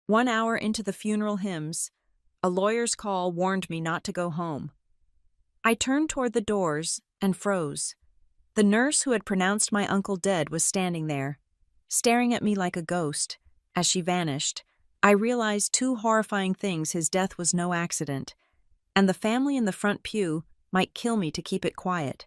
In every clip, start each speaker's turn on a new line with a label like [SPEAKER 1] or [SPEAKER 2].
[SPEAKER 1] 1 hour into the funeral hymns, a lawyer's call warned me not to go home. I turned toward the doors and froze. The nurse who had pronounced my uncle dead was standing there, staring at me like a ghost. As she vanished, I realized two horrifying things: his death was no accident, and the family in the front pew might kill me to keep it quiet.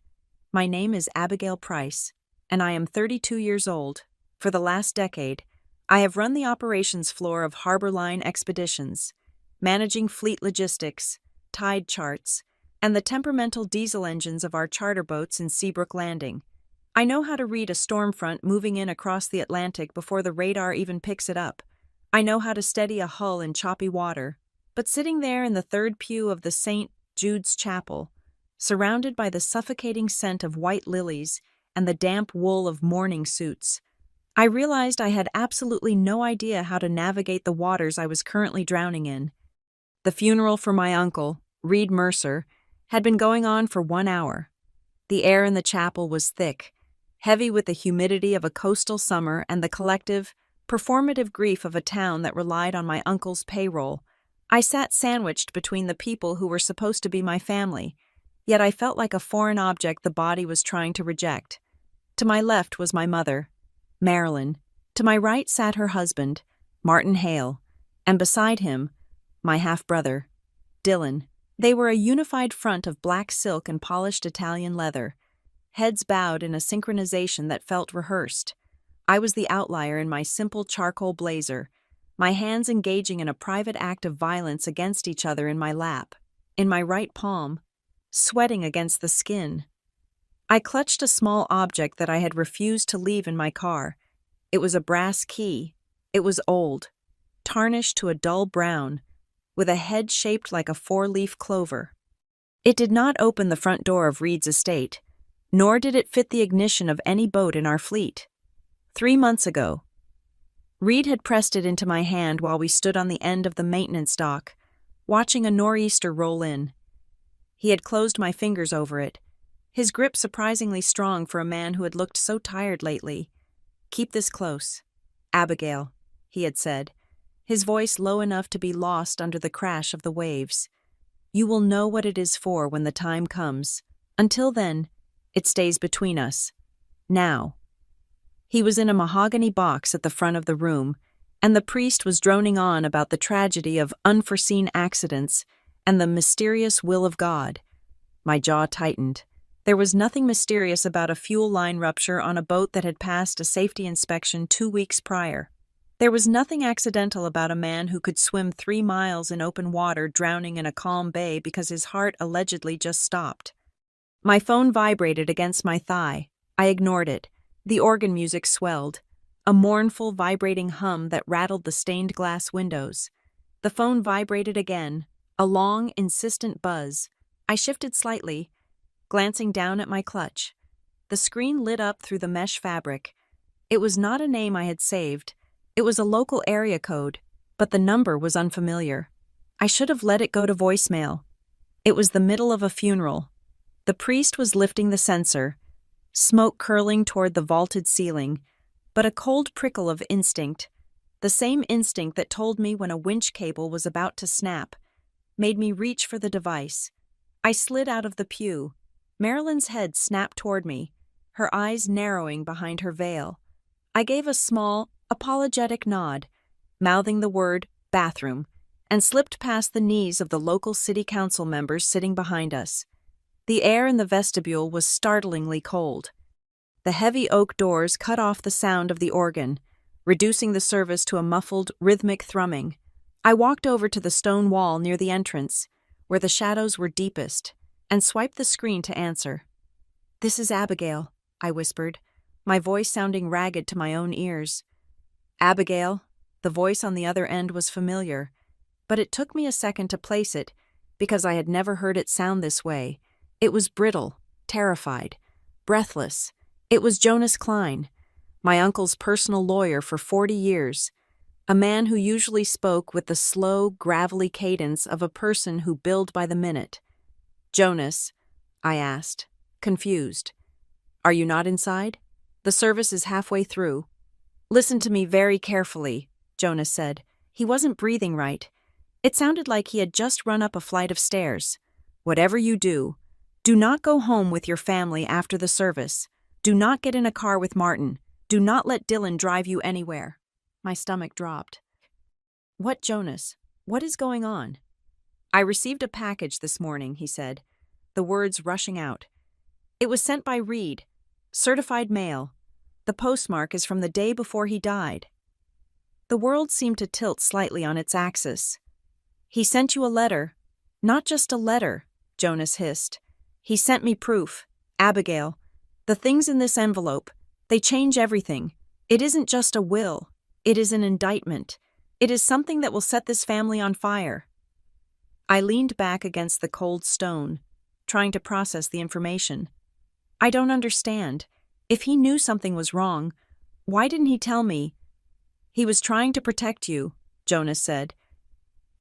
[SPEAKER 1] My name is Abigail Price, and I am 32 years old. For the last decade, I have run the operations floor of Harbor Line Expeditions, managing fleet logistics, tide charts, and the temperamental diesel engines of our charter boats in Seabrook Landing. I know how to read a storm front moving in across the Atlantic before the radar even picks it up. I know how to steady a hull in choppy water. But sitting there in the third pew of the St. Jude's Chapel, surrounded by the suffocating scent of white lilies and the damp wool of mourning suits, I realized I had absolutely no idea how to navigate the waters I was currently drowning in. The funeral for my uncle, Reed Mercer, had been going on for 1 hour. The air in the chapel was thick, heavy with the humidity of a coastal summer and the collective, performative grief of a town that relied on my uncle's payroll. I sat sandwiched between the people who were supposed to be my family, yet I felt like a foreign object the body was trying to reject. To my left was my mother, Marilyn. To my right sat her husband, Martin Hale, and beside him, my half-brother, Dylan. They were a unified front of black silk and polished Italian leather, heads bowed in a synchronization that felt rehearsed. I was the outlier in my simple charcoal blazer, my hands engaging in a private act of violence against each other in my lap, in my right palm, sweating against the skin. I clutched a small object that I had refused to leave in my car. It was a brass key. It was old, tarnished to a dull brown, with a head shaped like a 4-leaf clover. It did not open the front door of Reed's estate, nor did it fit the ignition of any boat in our fleet. 3 months ago, Reed had pressed it into my hand while we stood on the end of the maintenance dock, watching a nor'easter roll in. He had closed my fingers over it, his grip surprisingly strong for a man who had looked so tired lately. "Keep this close, Abigail," he had said, his voice low enough to be lost under the crash of the waves. "You will know what it is for when the time comes. Until then, it stays between us. Now." He was in a mahogany box at the front of the room, and the priest was droning on about the tragedy of unforeseen accidents and the mysterious will of God. My jaw tightened. There was nothing mysterious about a fuel line rupture on a boat that had passed a safety inspection 2 weeks prior. There was nothing accidental about a man who could swim 3 miles in open water drowning in a calm bay because his heart allegedly just stopped. My phone vibrated against my thigh. I ignored it. The organ music swelled, a mournful, vibrating hum that rattled the stained glass windows. The phone vibrated again, a long, insistent buzz. I shifted slightly, glancing down at my clutch. The screen lit up through the mesh fabric. It was not a name I had saved. It was a local area code, but the number was unfamiliar. I should have let it go to voicemail. It was the middle of a funeral. The priest was lifting the censer, smoke curling toward the vaulted ceiling, but a cold prickle of instinct, the same instinct that told me when a winch cable was about to snap, made me reach for the device. I slid out of the pew. Marilyn's head snapped toward me, her eyes narrowing behind her veil. I gave a small, apologetic nod, mouthing the word bathroom, and slipped past the knees of the local city council members sitting behind us. The air in the vestibule was startlingly cold. The heavy oak doors cut off the sound of the organ, reducing the service to a muffled, rhythmic thrumming. I walked over to the stone wall near the entrance, where the shadows were deepest, and swiped the screen to answer. "This is Abigail," I whispered, my voice sounding ragged to my own ears. "Abigail," the voice on the other end was familiar, but it took me a second to place it, because I had never heard it sound this way. It was brittle, terrified, breathless. It was Jonas Klein, my uncle's personal lawyer for 40 years, a man who usually spoke with the slow, gravelly cadence of a person who billed by the minute. "Jonas," I asked, confused, "are you not inside? The service is halfway through." "Listen to me very carefully," Jonas said, He wasn't breathing right. It sounded like he had just run up a flight of stairs. Whatever you do not go home with your family after the service. Do not get in a car with Martin. Do not let Dylan drive you anywhere. My stomach dropped. What, Jonas? What is going on? I received a package this morning, he said, the words rushing out. It was sent by Reed, certified mail. The postmark is from the day before he died. The world seemed to tilt slightly on its axis. He sent you a letter. Not just a letter, Jonas hissed. He sent me proof. Abigail, the things in this envelope, they change everything. It isn't just a will. It is an indictment. It is something that will set this family on fire. I leaned back against the cold stone, trying to process the information. I don't understand. If he knew something was wrong, why didn't he tell me? He was trying to protect you, Jonas said.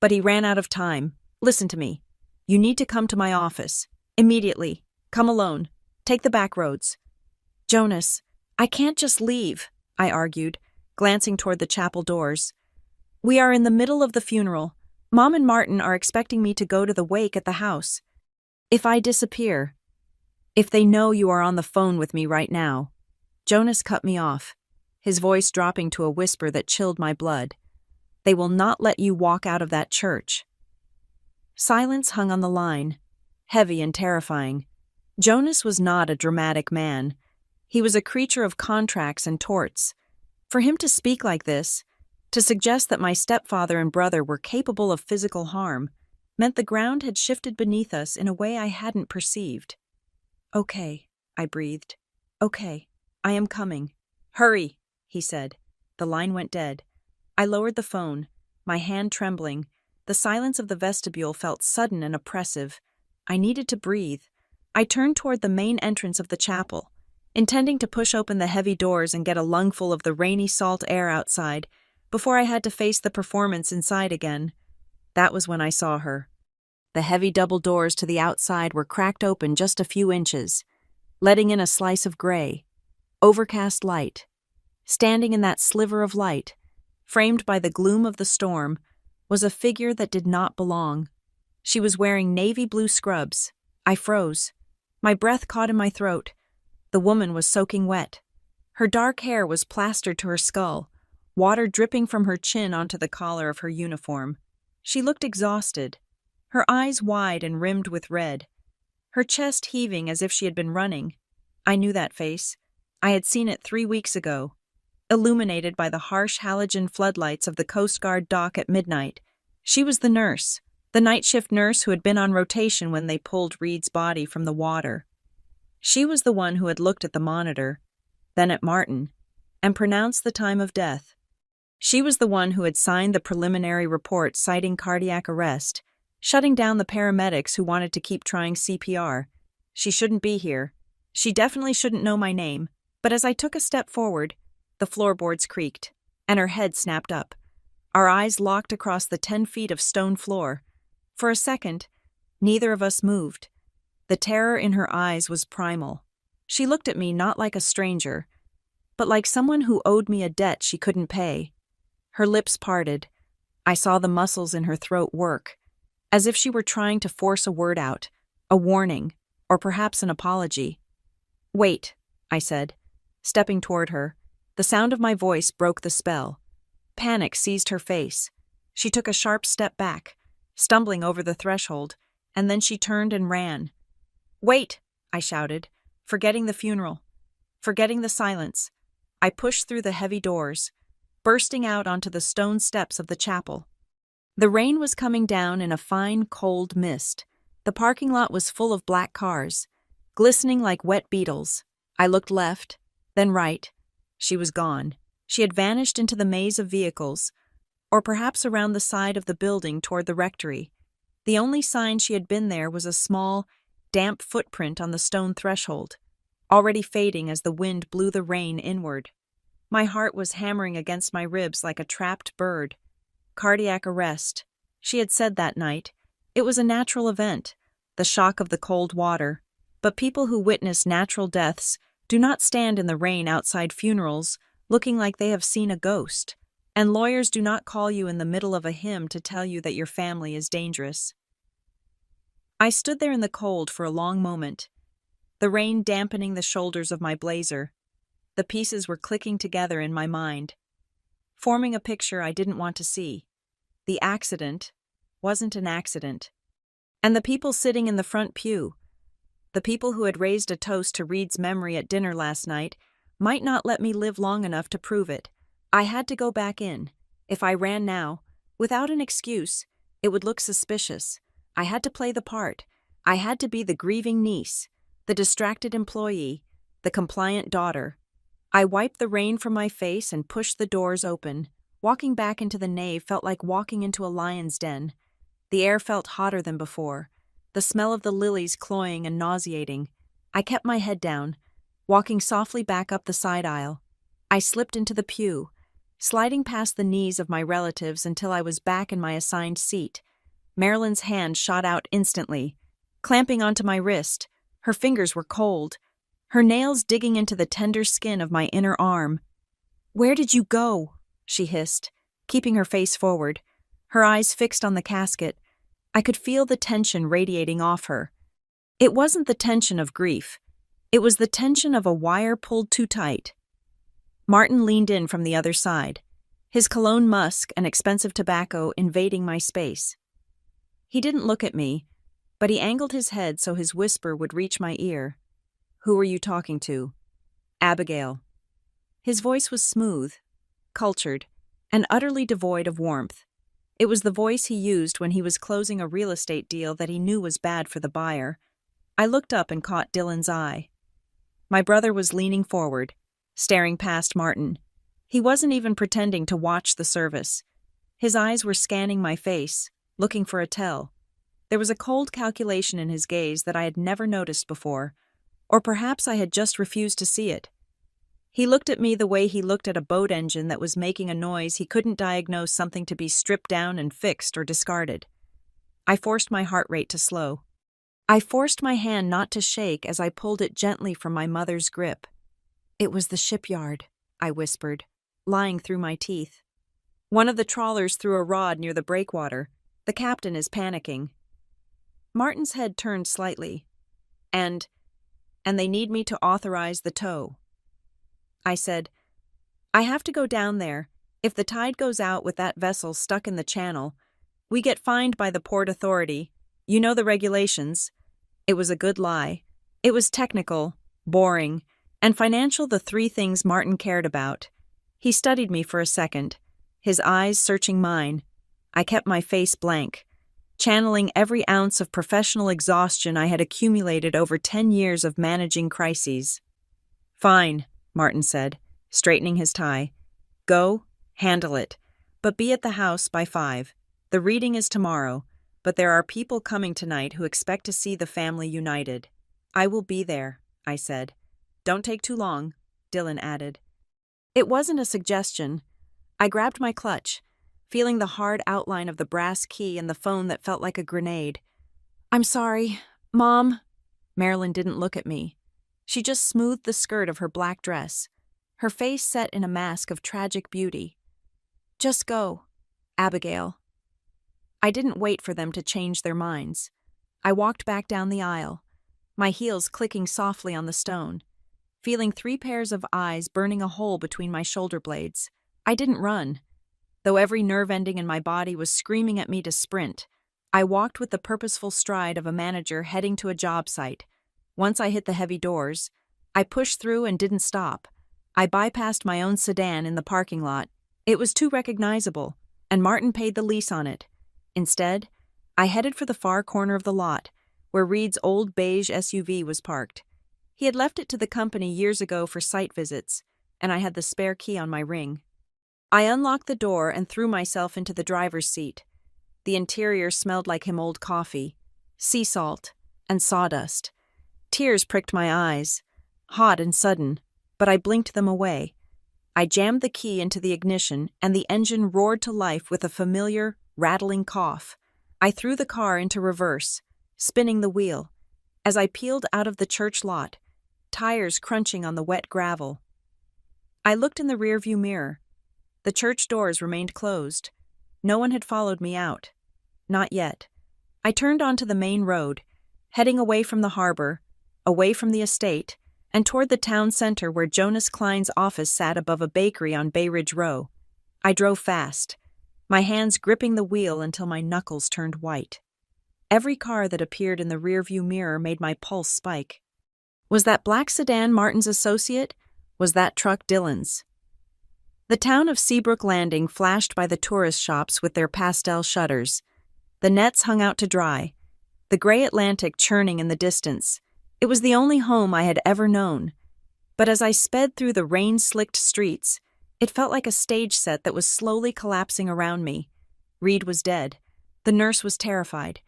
[SPEAKER 1] But he ran out of time. Listen to me. You need to come to my office. Immediately. Come alone. Take the back roads. Jonas, I can't just leave, I argued, glancing toward the chapel doors. We are in the middle of the funeral. Mom and Martin are expecting me to go to the wake at the house. If I disappear, if they know you are on the phone with me right now. Jonas cut me off, his voice dropping to a whisper that chilled my blood. They will not let you walk out of that church. Silence hung on the line, heavy and terrifying. Jonas was not a dramatic man. He was a creature of contracts and torts. For him to speak like this, to suggest that my stepfather and brother were capable of physical harm, meant the ground had shifted beneath us in a way I hadn't perceived. Okay, I breathed. Okay, I am coming. Hurry, he said. The line went dead. I lowered the phone, my hand trembling. The silence of the vestibule felt sudden and oppressive. I needed to breathe. I turned toward the main entrance of the chapel, intending to push open the heavy doors and get a lungful of the rainy salt air outside before I had to face the performance inside again. That was when I saw her. The heavy double doors to the outside were cracked open just a few inches, letting in a slice of gray, overcast light. Standing in that sliver of light, framed by the gloom of the storm, was a figure that did not belong. She was wearing navy blue scrubs. I froze. My breath caught in my throat. The woman was soaking wet. Her dark hair was plastered to her skull, water dripping from her chin onto the collar of her uniform. She looked exhausted, her eyes wide and rimmed with red, her chest heaving as if she had been running. I knew that face. I had seen it 3 weeks ago, illuminated by the harsh halogen floodlights of the Coast Guard dock at midnight. She was the nurse, the night shift nurse who had been on rotation when they pulled Reed's body from the water. She was the one who had looked at the monitor, then at Martin, and pronounced the time of death. She was the one who had signed the preliminary report citing cardiac arrest, shutting down the paramedics who wanted to keep trying CPR. She shouldn't be here. She definitely shouldn't know my name. But as I took a step forward, the floorboards creaked, and her head snapped up. Our eyes locked across the 10 feet of stone floor. For a second, neither of us moved. The terror in her eyes was primal. She looked at me not like a stranger, but like someone who owed me a debt she couldn't pay. Her lips parted. I saw the muscles in her throat work, as if she were trying to force a word out, a warning, or perhaps an apology. Wait, I said, stepping toward her. The sound of my voice broke the spell. Panic seized her face. She took a sharp step back, stumbling over the threshold, and then she turned and ran. Wait, I shouted, forgetting the funeral, forgetting the silence. I pushed through the heavy doors, bursting out onto the stone steps of the chapel. The rain was coming down in a fine, cold mist. The parking lot was full of black cars, glistening like wet beetles. I looked left, then right. She was gone. She had vanished into the maze of vehicles, or perhaps around the side of the building toward the rectory. The only sign she had been there was a small, damp footprint on the stone threshold, already fading as the wind blew the rain inward. My heart was hammering against my ribs like a trapped bird. Cardiac arrest. She had said that night. It was a natural event, the shock of the cold water. But people who witness natural deaths do not stand in the rain outside funerals looking like they have seen a ghost. And lawyers do not call you in the middle of a hymn to tell you that your family is dangerous. I stood there in the cold for a long moment, the rain dampening the shoulders of my blazer. The pieces were clicking together in my mind, forming a picture I didn't want to see. The accident wasn't an accident. And the people sitting in the front pew, the people who had raised a toast to Reed's memory at dinner last night, might not let me live long enough to prove it. I had to go back in. If I ran now, without an excuse, it would look suspicious. I had to play the part. I had to be the grieving niece, the distracted employee, the compliant daughter. I wiped the rain from my face and pushed the doors open. Walking back into the nave felt like walking into a lion's den. The air felt hotter than before, the smell of the lilies cloying and nauseating. I kept my head down, walking softly back up the side aisle. I slipped into the pew, sliding past the knees of my relatives until I was back in my assigned seat. Marilyn's hand shot out instantly, clamping onto my wrist. Her fingers were cold, her nails digging into the tender skin of my inner arm. "Where did you go?" she hissed, keeping her face forward, her eyes fixed on the casket. I could feel the tension radiating off her. It wasn't the tension of grief. It was the tension of a wire pulled too tight. Martin leaned in from the other side, his cologne musk and expensive tobacco invading my space. He didn't look at me, but he angled his head so his whisper would reach my ear. "Who are you talking to?" "Abigail." His voice was smooth, cultured, and utterly devoid of warmth. It was the voice he used when he was closing a real estate deal that he knew was bad for the buyer. I looked up and caught Dylan's eye. My brother was leaning forward, staring past Martin. He wasn't even pretending to watch the service. His eyes were scanning my face, looking for a tell. There was a cold calculation in his gaze that I had never noticed before, or perhaps I had just refused to see it. He looked at me the way he looked at a boat engine that was making a noise he couldn't diagnose something to be stripped down and fixed or discarded. I forced my heart rate to slow. I forced my hand not to shake as I pulled it gently from my mother's grip. "It was the shipyard," I whispered, lying through my teeth. "One of the trawlers threw a rod near the breakwater. The captain is panicking." Martin's head turned slightly. And they need me to authorize the tow." I said, "I have to go down there. If the tide goes out with that vessel stuck in the channel, we get fined by the Port Authority. You know the regulations." It was a good lie. It was technical, boring, and financial, the three things Martin cared about. He studied me for a second, his eyes searching mine. I kept my face blank, channeling every ounce of professional exhaustion I had accumulated over 10 years of managing crises. "Fine," Martin said, straightening his tie. "Go, handle it, but be at the house by 5. The reading is tomorrow, but there are people coming tonight who expect to see the family united." "I will be there," I said. "Don't take too long," Dylan added. It wasn't a suggestion. I grabbed my clutch, feeling the hard outline of the brass key and the phone that felt like a grenade. "I'm sorry, Mom." Marilyn didn't look at me. She just smoothed the skirt of her black dress, her face set in a mask of tragic beauty. "Just go, Abigail." I didn't wait for them to change their minds. I walked back down the aisle, my heels clicking softly on the stone, feeling 3 pairs of eyes burning a hole between my shoulder blades. I didn't run, though every nerve ending in my body was screaming at me to sprint. I walked with the purposeful stride of a manager heading to a job site. Once I hit the heavy doors, I pushed through and didn't stop. I bypassed my own sedan in the parking lot. It was too recognizable, and Martin paid the lease on it. Instead, I headed for the far corner of the lot, where Reed's old beige SUV was parked. He had left it to the company years ago for site visits, and I had the spare key on my ring. I unlocked the door and threw myself into the driver's seat. The interior smelled like him old coffee, sea salt, and sawdust. Tears pricked my eyes, hot and sudden, but I blinked them away. I jammed the key into the ignition, and the engine roared to life with a familiar, rattling cough. I threw the car into reverse, spinning the wheel. As I peeled out of the church lot, tires crunching on the wet gravel, I looked in the rearview mirror. The church doors remained closed. No one had followed me out. Not yet. I turned onto the main road, heading away from the harbor, away from the estate, and toward the town center where Jonas Klein's office sat above a bakery on Bay Ridge Row. I drove fast, my hands gripping the wheel until my knuckles turned white. Every car that appeared in the rearview mirror made my pulse spike. Was that black sedan Martin's associate? Was that truck Dylan's? The town of Seabrook Landing flashed by the tourist shops with their pastel shutters. The nets hung out to dry, the gray Atlantic churning in the distance. It was the only home I had ever known. But as I sped through the rain-slicked streets, it felt like a stage set that was slowly collapsing around me. Reed was dead. The nurse was terrified.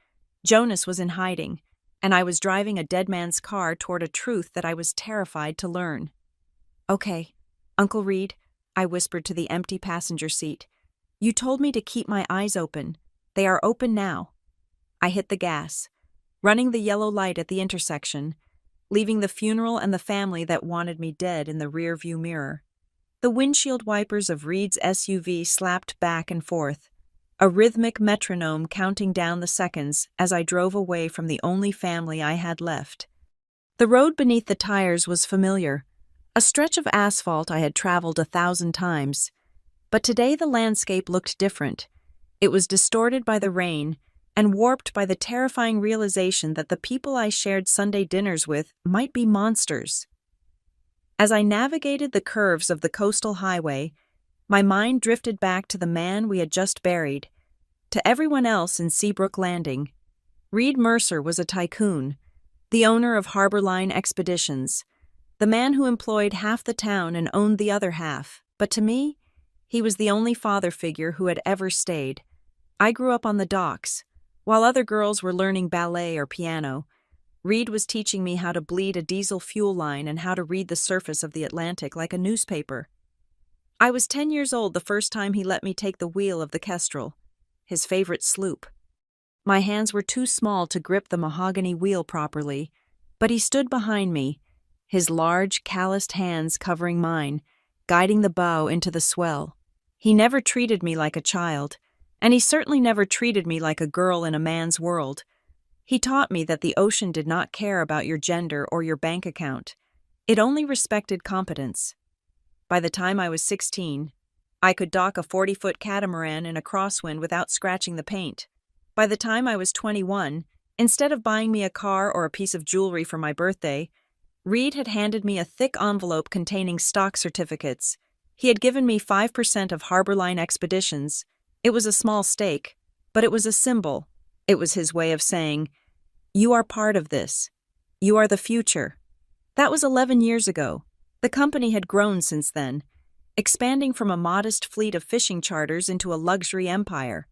[SPEAKER 1] Jonas was in hiding, and I was driving a dead man's car toward a truth that I was terrified to learn. "Okay, Uncle Reed," I whispered to the empty passenger seat. "You told me to keep my eyes open. They are open now." I hit the gas, running the yellow light at the intersection, leaving the funeral and the family that wanted me dead in the rearview mirror. The windshield wipers of Reed's SUV slapped back and forth, a rhythmic metronome counting down the seconds as I drove away from the only family I had left. The road beneath the tires was familiar, a stretch of asphalt I had traveled 1,000 times. But today the landscape looked different. It was distorted by the rain and warped by the terrifying realization that the people I shared Sunday dinners with might be monsters. As I navigated the curves of the coastal highway, my mind drifted back to the man we had just buried, to everyone else in Seabrook Landing. Reed Mercer was a tycoon, the owner of Harbor Line Expeditions, the man who employed half the town and owned the other half. But to me, he was the only father figure who had ever stayed. I grew up on the docks. While other girls were learning ballet or piano, Reed was teaching me how to bleed a diesel fuel line and how to read the surface of the Atlantic like a newspaper. I was 10 years old the first time he let me take the wheel of the Kestrel, his favorite sloop. My hands were too small to grip the mahogany wheel properly, but he stood behind me, his large, calloused hands covering mine, guiding the bow into the swell. He never treated me like a child, and he certainly never treated me like a girl in a man's world. He taught me that the ocean did not care about your gender or your bank account. It only respected competence. By the time I was 16, I could dock a 40-foot catamaran in a crosswind without scratching the paint. By the time I was 21, instead of buying me a car or a piece of jewelry for my birthday, Reed had handed me a thick envelope containing stock certificates. He had given me 5% of Harbor Line Expeditions. It was a small stake, but it was a symbol. It was his way of saying, "You are part of this. You are the future." That was 11 years ago. The company had grown since then, expanding from a modest fleet of fishing charters into a luxury empire.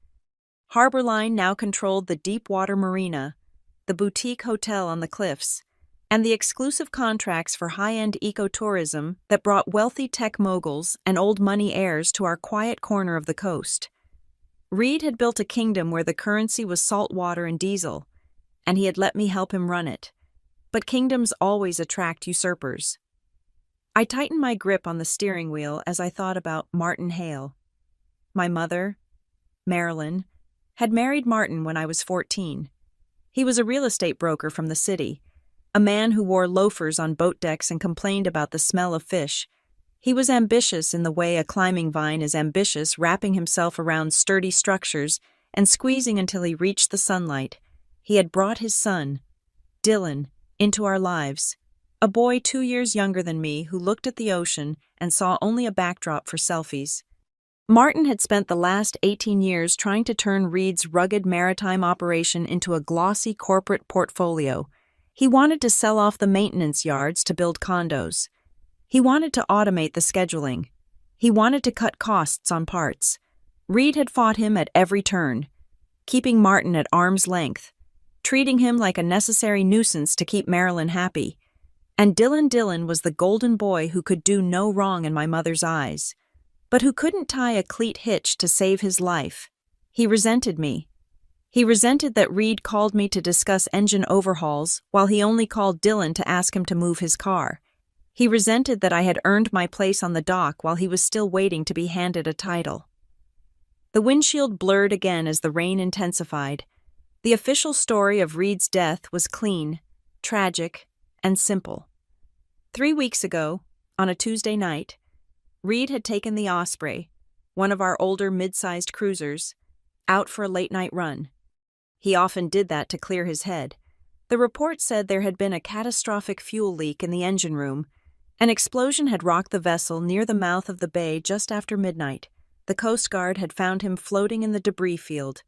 [SPEAKER 1] Harbor Line now controlled the Deepwater Marina, the boutique hotel on the cliffs, and the exclusive contracts for high-end ecotourism that brought wealthy tech moguls and old money heirs to our quiet corner of the coast. Reed had built a kingdom where the currency was salt water and diesel, and he had let me help him run it. But kingdoms always attract usurpers. I tightened my grip on the steering wheel as I thought about Martin Hale. My mother, Marilyn, had married Martin when I was 14. He was a real estate broker from the city, a man who wore loafers on boat decks and complained about the smell of fish. He was ambitious in the way a climbing vine is ambitious, wrapping himself around sturdy structures and squeezing until he reached the sunlight. He had brought his son, Dylan, into our lives, a boy 2 years younger than me who looked at the ocean and saw only a backdrop for selfies. Martin had spent the last 18 years trying to turn Reed's rugged maritime operation into a glossy corporate portfolio. He wanted to sell off the maintenance yards to build condos. He wanted to automate the scheduling. He wanted to cut costs on parts. Reed had fought him at every turn, keeping Martin at arm's length, treating him like a necessary nuisance to keep Marilyn happy. And Dylan was the golden boy who could do no wrong in my mother's eyes, but who couldn't tie a cleat hitch to save his life. He resented me. He resented that Reed called me to discuss engine overhauls while he only called Dylan to ask him to move his car. He resented that I had earned my place on the dock while he was still waiting to be handed a title. The windshield blurred again as the rain intensified. The official story of Reed's death was clean, tragic, and simple. 3 weeks ago, on a Tuesday night, Reed had taken the Osprey, one of our older mid-sized cruisers, out for a late-night run. He often did that to clear his head. The report said there had been a catastrophic fuel leak in the engine room. An explosion had rocked the vessel near the mouth of the bay just after midnight. The Coast Guard had found him floating in the debris field,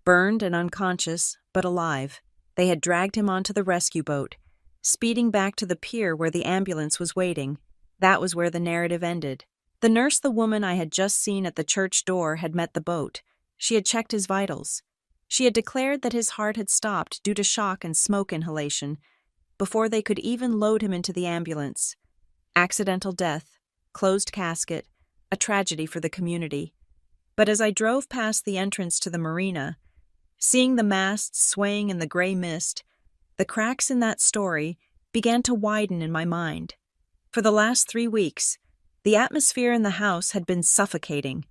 [SPEAKER 1] burned and unconscious, but alive. They had dragged him onto the rescue boat, speeding back to the pier where the ambulance was waiting. That was where the narrative ended. The nurse, the woman I had just seen at the church door, had met the boat. She had checked his vitals. She had declared that his heart had stopped due to shock and smoke inhalation before they could even load him into the ambulance. Accidental death, closed casket, a tragedy for the community. But as I drove past the entrance to the marina, seeing the masts swaying in the gray mist, the cracks in that story began to widen in my mind. For the last 3 weeks, the atmosphere in the house had been suffocating.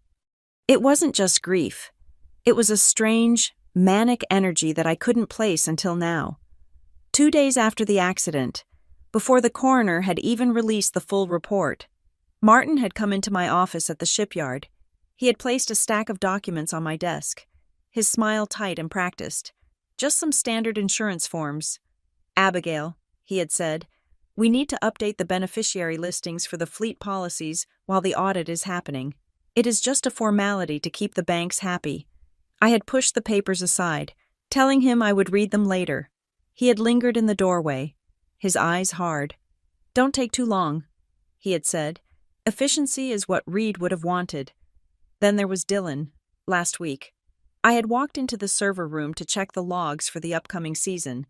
[SPEAKER 1] It wasn't just grief. It was a strange, manic energy that I couldn't place until now. 2 days after the accident, before the coroner had even released the full report, Martin had come into my office at the shipyard. He had placed a stack of documents on my desk, his smile tight and practiced. Just some standard insurance forms. "Abigail," he had said, "we need to update the beneficiary listings for the fleet policies while the audit is happening. It is just a formality to keep the banks happy." I had pushed the papers aside, telling him I would read them later. He had lingered in the doorway, his eyes hard. "Don't take too long," he had said. Efficiency is what Reed would have wanted. Then there was Dylan, last week. I had walked into the server room to check the logs for the upcoming season,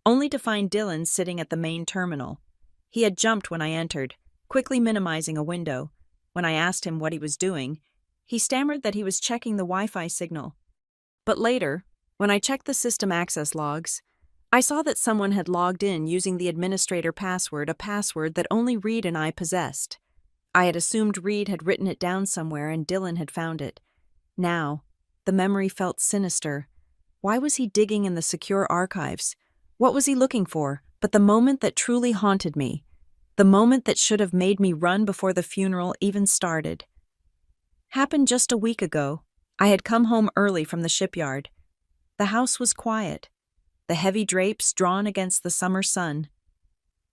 [SPEAKER 1] only to find Dylan sitting at the main terminal. He had jumped when I entered, quickly minimizing a window. When I asked him what he was doing, he stammered that he was checking the Wi-Fi signal. But later, when I checked the system access logs, I saw that someone had logged in using the administrator password, a password that only Reed and I possessed. I had assumed Reed had written it down somewhere and Dylan had found it. Now, the memory felt sinister. Why was he digging in the secure archives? What was he looking for? But the moment that truly haunted me, the moment that should have made me run before the funeral even started, happened just a week ago. I had come home early from the shipyard. The house was quiet, the heavy drapes drawn against the summer sun.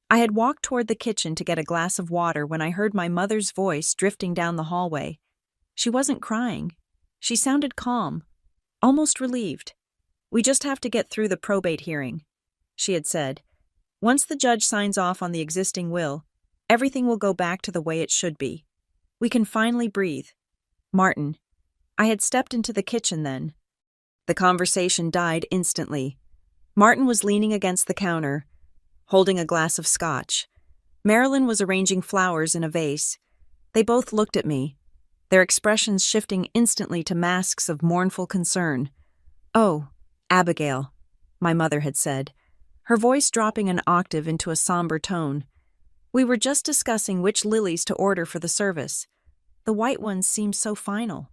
[SPEAKER 1] I had walked toward the kitchen to get a glass of water when I heard my mother's voice drifting down the hallway. She wasn't crying. She sounded calm, almost relieved. "We just have to get through the probate hearing," she had said. "Once the judge signs off on the existing will, everything will go back to the way it should be. We can finally breathe." Martin. I had stepped into the kitchen then. The conversation died instantly. Martin was leaning against the counter, holding a glass of scotch. Marilyn was arranging flowers in a vase. They both looked at me, their expressions shifting instantly to masks of mournful concern. "Oh, Abigail," my mother had said, her voice dropping an octave into a somber tone. "We were just discussing which lilies to order for the service. The white ones seem so final,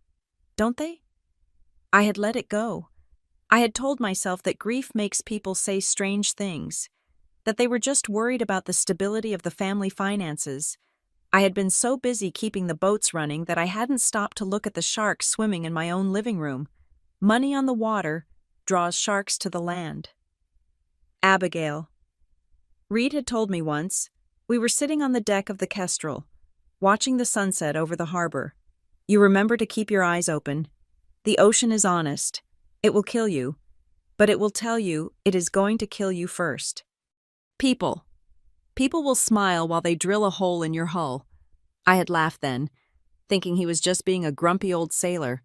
[SPEAKER 1] don't they?" I had let it go. I had told myself that grief makes people say strange things, that they were just worried about the stability of the family finances. I had been so busy keeping the boats running that I hadn't stopped to look at the sharks swimming in my own living room. Money on the water draws sharks to the land. Abigail. Reed had told me once. We were sitting on the deck of the Kestrel, watching the sunset over the harbor. "You remember to keep your eyes open. The ocean is honest. It will kill you, but it will tell you it is going to kill you first." People. People will smile while they drill a hole in your hull. I had laughed then, thinking he was just being a grumpy old sailor.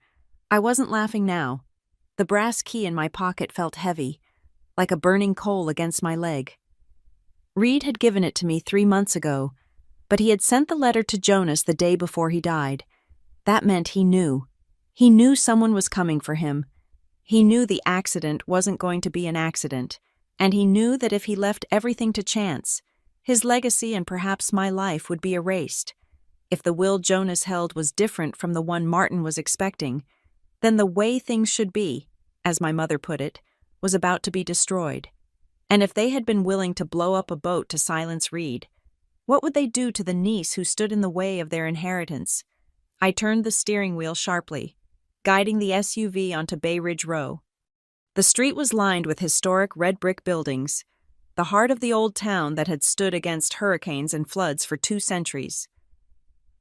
[SPEAKER 1] I wasn't laughing now. The brass key in my pocket felt heavy, like a burning coal against my leg. Reed had given it to me 3 months ago, but he had sent the letter to Jonas the day before he died. That meant he knew. He knew someone was coming for him. He knew the accident wasn't going to be an accident, and he knew that if he left everything to chance, His legacy and perhaps my life would be erased. If the will Jonas held was different from the one Martin was expecting, then the way things should be, as my mother put it, was about to be destroyed. And if they had been willing to blow up a boat to silence Reed, what would they do to the niece who stood in the way of their inheritance? I turned the steering wheel sharply, guiding the SUV onto Bay Ridge Row. The street was lined with historic red brick buildings, the heart of the old town that had stood against hurricanes and floods for 2 centuries.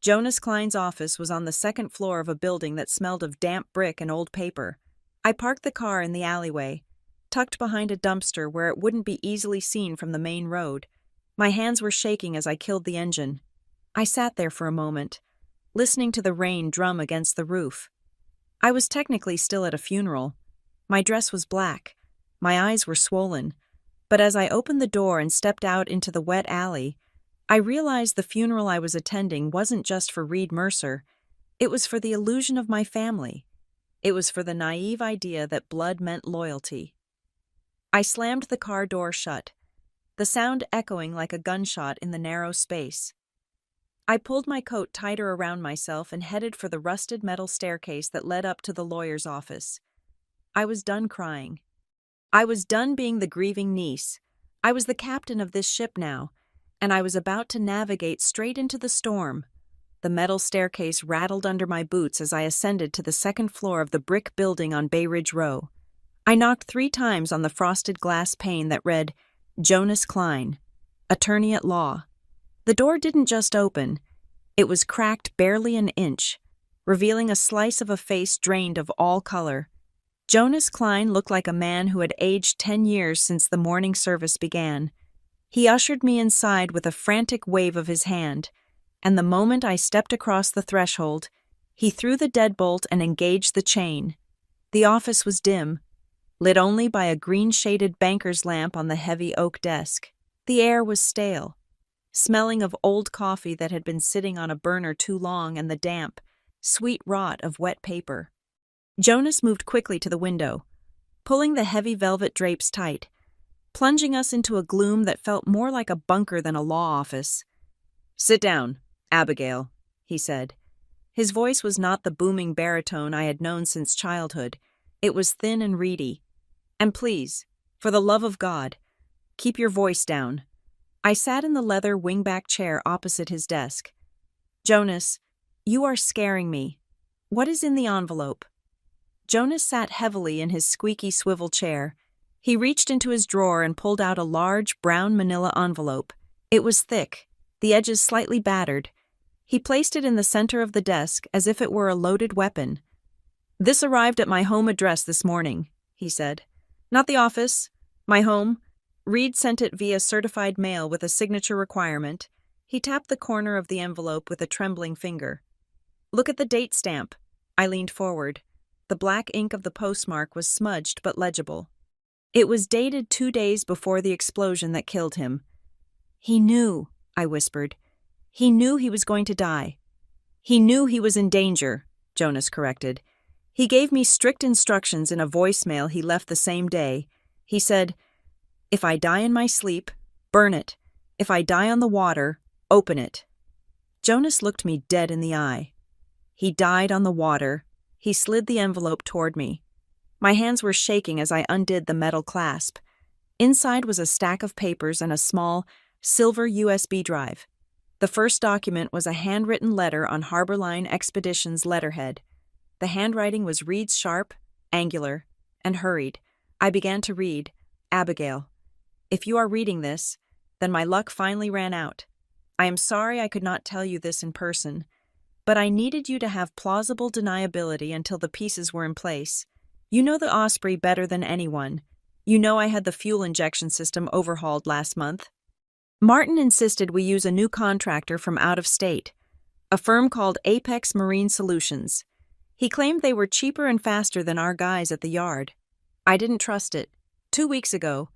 [SPEAKER 1] Jonas Klein's office was on the second floor of a building that smelled of damp brick and old paper. I parked the car in the alleyway, tucked behind a dumpster where it wouldn't be easily seen from the main road. My hands were shaking as I killed the engine. I sat there for a moment, listening to the rain drum against the roof. I was technically still at a funeral. My dress was black. My eyes were swollen. But as I opened the door and stepped out into the wet alley, I realized the funeral I was attending wasn't just for Reed Mercer. It was for the illusion of my family. It was for the naive idea that blood meant loyalty. I slammed the car door shut, the sound echoing like a gunshot in the narrow space. I pulled my coat tighter around myself and headed for the rusted metal staircase that led up to the lawyer's office. I was done crying. I was done being the grieving niece. I was the captain of this ship now, and I was about to navigate straight into the storm. The metal staircase rattled under my boots as I ascended to the second floor of the brick building on Bay Ridge Row. I knocked 3 times on the frosted glass pane that read, Jonas Klein, Attorney at Law. The door didn't just open. It was cracked barely an inch, revealing a slice of a face drained of all color. Jonas Klein looked like a man who had aged 10 years since the morning service began. He ushered me inside with a frantic wave of his hand, and the moment I stepped across the threshold, he threw the deadbolt and engaged the chain. The office was dim, lit only by a green-shaded banker's lamp on the heavy oak desk. The air was stale, smelling of old coffee that had been sitting on a burner too long and the damp, sweet rot of wet paper. Jonas moved quickly to the window, pulling the heavy velvet drapes tight, plunging us into a gloom that felt more like a bunker than a law office. "Sit down, Abigail," he said. His voice was not the booming baritone I had known since childhood. It was thin and reedy. "And please, for the love of God, keep your voice down." I sat in the leather wingback chair opposite his desk. "Jonas, you are scaring me. What is in the envelope?" Jonas sat heavily in his squeaky swivel chair. He reached into his drawer and pulled out a large brown manila envelope. It was thick, the edges slightly battered. He placed it in the center of the desk as if it were a loaded weapon. "This arrived at my home address this morning," he said. "Not the office, my home. Reed sent it via certified mail with a signature requirement." He tapped the corner of the envelope with a trembling finger. "Look at the date stamp." I leaned forward. The black ink of the postmark was smudged but legible. It was dated 2 days before the explosion that killed him. "He knew," I whispered. "He knew he was going to die." "He knew he was in danger," Jonas corrected. "He gave me strict instructions in a voicemail he left the same day. He said, 'If I die in my sleep, burn it. If I die on the water, open it.'" Jonas looked me dead in the eye. "He died on the water." He slid the envelope toward me. My hands were shaking as I undid the metal clasp. Inside was a stack of papers and a small, silver USB drive. The first document was a handwritten letter on Harborline Expeditions letterhead. The handwriting was Reed's sharp, angular, and hurried. I began to read, "Abigail, if you are reading this, then my luck finally ran out. I am sorry I could not tell you this in person, but I needed you to have plausible deniability until the pieces were in place. You know the Osprey better than anyone. You know I had the fuel injection system overhauled last month. Martin insisted we use a new contractor from out of state, a firm called Apex Marine Solutions. He claimed they were cheaper and faster than our guys at the yard. I didn't trust it. 2 weeks ago,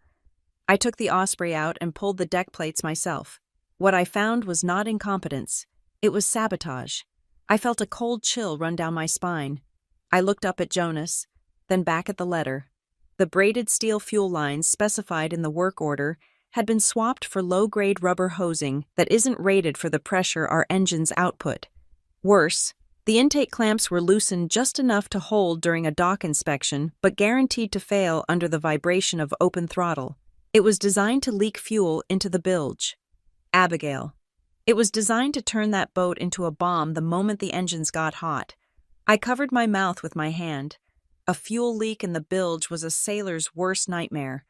[SPEAKER 1] I took the Osprey out and pulled the deck plates myself. What I found was not incompetence. It was sabotage. I felt a cold chill run down my spine. I looked up at Jonas, then back at the letter. The braided steel fuel lines specified in the work order had been swapped for low-grade rubber hosing that isn't rated for the pressure our engines output. Worse, the intake clamps were loosened just enough to hold during a dock inspection, but guaranteed to fail under the vibration of open throttle. It was designed to leak fuel into the bilge. Abigail. It was designed to turn that boat into a bomb the moment the engines got hot. I covered my mouth with my hand. A fuel leak in the bilge was a sailor's worst nightmare.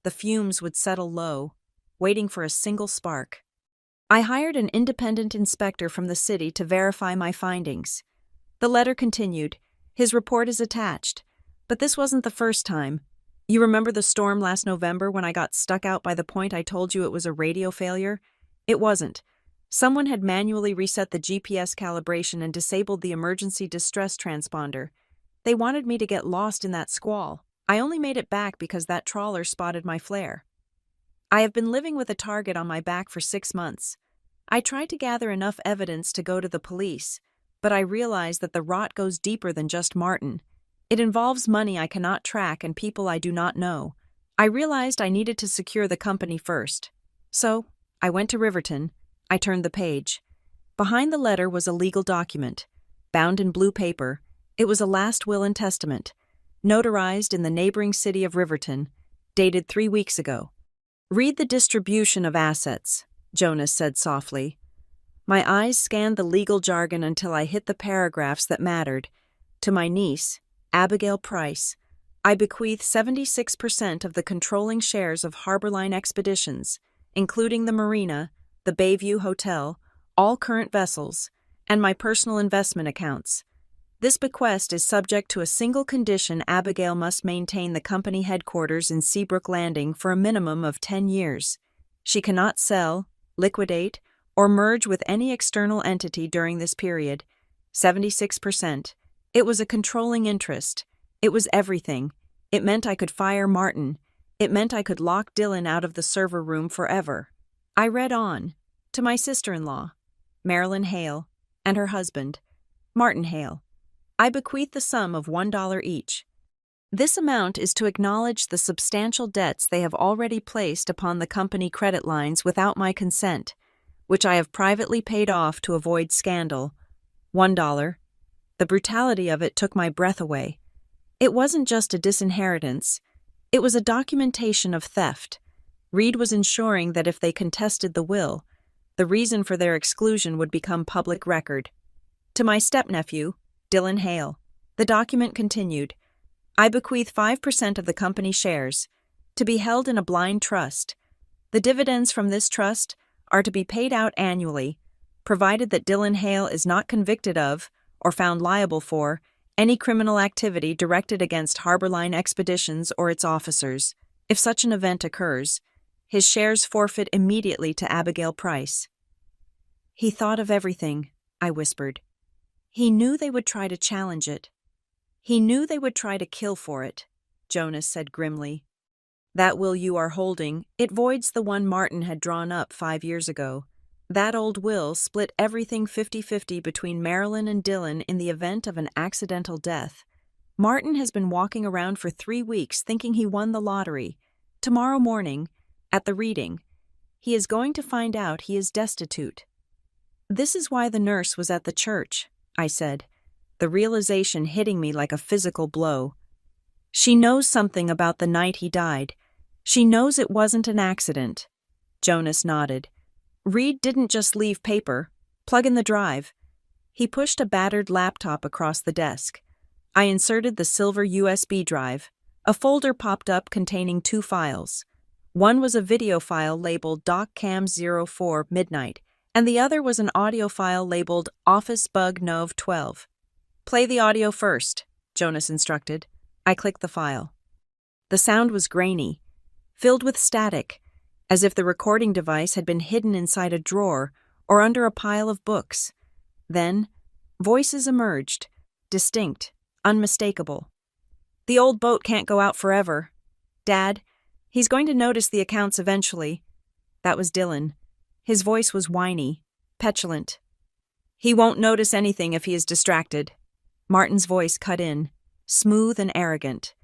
[SPEAKER 1] The fumes would settle low, waiting for a single spark. I hired an independent inspector from the city to verify my findings. The letter continued. His report is attached. But this wasn't the first time. You remember the storm last November when I got stuck out by the point I told you it was a radio failure? It wasn't. Someone had manually reset the GPS calibration and disabled the emergency distress transponder. They wanted me to get lost in that squall. I only made it back because that trawler spotted my flare. I have been living with a target on my back for 6 months. I tried to gather enough evidence to go to the police, but I realized that the rot goes deeper than just Martin. It involves money I cannot track and people I do not know. I realized I needed to secure the company first. So, I went to Riverton. I turned the page. Behind the letter was a legal document, bound in blue paper. It was a last will and testament, notarized in the neighboring city of Riverton, dated 3 weeks ago. Read the distribution of assets, Jonas said softly. My eyes scanned the legal jargon until I hit the paragraphs that mattered. To my niece, Abigail Price, I bequeath 76% of the controlling shares of Harborline Expeditions, including the Marina, the Bayview Hotel, all current vessels, and my personal investment accounts. This bequest is subject to a single condition: Abigail must maintain the company headquarters in Seabrook Landing for a minimum of 10 years. She cannot sell, liquidate, or merge with any external entity during this period. 76%. It was a controlling interest. It was everything. It meant I could fire Martin. It meant I could lock Dylan out of the server room forever. I read on. To my sister-in-law, Marilyn Hale, and her husband, Martin Hale, I bequeath the sum of $1 each. This amount is to acknowledge the substantial debts they have already placed upon the company credit lines without my consent, which I have privately paid off to avoid scandal. $1. The brutality of it took my breath away. It wasn't just a disinheritance. It was a documentation of theft. Reed was ensuring that if they contested the will, the reason for their exclusion would become public record. To my stepnephew, Dylan Hale, the document continued. I bequeath 5% of the company shares, to be held in a blind trust. The dividends from this trust are to be paid out annually, provided that Dylan Hale is not convicted of, or found liable for, any criminal activity directed against Harborline Expeditions or its officers. If such an event occurs, his shares forfeit immediately to Abigail Price. He thought of everything, I whispered. He knew they would try to challenge it. He knew they would try to kill for it, Jonas said grimly. That will you are holding, it voids the one Martin had drawn up 5 years ago. That old will split everything 50-50 between Marilyn and Dylan in the event of an accidental death. Martin has been walking around for 3 weeks thinking he won the lottery. Tomorrow morning, at the reading, he is going to find out he is destitute. This is why the nurse was at the church, I said, the realization hitting me like a physical blow. She knows something about the night he died. She knows it wasn't an accident. Jonas nodded. Reed didn't just leave paper. Plug in the drive. He pushed a battered laptop across the desk. I inserted the silver USB drive. A folder popped up containing 2 files. One was a video file labeled DocCam04 Midnight, and the other was an audio file labeled Office Bug Nov 12. Play the audio first, Jonas instructed. I clicked the file. The sound was grainy, filled with static, as if the recording device had been hidden inside a drawer or under a pile of books. Then, voices emerged, distinct, unmistakable. The old boat can't go out forever. Dad, he's going to notice the accounts eventually. That was Dylan. His voice was whiny, petulant. He won't notice anything if he is distracted. Martin's voice cut in, smooth and arrogant.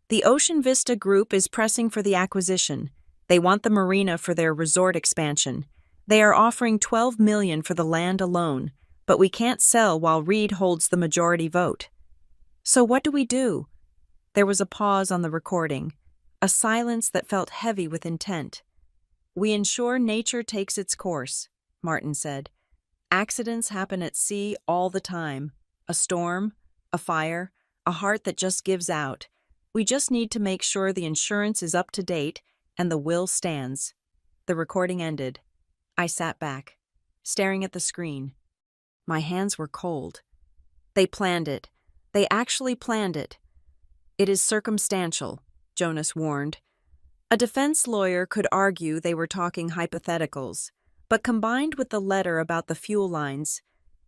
[SPEAKER 1] The Ocean Vista Group is pressing for the acquisition. They want the marina for their resort expansion. They are offering $12 million for the land alone, but we can't sell while Reed holds the majority vote. So what do we do? There was a pause on the recording, a silence that felt heavy with intent. We ensure nature takes its course, Martin said. Accidents happen at sea all the time. A storm, a fire, a heart that just gives out. We just need to make sure the insurance is up to date and the will stands. The recording ended. I sat back, staring at the screen. My hands were cold. They planned it. They actually planned it. It is circumstantial, Jonas warned. A defense lawyer could argue they were talking hypotheticals, but combined with the letter about the fuel lines,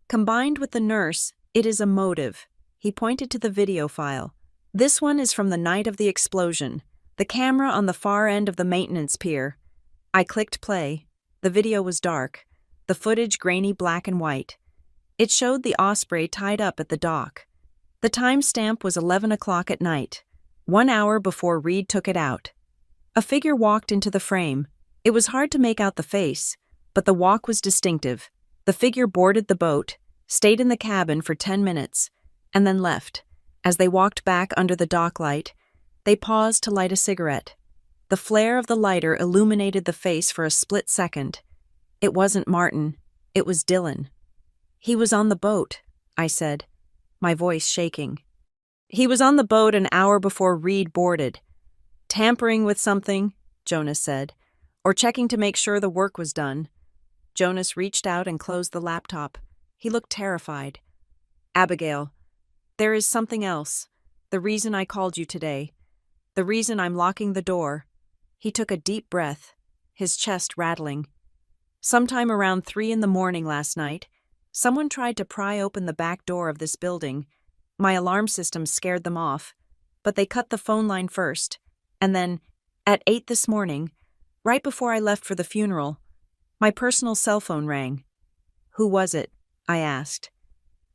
[SPEAKER 1] combined with the nurse, it is a motive. He pointed to the video file. This one is from the night of the explosion, the camera on the far end of the maintenance pier. I clicked play. The video was dark, the footage grainy black and white. It showed the Osprey tied up at the dock. The timestamp was 11 o'clock at night, 1 hour before Reed took it out. A figure walked into the frame. It was hard to make out the face, but the walk was distinctive. The figure boarded the boat, stayed in the cabin for 10 minutes, and then left. As they walked back under the dock light, they paused to light a cigarette. The flare of the lighter illuminated the face for a split second. It wasn't Martin. It was Dylan. He was on the boat, I said, my voice shaking. He was on the boat an hour before Reed boarded. Tampering with something, Jonas said, or checking to make sure the work was done. Jonas reached out and closed the laptop. He looked terrified. Abigail, there is something else. The reason I called you today. The reason I'm locking the door. He took a deep breath, his chest rattling. Sometime around 3 a.m. last night, someone tried to pry open the back door of this building. My alarm system scared them off, but they cut the phone line first. And then, at 8 this morning, right before I left for the funeral, my personal cell phone rang. Who was it? I asked.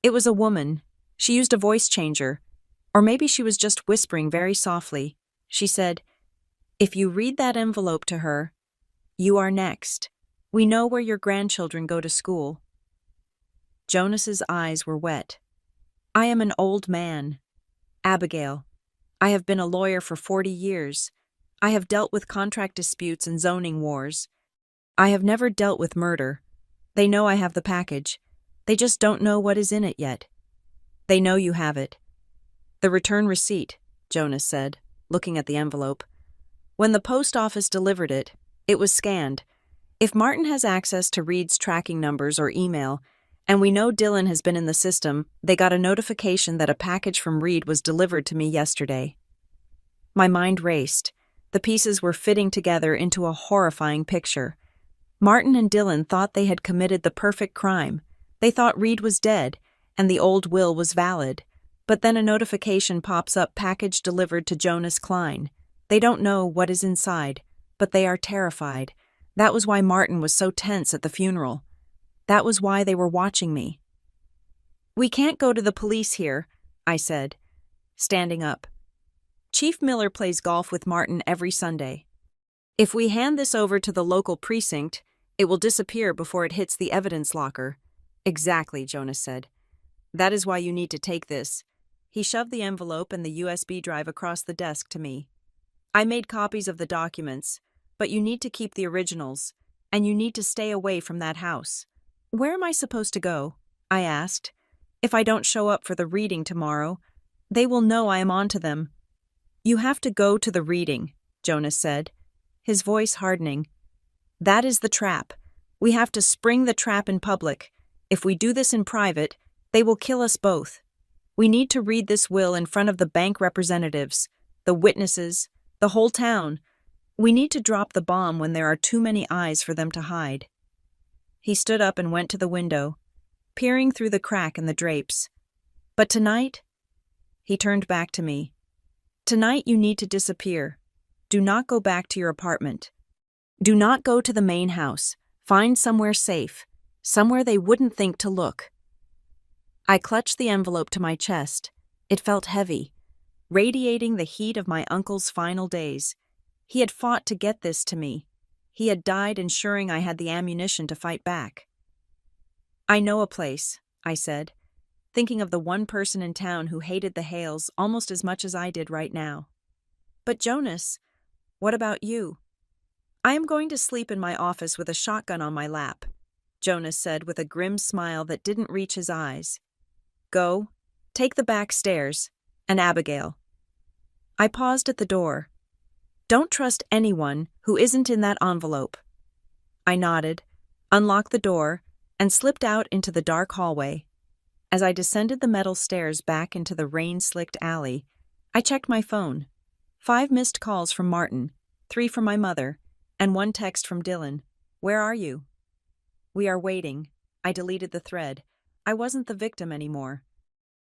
[SPEAKER 1] It was a woman. She used a voice changer. Or maybe she was just whispering very softly. She said, "If you read that envelope to her, you are next. We know where your grandchildren go to school." Jonas's eyes were wet. I am an old man. Abigail, I have been a lawyer for 40 years. I have dealt with contract disputes and zoning wars. I have never dealt with murder. They know I have the package. They just don't know what is in it yet. They know you have it. The return receipt, Jonas said, looking at the envelope. When the post office delivered it, it was scanned. If Martin has access to Reed's tracking numbers or email, and we know Dylan has been in the system, they got a notification that a package from Reed was delivered to me yesterday. My mind raced. The pieces were fitting together into a horrifying picture. Martin and Dylan thought they had committed the perfect crime. They thought Reed was dead, and the old will was valid. But then a notification pops up, package delivered to Jonas Klein. They don't know what is inside, but they are terrified. That was why Martin was so tense at the funeral. That was why they were watching me. We can't go to the police here, I said, standing up. Chief Miller plays golf with Martin every Sunday. If we hand this over to the local precinct, it will disappear before it hits the evidence locker. Exactly, Jonas said. That is why you need to take this. He shoved the envelope and the USB drive across the desk to me. I made copies of the documents, but you need to keep the originals, and you need to stay away from that house. Where am I supposed to go? I asked. If I don't show up for the reading tomorrow, they will know I am on to them. You have to go to the reading, Jonas said, his voice hardening. That is the trap. We have to spring the trap in public. If we do this in private, they will kill us both. We need to read this will in front of the bank representatives, the witnesses, the whole town. We need to drop the bomb when there are too many eyes for them to hide. He stood up and went to the window, peering through the crack in the drapes. But tonight, he turned back to me. Tonight you need to disappear. Do not go back to your apartment. Do not go to the main house. Find somewhere safe, somewhere they wouldn't think to look. I clutched the envelope to my chest. It felt heavy, radiating the heat of my uncle's final days. He had fought to get this to me. He had died ensuring I had the ammunition to fight back. "I know a place," I said, thinking of the one person in town who hated the Hales almost as much as I did right now. "But Jonas, what about you?" "I am going to sleep in my office with a shotgun on my lap," Jonas said with a grim smile that didn't reach his eyes. "Go, take the back stairs, and Abigail." I paused at the door. "Don't trust anyone who isn't in that envelope." I nodded, unlocked the door, and slipped out into the dark hallway. As I descended the metal stairs back into the rain-slicked alley, I checked my phone. 5 missed calls from Martin, 3 from my mother, and 1 text from Dylan. "Where are you?" "We are waiting." I deleted the thread. I wasn't the victim anymore.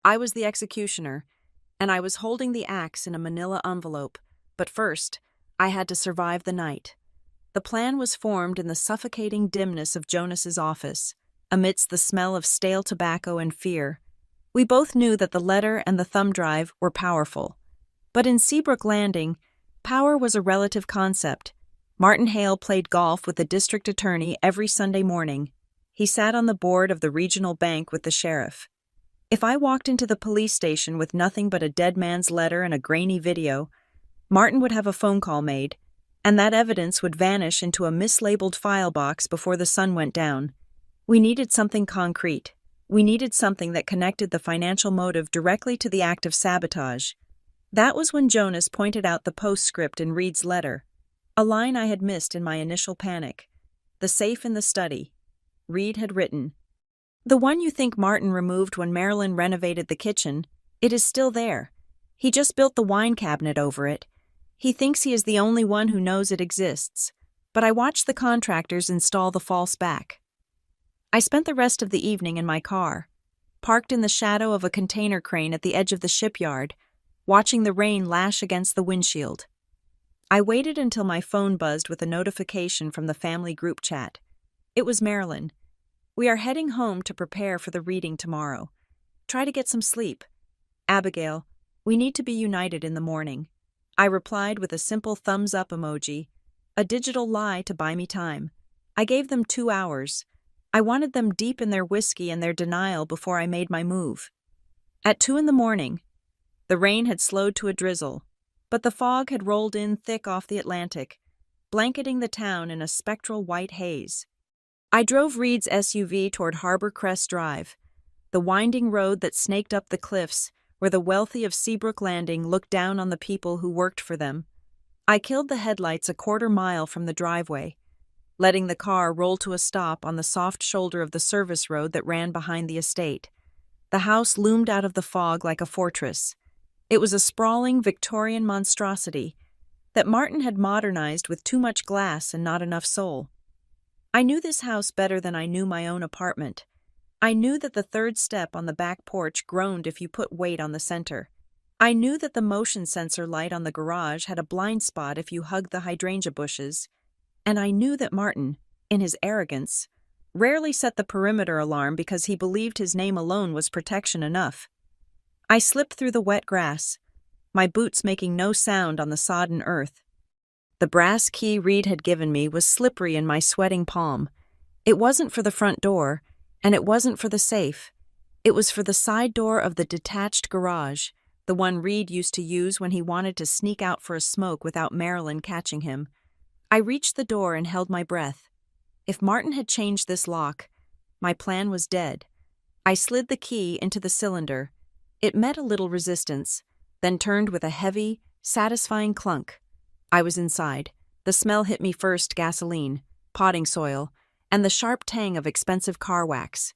[SPEAKER 1] I was the executioner, and I was holding the axe in a manila envelope. But first, I had to survive the night. The plan was formed in the suffocating dimness of Jonas's office, amidst the smell of stale tobacco and fear. We both knew that the letter and the thumb drive were powerful. But in Seabrook Landing, power was a relative concept. Martin Hale played golf with the district attorney every Sunday morning. He sat on the board of the regional bank with the sheriff. If I walked into the police station with nothing but a dead man's letter and a grainy video, Martin would have a phone call made, and that evidence would vanish into a mislabeled file box before the sun went down. We needed something concrete. We needed something that connected the financial motive directly to the act of sabotage. That was when Jonas pointed out the postscript in Reed's letter, a line I had missed in my initial panic. "The safe in the study." Reed had written, "The one you think Martin removed when Marilyn renovated the kitchen, it is still there. He just built the wine cabinet over it. He thinks he is the only one who knows it exists, but I watched the contractors install the false back." I spent the rest of the evening in my car, parked in the shadow of a container crane at the edge of the shipyard, watching the rain lash against the windshield. I waited until my phone buzzed with a notification from the family group chat. It was Marilyn. "We are heading home to prepare for the reading tomorrow. Try to get some sleep. Abigail, we need to be united in the morning." I replied with a simple thumbs-up emoji, a digital lie to buy me time. I gave them 2 hours. I wanted them deep in their whiskey and their denial before I made my move. At 2 a.m, the rain had slowed to a drizzle, but the fog had rolled in thick off the Atlantic, blanketing the town in a spectral white haze. I drove Reed's SUV toward Harbor Crest Drive, the winding road that snaked up the cliffs where the wealthy of Seabrook Landing looked down on the people who worked for them. I killed the headlights a quarter mile from the driveway, letting the car roll to a stop on the soft shoulder of the service road that ran behind the estate. The house loomed out of the fog like a fortress. It was a sprawling Victorian monstrosity that Martin had modernized with too much glass and not enough soul. I knew this house better than I knew my own apartment. I knew that the third step on the back porch groaned if you put weight on the center. I knew that the motion sensor light on the garage had a blind spot if you hugged the hydrangea bushes. And I knew that Martin, in his arrogance, rarely set the perimeter alarm because he believed his name alone was protection enough. I slipped through the wet grass, my boots making no sound on the sodden earth. The brass key Reed had given me was slippery in my sweating palm. It wasn't for the front door, and it wasn't for the safe. It was for the side door of the detached garage, the one Reed used to use when he wanted to sneak out for a smoke without Marilyn catching him. I reached the door and held my breath. If Martin had changed this lock, my plan was dead. I slid the key into the cylinder. It met a little resistance, then turned with a heavy, satisfying clunk. I was inside. The smell hit me first: gasoline, potting soil, and the sharp tang of expensive car wax.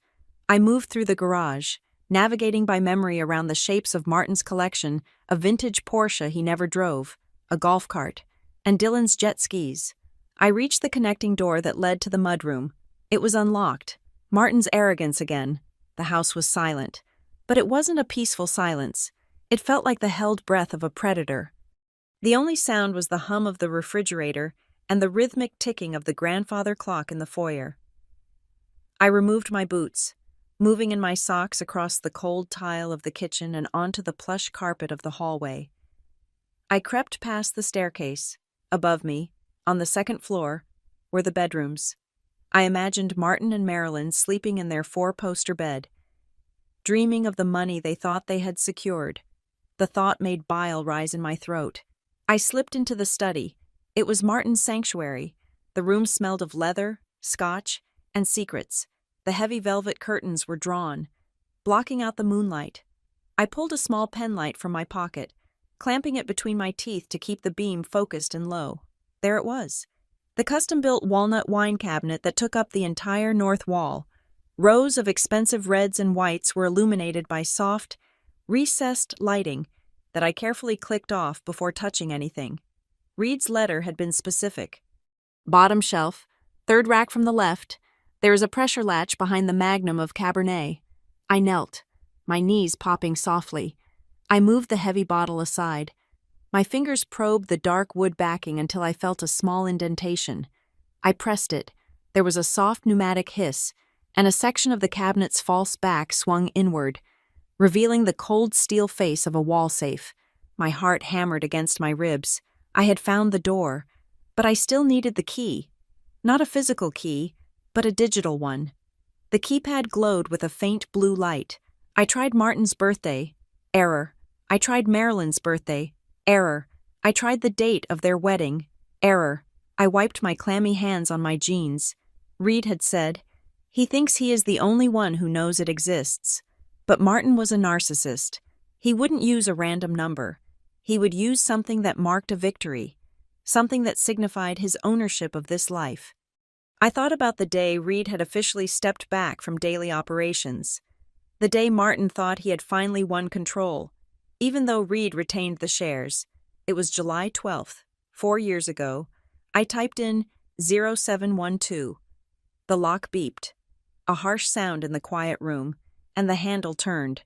[SPEAKER 1] I moved through the garage, navigating by memory around the shapes of Martin's collection, a vintage Porsche he never drove, a golf cart, and Dylan's jet skis. I reached the connecting door that led to the mudroom. It was unlocked. Martin's arrogance again. The house was silent. But it wasn't a peaceful silence. It felt like the held breath of a predator. The only sound was the hum of the refrigerator and the rhythmic ticking of the grandfather clock in the foyer. I removed my boots, moving in my socks across the cold tile of the kitchen and onto the plush carpet of the hallway. I crept past the staircase, Above me, on the second floor, were the bedrooms. I imagined Martin and Marilyn sleeping in their four-poster bed, dreaming of the money they thought they had secured. The thought made bile rise in my throat. I slipped into the study. It was Martin's sanctuary. The room smelled of leather, scotch, and secrets. The heavy velvet curtains were drawn, blocking out the moonlight. I pulled a small penlight from my pocket, clamping it between my teeth to keep the beam focused and low. There it was. The custom-built walnut wine cabinet that took up the entire north wall. Rows of expensive reds and whites were illuminated by soft, recessed lighting that I carefully clicked off before touching anything. Reed's letter had been specific. Bottom shelf, third rack from the left, there is a pressure latch behind the magnum of Cabernet. I knelt, my knees popping softly. I moved the heavy bottle aside. My fingers probed the dark wood backing until I felt a small indentation. I pressed it. There was a soft pneumatic hiss, and a section of the cabinet's false back swung inward, revealing the cold steel face of a wall safe. My heart hammered against my ribs. I had found the door, but I still needed the key. Not a physical key, but a digital one. The keypad glowed with a faint blue light. I tried Martin's birthday. Error. I tried Marilyn's birthday. Error. I tried the date of their wedding. Error. I wiped my clammy hands on my jeans. Reed had said, "He thinks he is the only one who knows it exists." But Martin was a narcissist. He wouldn't use a random number. He would use something that marked a victory, something that signified his ownership of this life. I thought about the day Reed had officially stepped back from daily operations. The day Martin thought he had finally won control, even though Reed retained the shares. It was July 12th, 4 years ago. I typed in 0712. The lock beeped, a harsh sound in the quiet room, and the handle turned.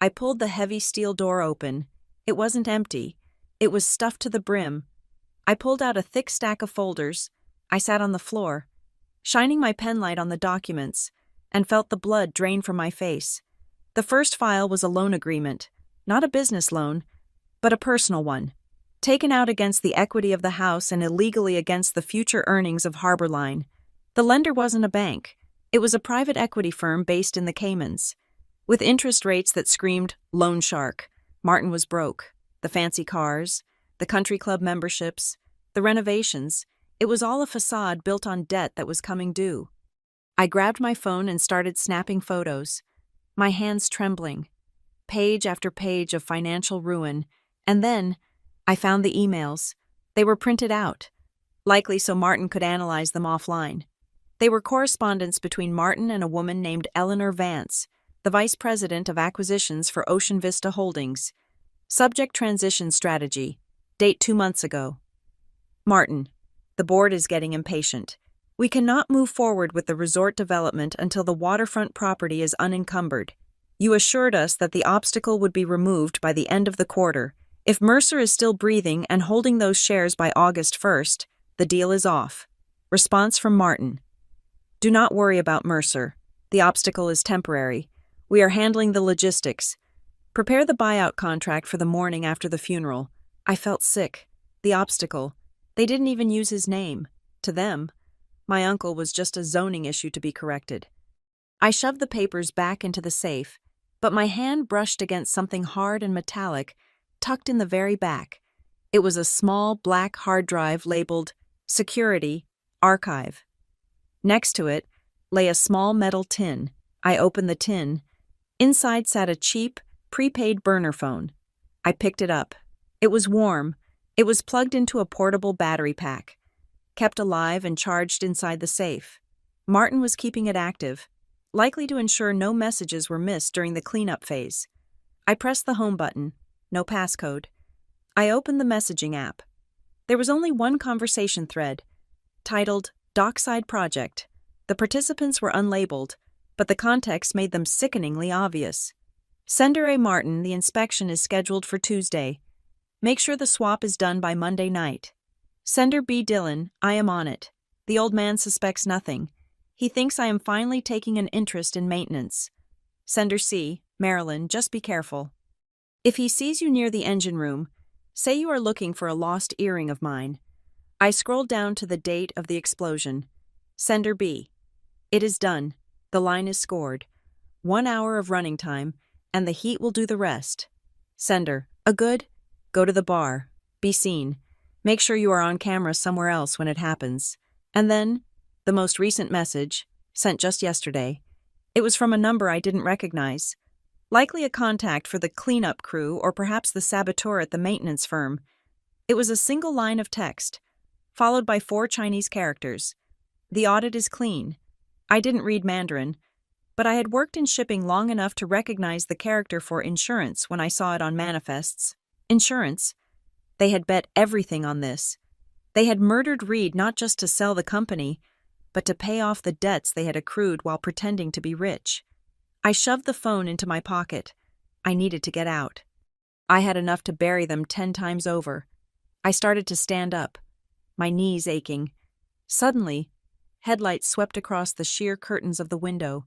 [SPEAKER 1] I pulled the heavy steel door open. It wasn't empty. It was stuffed to the brim. I pulled out a thick stack of folders. I sat on the floor, shining my penlight on the documents, and felt the blood drain from my face. The first file was a loan agreement, not a business loan, but a personal one, taken out against the equity of the house and illegally against the future earnings of Harborline. The lender wasn't a bank. It was a private equity firm based in the Caymans, with interest rates that screamed loan shark. Martin was broke. The fancy cars, the country club memberships, the renovations, it was all a facade built on debt that was coming due. I grabbed my phone and started snapping photos, my hands trembling, page after page of financial ruin, and then I found the emails. They were printed out, likely so Martin could analyze them offline. They were correspondence between Martin and a woman named Eleanor Vance, the vice president of acquisitions for Ocean Vista Holdings. Subject: transition strategy. Date 2 months ago. Martin, the board is getting impatient. We cannot move forward with the resort development until the waterfront property is unencumbered. You assured us that the obstacle would be removed by the end of the quarter. If Mercer is still breathing and holding those shares by August 1st, the deal is off. Response from Martin. Do not worry about Mercer. The obstacle is temporary. We are handling the logistics. Prepare the buyout contract for the morning after the funeral. I felt sick. The obstacle. They didn't even use his name. To them, my uncle was just a zoning issue to be corrected. I shoved the papers back into the safe, but my hand brushed against something hard and metallic, tucked in the very back. It was a small black hard drive labeled Security, Archive. Next to it lay a small metal tin. I opened the tin. Inside sat a cheap, prepaid burner phone. I picked it up. It was warm. It was plugged into a portable battery pack, kept alive and charged inside the safe. Martin was keeping it active, likely to ensure no messages were missed during the cleanup phase. I pressed the home button. No passcode. I opened the messaging app. There was only one conversation thread, titled Dockside Project. The participants were unlabeled, but the context made them sickeningly obvious. Sender A. Martin, the inspection is scheduled for Tuesday. Make sure the swap is done by Monday night. Sender B. Dillon, I am on it. The old man suspects nothing. He thinks I am finally taking an interest in maintenance. Sender C. Marilyn, just be careful. If he sees you near the engine room, say you are looking for a lost earring of mine. I scrolled down to the date of the explosion. Sender B. It is done. The line is scored. 1 hour of running time, and the heat will do the rest. Sender. A good? Go to the bar. Be seen. Make sure you are on camera somewhere else when it happens. And then, the most recent message, sent just yesterday. It was from a number I didn't recognize. Likely a contact for the cleanup crew or perhaps the saboteur at the maintenance firm. It was a single line of text, followed by 4 Chinese characters. The audit is clean. I didn't read Mandarin, but I had worked in shipping long enough to recognize the character for insurance when I saw it on manifests. Insurance? They had bet everything on this. They had murdered Reed not just to sell the company, but to pay off the debts they had accrued while pretending to be rich. I shoved the phone into my pocket. I needed to get out. I had enough to bury them 10 times over. I started to stand up, my knees aching. Suddenly, headlights swept across the sheer curtains of the window,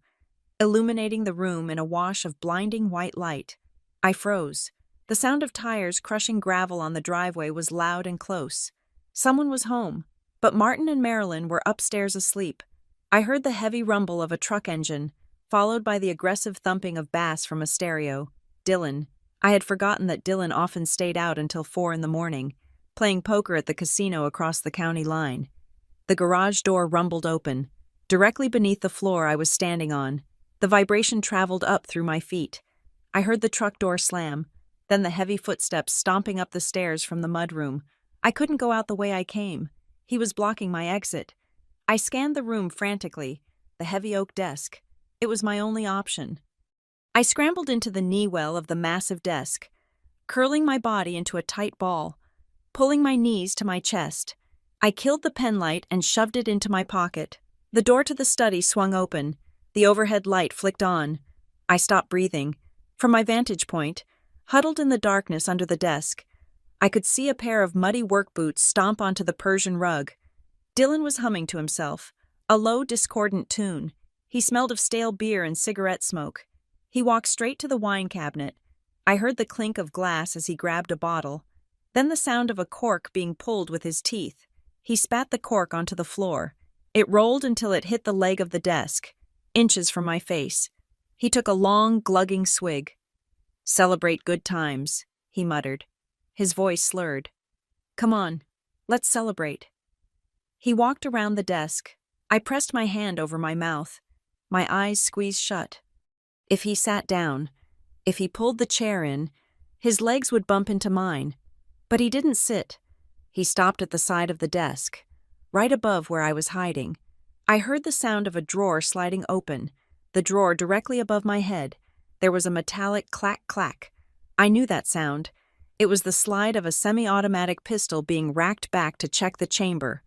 [SPEAKER 1] illuminating the room in a wash of blinding white light. I froze. The sound of tires crushing gravel on the driveway was loud and close. Someone was home, but Martin and Marilyn were upstairs asleep. I heard the heavy rumble of a truck engine, followed by the aggressive thumping of bass from a stereo. Dylan. I had forgotten that Dylan often stayed out until 4 in the morning, playing poker at the casino across the county line. The garage door rumbled open, directly beneath the floor I was standing on. The vibration traveled up through my feet. I heard the truck door slam, then the heavy footsteps stomping up the stairs from the mudroom. I couldn't go out the way I came. He was blocking my exit. I scanned the room frantically, the heavy oak desk. It was my only option. I scrambled into the knee well of the massive desk, curling my body into a tight ball, pulling my knees to my chest. I killed the pen light and shoved it into my pocket. The door to the study swung open. The overhead light flicked on. I stopped breathing. From my vantage point, huddled in the darkness under the desk, I could see a pair of muddy work boots stomp onto the Persian rug. Dylan was humming to himself, a low, discordant tune. He smelled of stale beer and cigarette smoke. He walked straight to the wine cabinet. I heard the clink of glass as he grabbed a bottle, then the sound of a cork being pulled with his teeth. He spat the cork onto the floor. It rolled until it hit the leg of the desk, inches from my face. He took a long, glugging swig. "Celebrate good times," he muttered. His voice slurred. "Come on, let's celebrate." He walked around the desk. I pressed my hand over my mouth. My eyes squeezed shut. If he sat down, if he pulled the chair in, his legs would bump into mine. But he didn't sit. He stopped at the side of the desk, right above where I was hiding. I heard the sound of a drawer sliding open, the drawer directly above my head. There was a metallic clack-clack. I knew that sound. It was the slide of a semi-automatic pistol being racked back to check the chamber.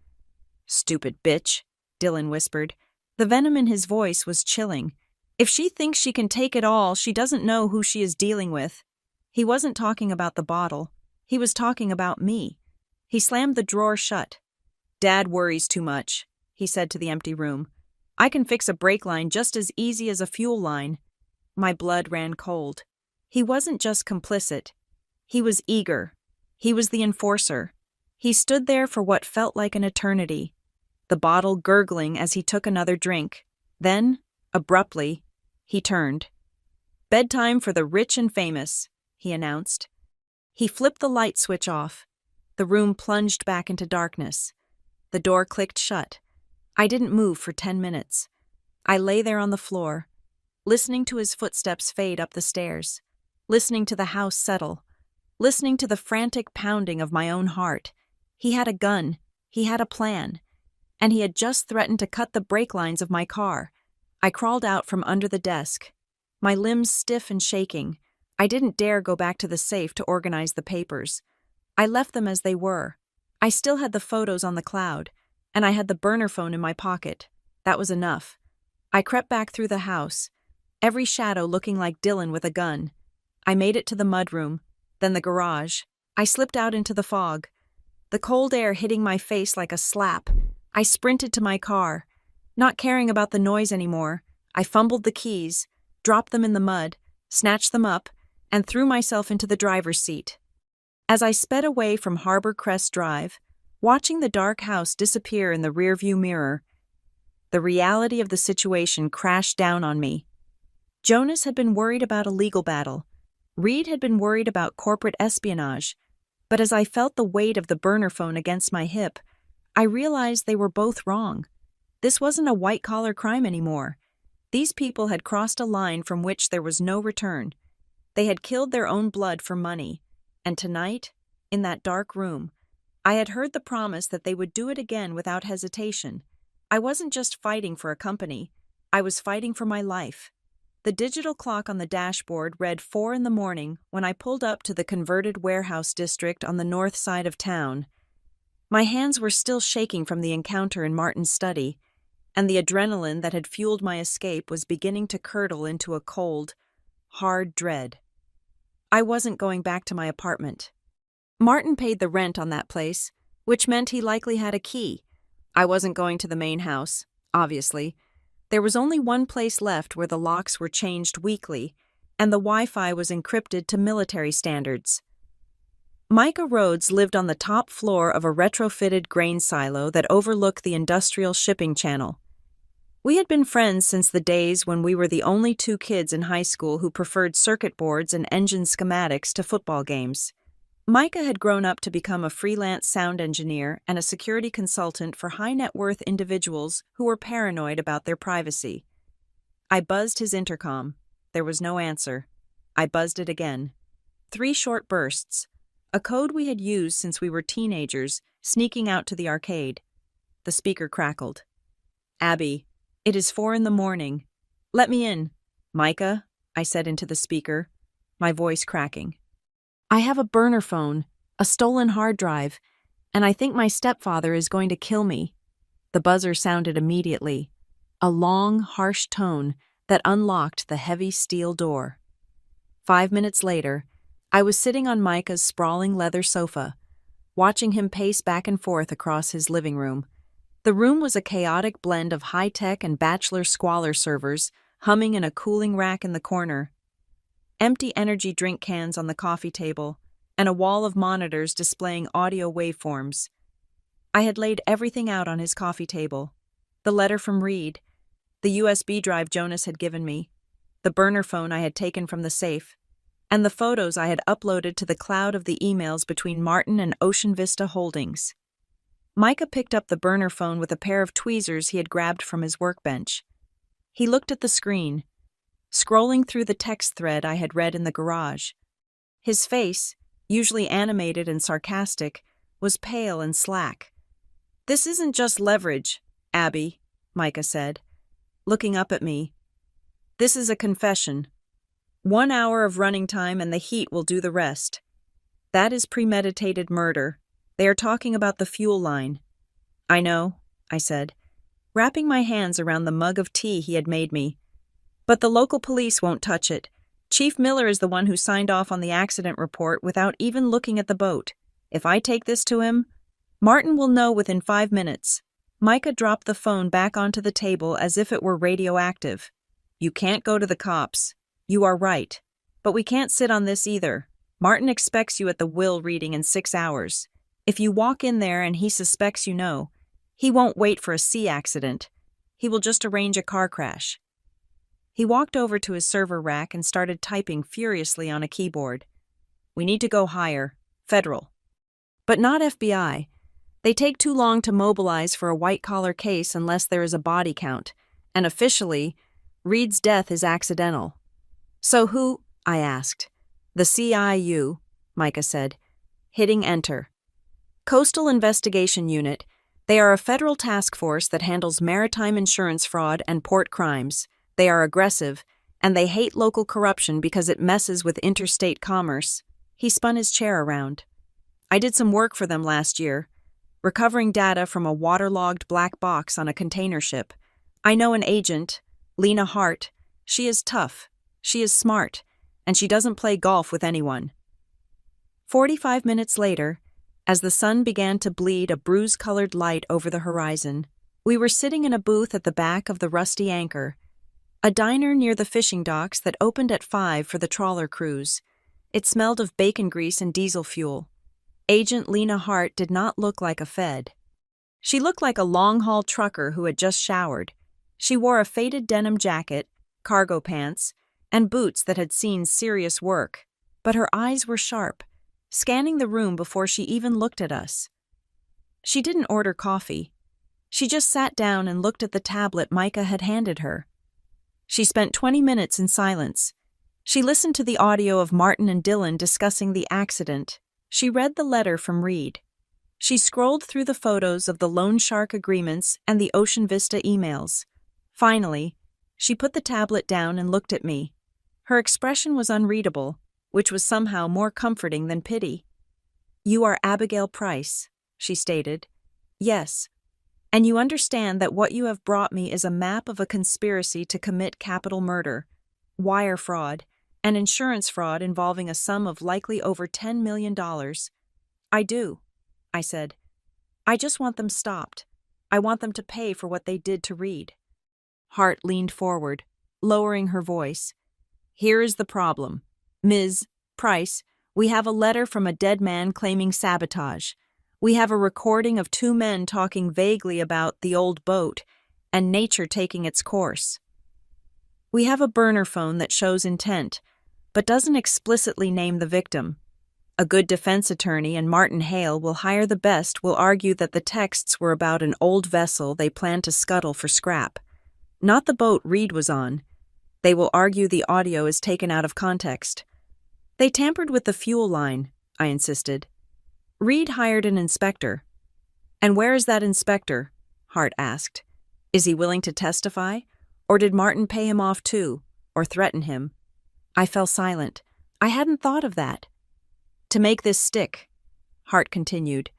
[SPEAKER 1] "Stupid bitch," Dylan whispered. The venom in his voice was chilling. If she thinks she can take it all, she doesn't know who she is dealing with. He wasn't talking about the bottle. He was talking about me. He slammed the drawer shut. "Dad worries too much," he said to the empty room. "I can fix a brake line just as easy as a fuel line." My blood ran cold. He wasn't just complicit. He was eager. He was the enforcer. He stood there for what felt like an eternity, the bottle gurgling as he took another drink. Then, abruptly, he turned. "Bedtime for the rich and famous," he announced. He flipped the light switch off. The room plunged back into darkness. The door clicked shut. I didn't move for 10 minutes. I lay there on the floor, listening to his footsteps fade up the stairs, listening to the house settle, listening to the frantic pounding of my own heart. He had a gun. He had a plan. And he had just threatened to cut the brake lines of my car. I crawled out from under the desk, my limbs stiff and shaking. I didn't dare go back to the safe to organize the papers. I left them as they were. I still had the photos on the cloud, and I had the burner phone in my pocket. That was enough. I crept back through the house, every shadow looking like Dylan with a gun. I made it to the mudroom, then the garage. I slipped out into the fog, the cold air hitting my face like a slap. I sprinted to my car, not caring about the noise anymore. I fumbled the keys, dropped them in the mud, snatched them up, and threw myself into the driver's seat. As I sped away from Harbor Crest Drive, Watching the dark house disappear in the rearview mirror, the reality of the situation crashed down on me. Jonas had been worried about a legal battle. Reed had been worried about corporate espionage. But as I felt the weight of the burner phone against my hip, I realized they were both wrong. This wasn't a white-collar crime anymore. These people had crossed a line from which there was no return. They had killed their own blood for money. And tonight, in that dark room, I had heard the promise that they would do it again without hesitation. I wasn't just fighting for a company. I was fighting for my life. The digital clock on the dashboard read 4 a.m. when I pulled up to the converted warehouse district on the north side of town. My hands were still shaking from the encounter in Martin's study, and the adrenaline that had fueled my escape was beginning to curdle into a cold, hard dread. I wasn't going back to my apartment. Martin paid the rent on that place, which meant he likely had a key. I wasn't going to the main house, obviously. There was only one place left where the locks were changed weekly, and the Wi-Fi was encrypted to military standards. Micah Rhodes lived on the top floor of a retrofitted grain silo that overlooked the industrial shipping channel. We had been friends since the days when we were the only 2 kids in high school who preferred circuit boards and engine schematics to football games. Micah had grown up to become a freelance sound engineer and a security consultant for high-net-worth individuals who were paranoid about their privacy. I buzzed his intercom. There was no answer. I buzzed it again. 3 short bursts. A code we had used since we were teenagers, sneaking out to the arcade. The speaker crackled. "Abby, it is 4 a.m. Let me in." "Micah," I said into the speaker, my voice cracking. "I have a burner phone, a stolen hard drive, and I think my stepfather is going to kill me." The buzzer sounded immediately, a long, harsh tone that unlocked the heavy steel door. 5 minutes later, I was sitting on Micah's sprawling leather sofa, watching him pace back and forth across his living room. The room was a chaotic blend of high-tech and bachelor squalor servers humming in a cooling rack in the corner, empty energy drink cans on the coffee table, and a wall of monitors displaying audio waveforms. I had laid everything out on his coffee table. The letter from Reed, the USB drive Jonas had given me, the burner phone I had taken from the safe, and the photos I had uploaded to the cloud of the emails between Martin and Ocean Vista Holdings. Micah picked up the burner phone with a pair of tweezers he had grabbed from his workbench. He looked at the screen, scrolling through the text thread I had read in the garage. His face, usually animated and sarcastic, was pale and slack. "This isn't just leverage, Abby," Micah said, looking up at me. "This is a confession. 1 hour of running time and the heat will do the rest. That is premeditated murder. They are talking about the fuel line." "I know," I said, wrapping my hands around the mug of tea he had made me. "But the local police won't touch it. Chief Miller is the one who signed off on the accident report without even looking at the boat. If I take this to him, Martin will know within 5 minutes." Micah dropped the phone back onto the table as if it were radioactive. "You can't go to the cops. You are right. But we can't sit on this either. Martin expects you at the will reading in 6 hours. If you walk in there and he suspects you know, he won't wait for a sea accident. He will just arrange a car crash." He walked over to his server rack and started typing furiously on a keyboard. "We need to go higher. Federal. But not FBI. They take too long to mobilize for a white-collar case unless there is a body count, and officially, Reed's death is accidental." "So who?" I asked. "The CIU," Micah said, hitting enter. "Coastal Investigation Unit. They are a federal task force that handles maritime insurance fraud and port crimes. They are aggressive, and they hate local corruption because it messes with interstate commerce." He spun his chair around. "I did some work for them last year, recovering data from a waterlogged black box on a container ship. I know an agent, Lena Hart. She is tough, she is smart, and she doesn't play golf with anyone." 45 minutes later, as the sun began to bleed a bruise-colored light over the horizon, we were sitting in a booth at the back of the Rusty Anchor, a diner near the fishing docks that opened at 5 for the trawler cruise. It smelled of bacon grease and diesel fuel. Agent Lena Hart did not look like a Fed. She looked like a long-haul trucker who had just showered. She wore a faded denim jacket, cargo pants, and boots that had seen serious work, but her eyes were sharp, scanning the room before she even looked at us. She didn't order coffee. She just sat down and looked at the tablet Micah had handed her. She spent 20 minutes in silence. She listened to the audio of Martin and Dylan discussing the accident. She read the letter from Reed. She scrolled through the photos of the loan shark agreements and the Ocean Vista emails. Finally, she put the tablet down and looked at me. Her expression was unreadable, which was somehow more comforting than pity. "You are Abigail Price," she stated. "Yes. And you understand that what you have brought me is a map of a conspiracy to commit capital murder, wire fraud, and insurance fraud involving a sum of likely over $10 million. "I do," I said. "I just want them stopped. I want them to pay for what they did to Reed." Hart leaned forward, lowering her voice. "Here is the problem. Ms. Price, we have a letter from a dead man claiming sabotage. We have a recording of two men talking vaguely about the old boat and nature taking its course. We have a burner phone that shows intent, but doesn't explicitly name the victim. A good defense attorney and Martin Hale will hire the best will argue that the texts were about an old vessel they planned to scuttle for scrap, not the boat Reed was on. They will argue the audio is taken out of context. They tampered with the fuel line," I insisted. "Reed hired an inspector." "And where is that inspector?" Hart asked. "Is he willing to testify? Or did Martin pay him off too, or threaten him?" I fell silent. I hadn't thought of that. "To make this stick," Hart continued,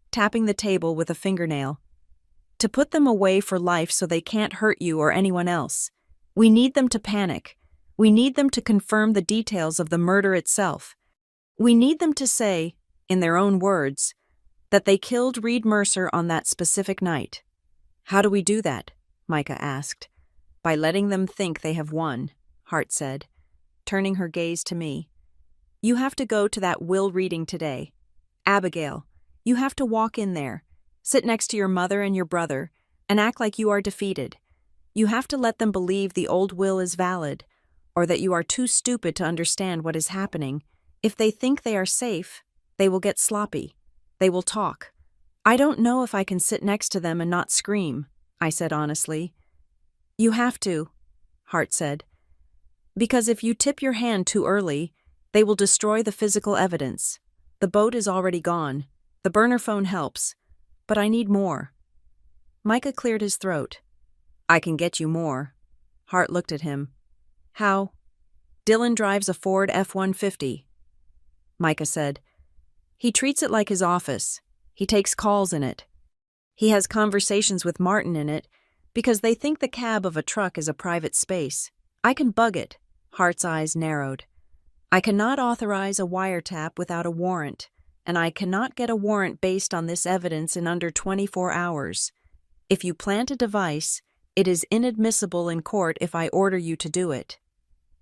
[SPEAKER 1] tapping the table with a fingernail. "To put them away for life so they can't hurt you or anyone else. We need them to panic. We need them to confirm the details of the murder itself. We need them to say, in their own words, that they killed Reed Mercer on that specific night." "How do we do that?" Micah asked. "By letting them think they have won," Hart said, turning her gaze to me. "You have to go to that will reading today. Abigail, you have to walk in there, sit next to your mother and your brother, and act like you are defeated. You have to let them believe the old will is valid, or that you are too stupid to understand what is happening. If they think they are safe, they will get sloppy. They will talk. I don't know if I can sit next to them and not scream," I said honestly. "You have to," Hart said. "Because if you tip your hand too early, they will destroy the physical evidence. The boat is already gone. The burner phone helps. But I need more." Micah cleared his throat. "I can get you more." Hart looked at him. "How?" "Dylan drives a Ford F-150. Micah said. "He treats it like his office. He takes calls in it. He has conversations with Martin in it because they think the cab of a truck is a private space. I can bug it." Hart's eyes narrowed. "I cannot authorize a wiretap without a warrant, and I cannot get a warrant based on this evidence in under 24 hours. If you plant a device, it is inadmissible in court if I order you to do it."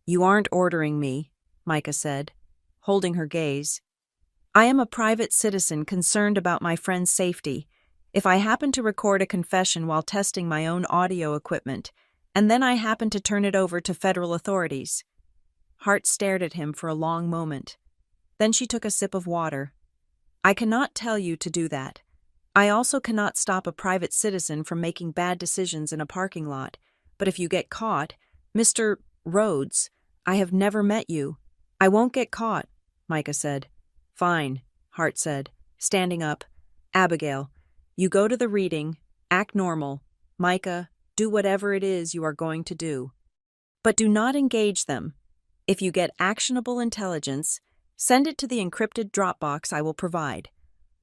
[SPEAKER 1] "You aren't ordering me," Micah said, holding her gaze. "I am a private citizen concerned about my friend's safety. If I happen to record a confession while testing my own audio equipment, and then I happen to turn it over to federal authorities." Hart stared at him for a long moment. Then she took a sip of water. "I cannot tell you to do that. I also cannot stop a private citizen from making bad decisions in a parking lot. But if you get caught, Mr. Rhodes, I have never met you." "I won't get caught," Micah said. "Fine," Hart said, standing up. "Abigail, you go to the reading, act normal. Micah, do whatever it is you are going to do. But do not engage them. If you get actionable intelligence, send it to the encrypted Dropbox I will provide.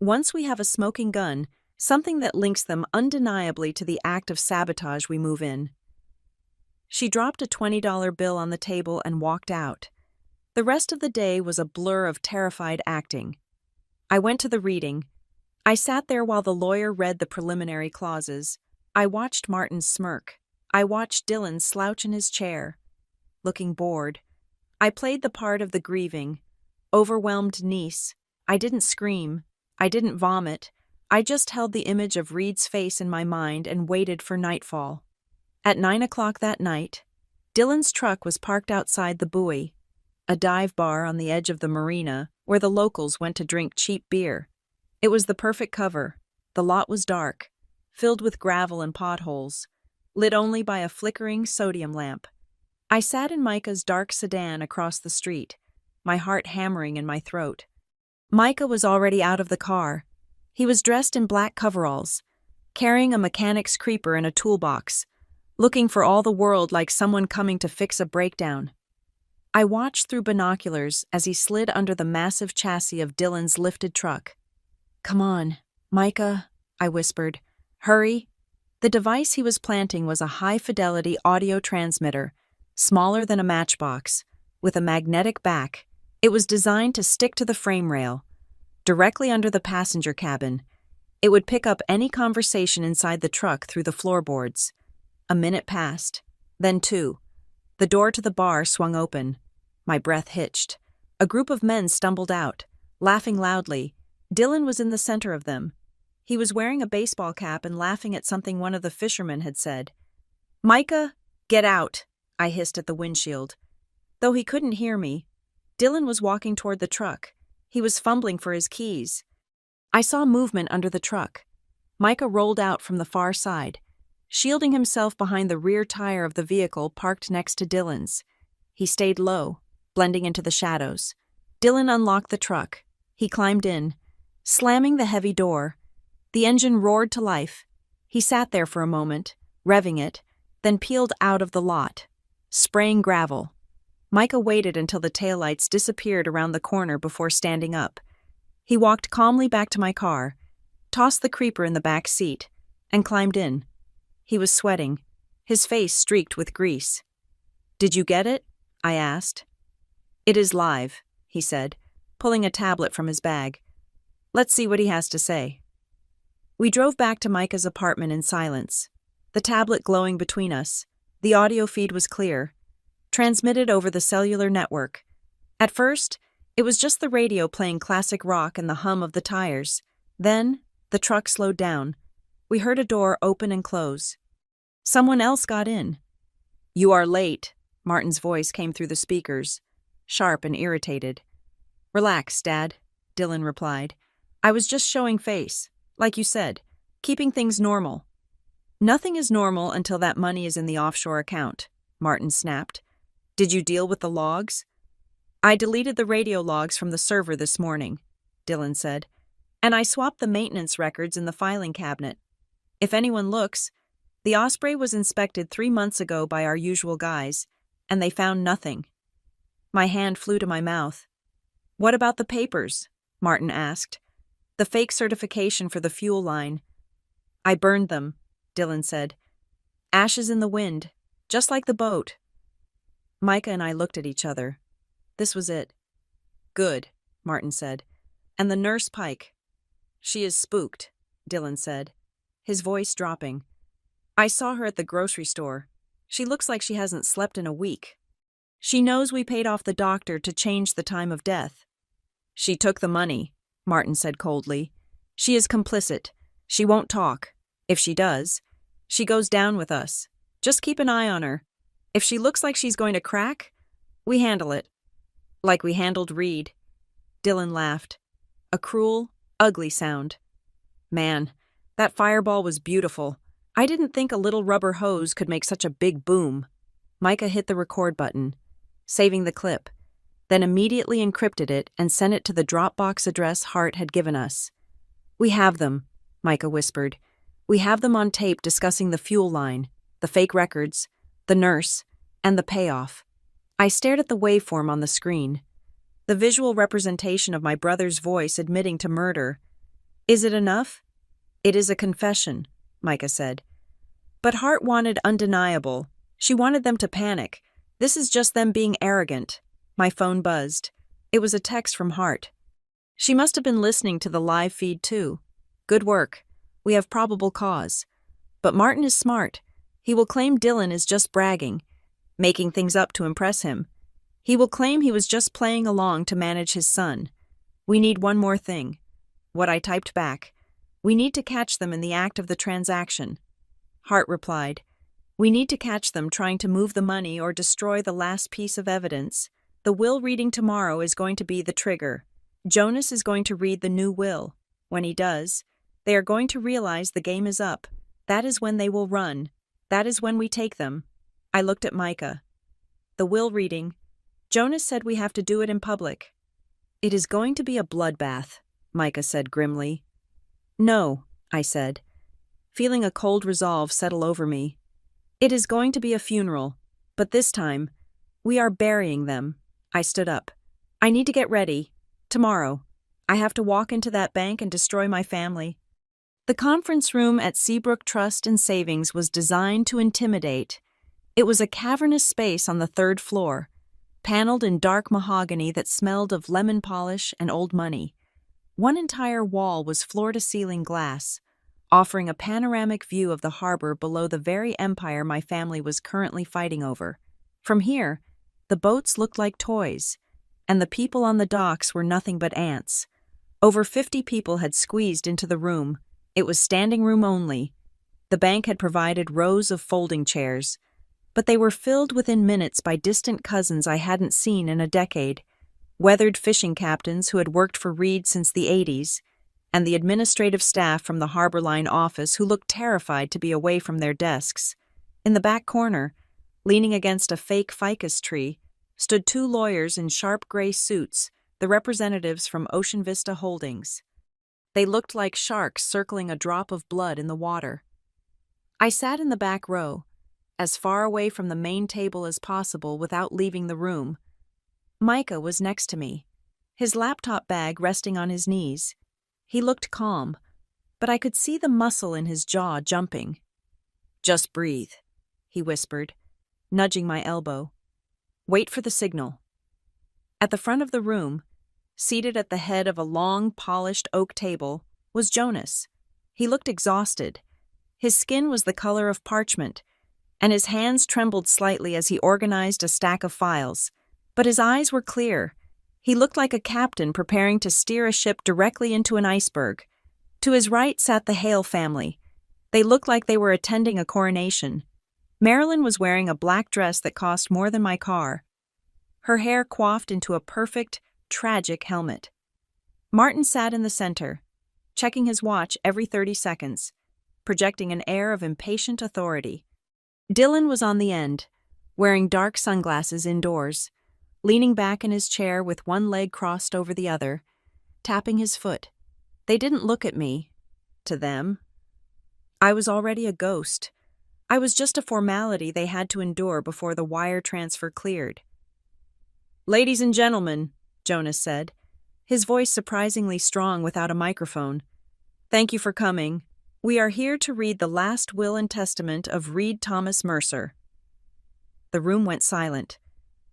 [SPEAKER 1] Once we have a smoking gun, something that links them undeniably to the act of sabotage, we move in." She dropped a $20 bill on the table and walked out. The rest of the day was a blur of terrified acting. I went to the reading. I sat there while the lawyer read the preliminary clauses. I watched Martin smirk. I watched Dylan slouch in his chair, looking bored. I played the part of the grieving, overwhelmed niece. I didn't scream. I didn't vomit. I just held the image of Reed's face in my mind and waited for nightfall. At 9 o'clock that night, Dylan's truck was parked outside the Buoy, a dive bar on the edge of the marina where the locals went to drink cheap beer. It was the perfect cover. The lot was dark, filled with gravel and potholes, lit only by a flickering sodium lamp. I sat in Micah's dark sedan across the street, my heart hammering in my throat. Micah was already out of the car. He was dressed in black coveralls, carrying a mechanic's creeper and a toolbox, looking for all the world like someone coming to fix a breakdown. I watched through binoculars as he slid under the massive chassis of Dylan's lifted truck. "Come on, Micah," I whispered. "Hurry." The device he was planting was a high-fidelity audio transmitter, smaller than a matchbox, with a magnetic back. It was designed to stick to the frame rail, directly under the passenger cabin. It would pick up any conversation inside the truck through the floorboards. A minute passed, then 2. The door to the bar swung open. My breath hitched. A group of men stumbled out, laughing loudly. Dylan was in the center of them. He was wearing a baseball cap and laughing at something one of the fishermen had said. "Micah, get out," I hissed at the windshield. Though he couldn't hear me, Dylan was walking toward the truck. He was fumbling for his keys. I saw movement under the truck. Micah rolled out from the far side, shielding himself behind the rear tire of the vehicle parked next to Dylan's. He stayed low, blending into the shadows. Dylan unlocked the truck. He climbed in, slamming the heavy door. The engine roared to life. He sat there for a moment, revving it, then peeled out of the lot, spraying gravel. Micah waited until the taillights disappeared around the corner before standing up. He walked calmly back to my car, tossed the creeper in the back seat, and climbed in. He was sweating, his face streaked with grease. "Did you get it?" I asked. "It is live," he said, pulling a tablet from his bag. "Let's see what he has to say." We drove back to Micah's apartment in silence, the tablet glowing between us. The audio feed was clear, transmitted over the cellular network. At first, it was just the radio playing classic rock and the hum of the tires. Then, the truck slowed down. We heard a door open and close. Someone else got in. "You are late," Martin's voice came through the speakers, sharp and irritated. "Relax, Dad," Dylan replied. "I was just showing face, like you said, keeping things normal." "Nothing is normal until that money is in the offshore account," Martin snapped. "Did you deal with the logs?" "I deleted the radio logs from the server this morning," Dylan said, "and I swapped the maintenance records in the filing cabinet. If anyone looks, the Osprey was inspected 3 months ago by our usual guys, and they found nothing." My hand flew to my mouth. "What about the papers?" Martin asked. "The fake certification for the fuel line." "I burned them," Dylan said. "Ashes in the wind, just like the boat." Micah and I looked at each other. This was it. "Good," Martin said. "And the nurse Pike?" "She is spooked," Dylan said, his voice dropping. "I saw her at the grocery store. She looks like she hasn't slept in a week. She knows we paid off the doctor to change the time of death." "She took the money," Martin said coldly. "She is complicit. She won't talk. If she does, she goes down with us. Just keep an eye on her. If she looks like she's going to crack, we handle it. Like we handled Reed." Dylan laughed. A cruel, ugly sound. "Man, that fireball was beautiful. I didn't think a little rubber hose could make such a big boom." Micah hit the record button, saving the clip, then immediately encrypted it and sent it to the Dropbox address Hart had given us. "We have them," Micah whispered. "We have them on tape discussing the fuel line, the fake records, the nurse, and the payoff." I stared at the waveform on the screen, the visual representation of my brother's voice admitting to murder. "Is it enough?" "It is a confession," Micah said. "But Hart wanted undeniable. She wanted them to panic. This is just them being arrogant." My phone buzzed. It was a text from Hart. "She must have been listening to the live feed too. Good work. We have probable cause. But Martin is smart. He will claim Dylan is just bragging, making things up to impress him. He will claim he was just playing along to manage his son. We need one more thing. What I typed back. We need to catch them in the act of the transaction. Hart replied, We need to catch them trying to move the money or destroy the last piece of evidence. The will reading tomorrow is going to be the trigger. Jonas is going to read the new will. When he does, they are going to realize the game is up. That is when they will run. That is when we take them. I looked at Micah. The will reading. Jonas said we have to do it in public. It is going to be a bloodbath, Micah said grimly. No, I said, feeling a cold resolve settle over me. It is going to be a funeral, but this time, we are burying them. I stood up. I need to get ready. Tomorrow, I have to walk into that bank and destroy my family. The conference room at Seabrook Trust and Savings was designed to intimidate. It was a cavernous space on the third floor, paneled in dark mahogany that smelled of lemon polish and old money. One entire wall was floor-to-ceiling glass, offering a panoramic view of the harbor below the very empire my family was currently fighting over. From here, the boats looked like toys, and the people on the docks were nothing but ants. Over 50 people had squeezed into the room. It was standing room only. The bank had provided rows of folding chairs, but they were filled within minutes by distant cousins I hadn't seen in a decade, weathered fishing captains who had worked for Reed since the 80s, and the administrative staff from the Harbor Line office who looked terrified to be away from their desks. In the back corner, leaning against a fake ficus tree, stood 2 lawyers in sharp gray suits, the representatives from Ocean Vista Holdings. They looked like sharks circling a drop of blood in the water. I sat in the back row, as far away from the main table as possible without leaving the room. Micah was next to me, his laptop bag resting on his knees. He looked calm, but I could see the muscle in his jaw jumping. Just breathe, he whispered, nudging my elbow. Wait for the signal. At the front of the room, seated at the head of a long, polished oak table, was Jonas. He looked exhausted. His skin was the color of parchment, and his hands trembled slightly as he organized a stack of files. But his eyes were clear. He looked like a captain preparing to steer a ship directly into an iceberg. To his right sat the Hale family. They looked like they were attending a coronation. Marilyn was wearing a black dress that cost more than my car, her hair coiffed into a perfect, tragic helmet. Martin sat in the center, checking his watch every 30 seconds, projecting an air of impatient authority. Dylan was on the end, wearing dark sunglasses indoors, leaning back in his chair with one leg crossed over the other, tapping his foot. They didn't look at me. To them, I was already a ghost. I was just a formality they had to endure before the wire transfer cleared. Ladies and gentlemen, Jonas said, his voice surprisingly strong without a microphone. Thank you for coming. We are here to read the last will and testament of Reed Thomas Mercer. The room went silent.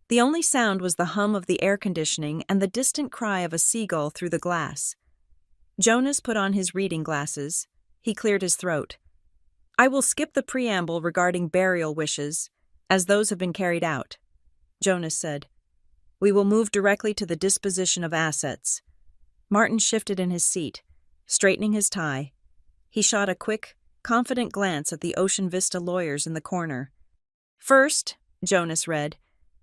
[SPEAKER 1] The only sound was the hum of the air conditioning and the distant cry of a seagull through the glass. Jonas put on his reading glasses. He cleared his throat. I will skip the preamble regarding burial wishes, as those have been carried out, Jonas said. We will move directly to the disposition of assets. Martin shifted in his seat, straightening his tie. He shot a quick, confident glance at the Ocean Vista lawyers in the corner. First, Jonas read,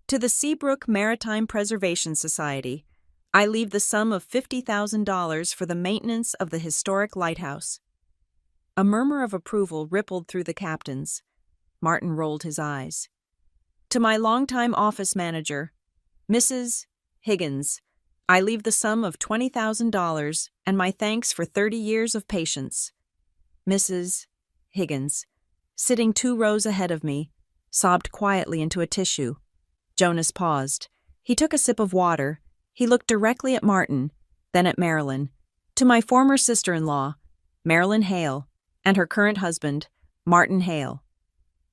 [SPEAKER 1] to the Seabrook Maritime Preservation Society, I leave the sum of $50,000 for the maintenance of the historic lighthouse. A murmur of approval rippled through the captains. Martin rolled his eyes. To my longtime office manager, Mrs. Higgins, I leave the sum of $20,000 and my thanks for 30 years of patience. Mrs. Higgins, sitting 2 rows ahead of me, sobbed quietly into a tissue. Jonas paused. He took a sip of water. He looked directly at Martin, then at Marilyn. To my former sister-in-law, Marilyn Hale, and her current husband, Martin Hale.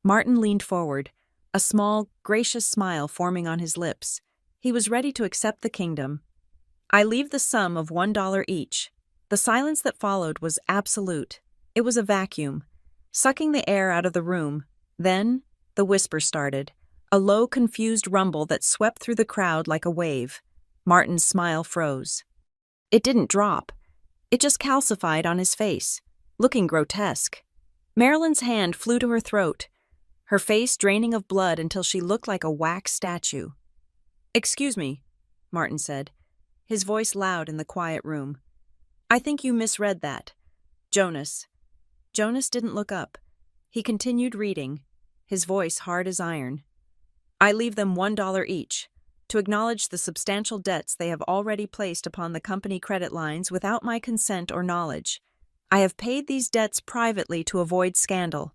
[SPEAKER 1] Martin leaned forward, a small, gracious smile forming on his lips. He was ready to accept the kingdom. I leave the sum of $1 each. The silence that followed was absolute. It was a vacuum, sucking the air out of the room. Then, the whisper started, a low, confused rumble that swept through the crowd like a wave. Martin's smile froze. It didn't drop. It just calcified on his face, looking grotesque. Marilyn's hand flew to her throat, her face draining of blood until she looked like a wax statue. "Excuse me," Martin said, his voice loud in the quiet room. "I think you misread that. Jonas." Jonas didn't look up. He continued reading, his voice hard as iron. "I leave them $1 each, to acknowledge the substantial debts they have already placed upon the company credit lines without my consent or knowledge. I have paid these debts privately to avoid scandal,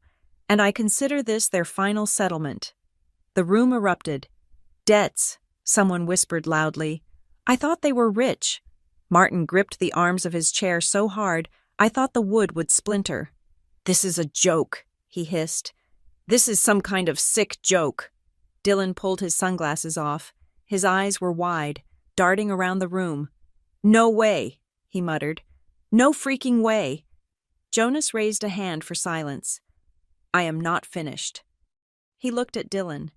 [SPEAKER 1] and I consider this their final settlement." The room erupted. "Debts," someone whispered loudly. "I thought they were rich." Martin gripped the arms of his chair so hard, I thought the wood would splinter. "This is a joke," he hissed. "This is some kind of sick joke." Dylan pulled his sunglasses off. His eyes were wide, darting around the room. "No way," he muttered. "No freaking way." Jonas raised a hand for silence. "I am not finished." He looked at Dylan.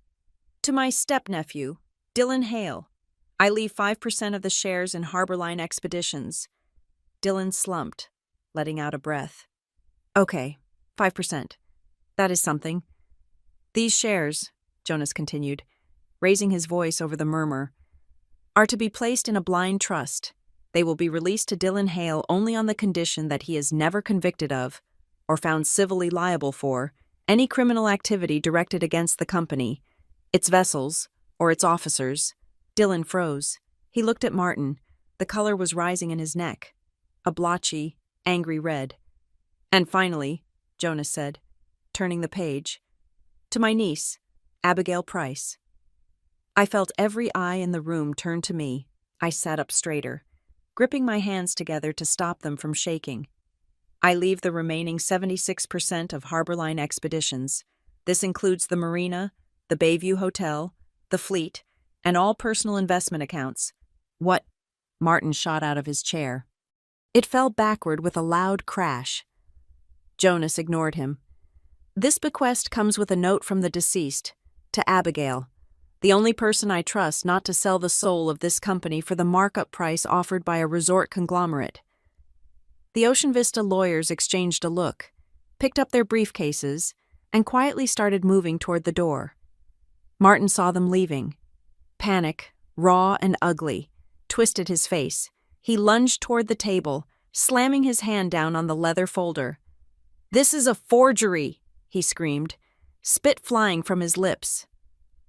[SPEAKER 1] "To my step-nephew, Dylan Hale, I leave 5% of the shares in Harborline Expeditions." Dylan slumped, letting out a breath. "Okay, 5%. That is something." "These shares," Jonas continued, raising his voice over the murmur, "are to be placed in a blind trust. They will be released to Dylan Hale only on the condition that he is never convicted of, or found civilly liable for, any criminal activity directed against the company, its vessels, or its officers." Dylan froze. He looked at Martin. The color was rising in his neck, a blotchy, angry red. "And finally," Jonas said, turning the page, "to my niece, Abigail Price." I felt every eye in the room turn to me. I sat up straighter, gripping my hands together to stop them from shaking. "I leave the remaining 76% of Harborline Expeditions. This includes the Marina, the Bayview Hotel, the fleet, and all personal investment accounts." "What?" Martin shot out of his chair. It fell backward with a loud crash. Jonas ignored him. "This bequest comes with a note from the deceased, to Abigail, the only person I trust not to sell the soul of this company for the markup price offered by a resort conglomerate." The Ocean Vista lawyers exchanged a look, picked up their briefcases, and quietly started moving toward the door. Martin saw them leaving. Panic, raw and ugly, twisted his face. He lunged toward the table, slamming his hand down on the leather folder. "This is a forgery!" he screamed, spit flying from his lips.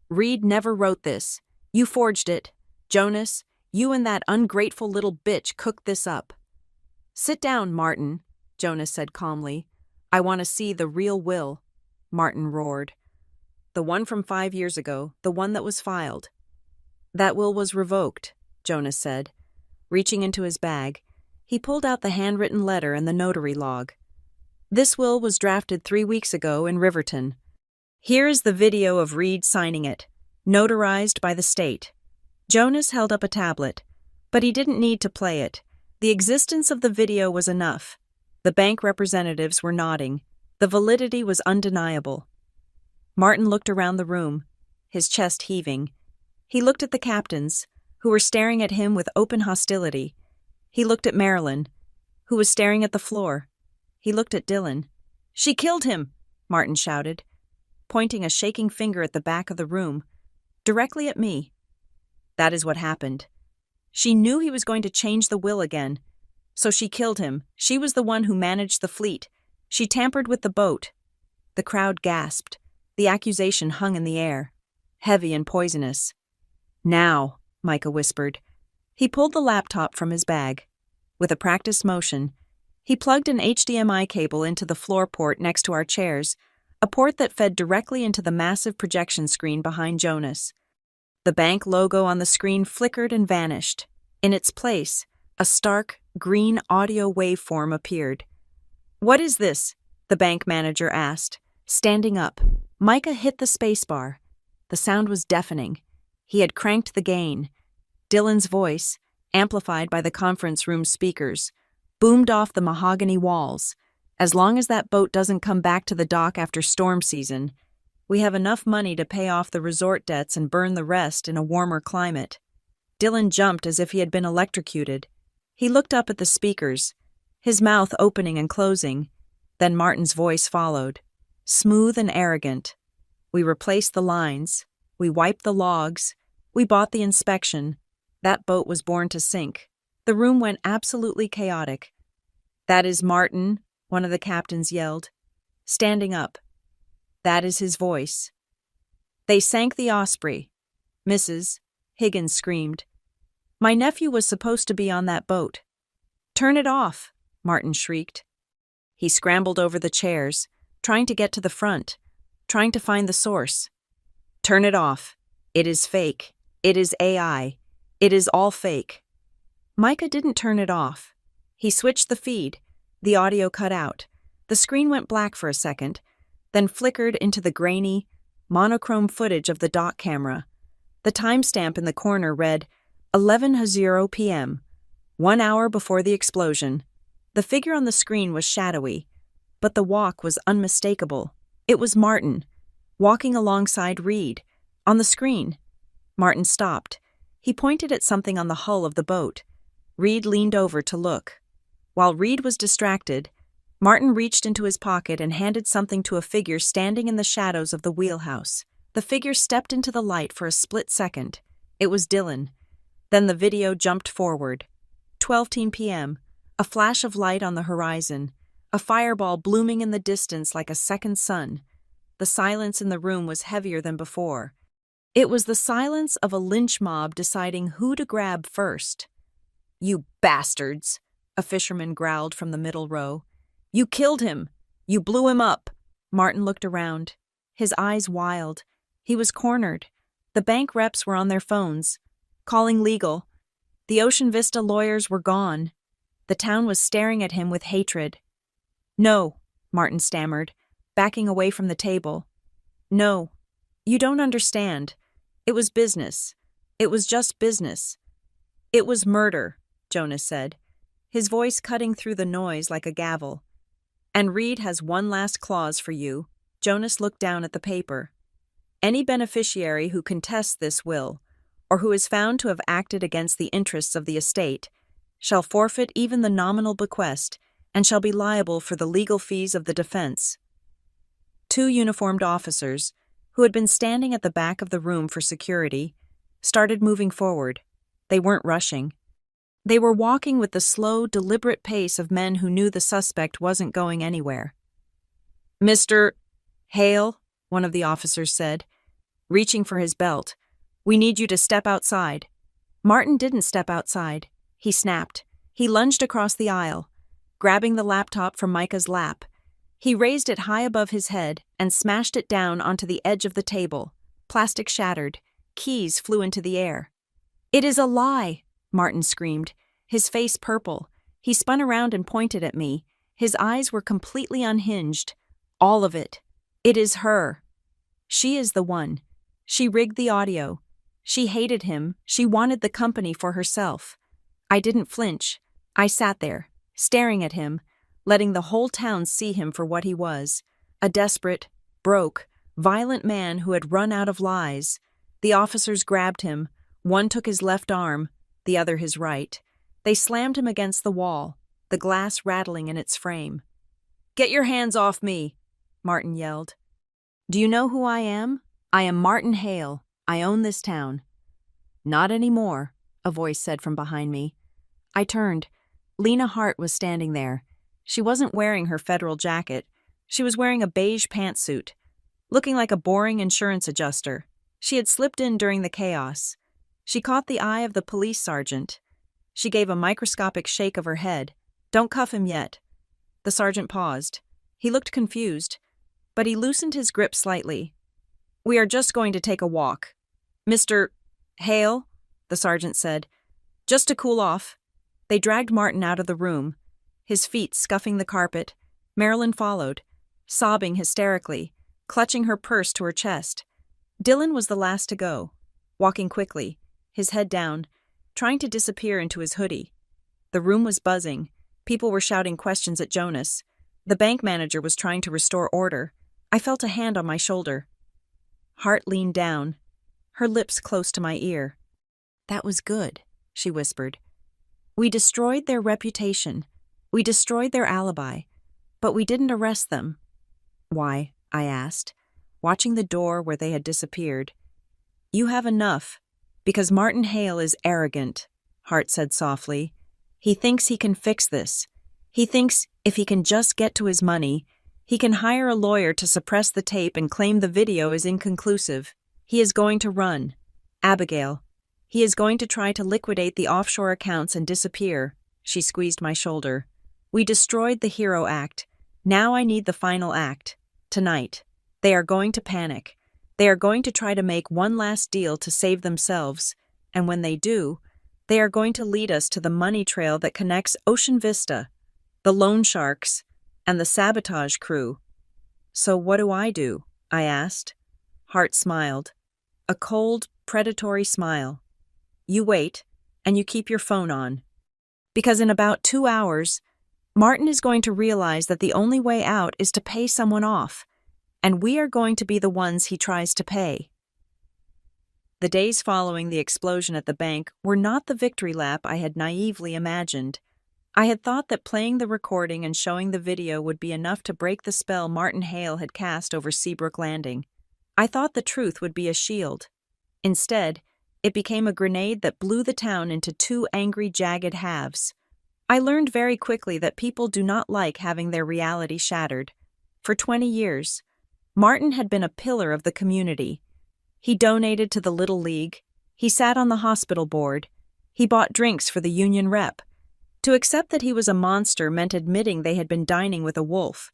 [SPEAKER 1] "Reed never wrote this. You forged it. Jonas, you and that ungrateful little bitch cooked this up." "Sit down, Martin," Jonas said calmly. "I want to see the real will," Martin roared. "The one from 5 years ago, the one that was filed." "That will was revoked," Jonas said. Reaching into his bag, he pulled out the handwritten letter and the notary log. "This will was drafted 3 weeks ago in Riverton. Here is the video of Reed signing it, notarized by the state." Jonas held up a tablet, but he didn't need to play it. The existence of the video was enough. The bank representatives were nodding. The validity was undeniable. Martin looked around the room, his chest heaving. He looked at the captains, who were staring at him with open hostility. He looked at Marilyn, who was staring at the floor. He looked at Dylan. "She killed him!" Martin shouted, pointing a shaking finger at the back of the room, directly at me. "That is what happened. She knew he was going to change the will again, so she killed him. She was the one who managed the fleet. She tampered with the boat." The crowd gasped. The accusation hung in the air, heavy and poisonous. "Now," Micah whispered. He pulled the laptop from his bag. With a practiced motion, he plugged an HDMI cable into the floor port next to our chairs, a port that fed directly into the massive projection screen behind Jonas. The bank logo on the screen flickered and vanished. In its place, a stark, green audio waveform appeared. "What is this?" the bank manager asked, standing up. Micah hit the spacebar. The sound was deafening. He had cranked the gain. Dylan's voice, amplified by the conference room speakers, boomed off the mahogany walls. "As long as that boat doesn't come back to the dock after storm season, we have enough money to pay off the resort debts and burn the rest in a warmer climate." Dylan jumped as if he had been electrocuted. He looked up at the speakers. his mouth opening and closing. Then Martin's voice followed, smooth and arrogant. We replaced the lines. We wiped the logs. We bought the inspection. That boat was born to sink. The room went absolutely chaotic. "That is Martin," one of the captains yelled, standing up. "That is his voice." "They sank the Osprey." "Mrs." Higgins screamed. "My nephew was supposed to be on that boat." "Turn it off," Martin shrieked. He scrambled over the chairs, trying to get to the front, trying to find the source. "Turn it off. It is fake. It is AI. It is all fake." Micah didn't turn it off. He switched the feed. The audio cut out. The screen went black for a second, then flickered into the grainy, monochrome footage of the dock camera. The timestamp in the corner read 11:00 p.m., 1 hour before the explosion. The figure on the screen was shadowy, but the walk was unmistakable. It was Martin, walking alongside Reed. On the screen, Martin stopped. He pointed at something on the hull of the boat. Reed leaned over to look. While Reed was distracted, Martin reached into his pocket and handed something to a figure standing in the shadows of the wheelhouse. The figure stepped into the light for a split second. It was Dylan. Then the video jumped forward. 12:10 p.m., a flash of light on the horizon, a fireball blooming in the distance like a second sun. The silence in the room was heavier than before. It was the silence of a lynch mob deciding who to grab first. "You bastards," a fisherman growled from the middle row. "You killed him. You blew him up." Martin looked around, his eyes wild. He was cornered. The bank reps were on their phones, calling legal. The Ocean Vista lawyers were gone. The town was staring at him with hatred. "No," Martin stammered, backing away from the table. "No, you don't understand. It was business. It was just business." "It was murder," Jonas said, his voice cutting through the noise like a gavel. "And Reed has one last clause for you." Jonas looked down at the paper. "Any beneficiary who contests this will, or who is found to have acted against the interests of the estate, shall forfeit even the nominal bequest and shall be liable for the legal fees of the defense." Two uniformed officers, who had been standing at the back of the room for security, started moving forward. They weren't rushing. They were walking with the slow, deliberate pace of men who knew the suspect wasn't going anywhere. "Mr. Hale," one of the officers said, reaching for his belt, "we need you to step outside." Martin didn't step outside. He snapped. He lunged across the aisle, grabbing the laptop from Micah's lap. He raised it high above his head and smashed it down onto the edge of the table. Plastic shattered. Keys flew into the air. "It is a lie!" Martin screamed, his face purple. He spun around and pointed at me. His eyes were completely unhinged. "All of it. It is her. She is the one. She rigged the audio. She hated him. She wanted the company for herself." I didn't flinch. I sat there, staring at him, letting the whole town see him for what he was. A desperate, broke, violent man who had run out of lies. The officers grabbed him. One took his left arm, the other his right. They slammed him against the wall, the glass rattling in its frame. "Get your hands off me," Martin yelled. "Do you know who I am? I am Martin Hale. I own this town." "Not anymore," a voice said from behind me. I turned. Lena Hart was standing there. She wasn't wearing her federal jacket. She was wearing a beige pantsuit, looking like a boring insurance adjuster. She had slipped in during the chaos. She caught the eye of the police sergeant. She gave a microscopic shake of her head. "Don't cuff him yet." The sergeant paused. He looked confused, but he loosened his grip slightly. "We are just going to take a walk." "Mr. Hale," the sergeant said, "just to cool off." They dragged Martin out of the room, his feet scuffing the carpet. Marilyn followed, sobbing hysterically, clutching her purse to her chest. Dylan was the last to go, walking quickly, his head down, trying to disappear into his hoodie. The room was buzzing. People were shouting questions at Jonas. The bank manager was trying to restore order. I felt a hand on my shoulder. Hart leaned down, her lips close to my ear. "That was good," she whispered. "We destroyed their reputation. We destroyed their alibi, but we didn't arrest them. Why? I asked, watching the door where they had disappeared. You have enough, because Martin Hale is arrogant, Hart said softly. He thinks he can fix this. He thinks if he can just get to his money, he can hire a lawyer to suppress the tape and claim the video is inconclusive. He is going to run. Abigail. He is going to try to liquidate the offshore accounts and disappear. She squeezed my shoulder. We destroyed the hero act. Now I need the final act. Tonight. They are going to panic. They are going to try to make one last deal to save themselves. And when they do, they are going to lead us to the money trail that connects Ocean Vista, the loan sharks, and the sabotage crew. So what do? I asked. Hart smiled. A cold, predatory smile. You wait, and you keep your phone on. Because in about 2 hours, Martin is going to realize that the only way out is to pay someone off, and we are going to be the ones he tries to pay. The days following the explosion at the bank were not the victory lap I had naively imagined. I had thought that playing the recording and showing the video would be enough to break the spell Martin Hale had cast over Seabrook Landing. I thought the truth would be a shield. Instead, it became a grenade that blew the town into 2 angry, jagged halves. I learned very quickly that people do not like having their reality shattered. For 20 years, Martin had been a pillar of the community. He donated to the Little League. He sat on the hospital board. He bought drinks for the union rep. To accept that he was a monster meant admitting they had been dining with a wolf.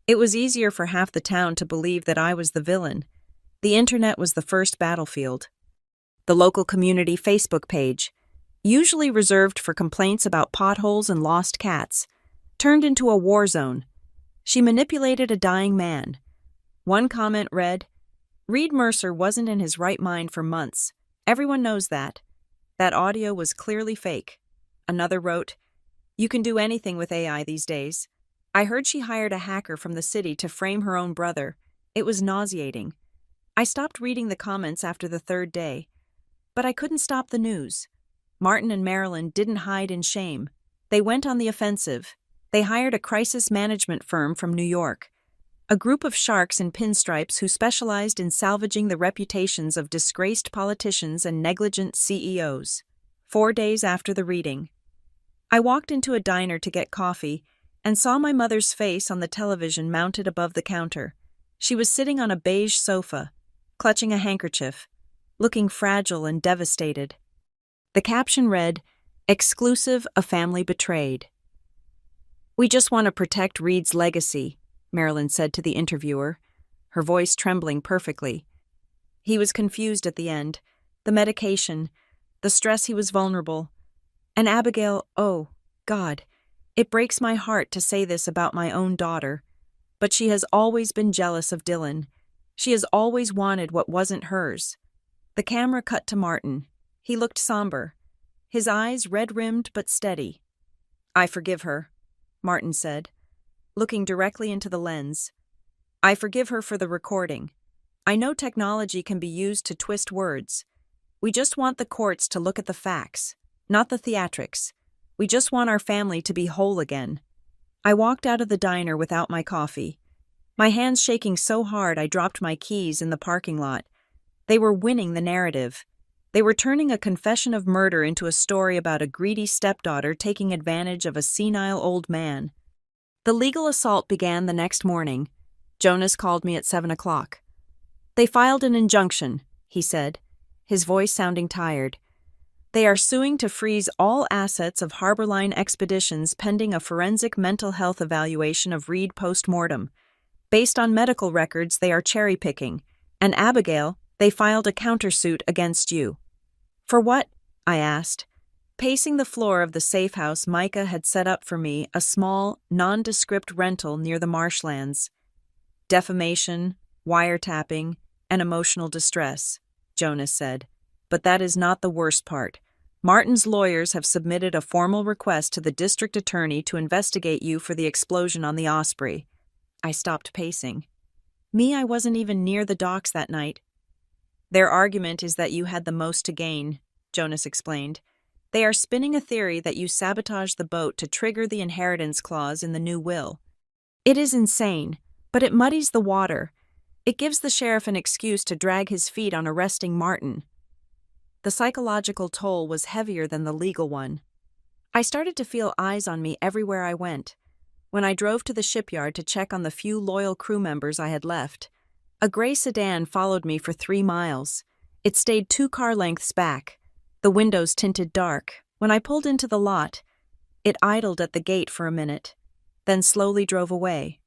[SPEAKER 1] It was easier for half the town to believe that I was the villain. The internet was the first battlefield. The local community Facebook page, usually reserved for complaints about potholes and lost cats, turned into a war zone. She manipulated a dying man. One comment read, Reed Mercer wasn't in his right mind for months. Everyone knows that. That audio was clearly fake. Another wrote, You can do anything with AI these days. I heard she hired a hacker from the city to frame her own brother. It was nauseating. I stopped reading the comments after the 3rd day. But I couldn't stop the news. Martin and Marilyn didn't hide in shame. They went on the offensive. They hired a crisis management firm from New York. A group of sharks in pinstripes who specialized in salvaging the reputations of disgraced politicians and negligent CEOs. 4 days after the reading, I walked into a diner to get coffee and saw my mother's face on the television mounted above the counter. She was sitting on a beige sofa, clutching a handkerchief, looking fragile and devastated. The caption read, Exclusive, a family betrayed. We just want to protect Reed's legacy, Marilyn said to the interviewer, her voice trembling perfectly. He was confused at the end. The medication, the stress, he was vulnerable. And Abigail, oh, God, it breaks my heart to say this about my own daughter, but she has always been jealous of Dylan. She has always wanted what wasn't hers. The camera cut to Martin. He looked somber, his eyes red-rimmed but steady. I forgive her, Martin said, looking directly into the lens. I forgive her for the recording. I know technology can be used to twist words. We just want the courts to look at the facts, not the theatrics. We just want our family to be whole again. I walked out of the diner without my coffee. My hands shaking so hard I dropped my keys in the parking lot. They were winning the narrative. They were turning a confession of murder into a story about a greedy stepdaughter taking advantage of a senile old man. The legal assault began the next morning. Jonas called me at 7 o'clock. They filed an injunction, he said, his voice sounding tired. They are suing to freeze all assets of Harborline Expeditions pending a forensic mental health evaluation of Reed post-mortem. Based on medical records, they are cherry-picking. And Abigail, they filed a countersuit against you. For what? I asked. Pacing the floor of the safe house Micah had set up for me, a small, nondescript rental near the marshlands. Defamation, wiretapping, and emotional distress, Jonas said. But that is not the worst part. Martin's lawyers have submitted a formal request to the district attorney to investigate you for the explosion on the Osprey. I stopped pacing. I wasn't even near the docks that night. Their argument is that you had the most to gain, Jonas explained. They are spinning a theory that you sabotage the boat to trigger the inheritance clause in the new will. It is insane, but it muddies the water. It gives the sheriff an excuse to drag his feet on arresting Martin. The psychological toll was heavier than the legal one. I started to feel eyes on me everywhere I went. When I drove to the shipyard to check on the few loyal crew members I had left, a gray sedan followed me for 3 miles. It stayed 2 car lengths back, the windows tinted dark. When I pulled into the lot, it idled at the gate for a minute, then slowly drove away.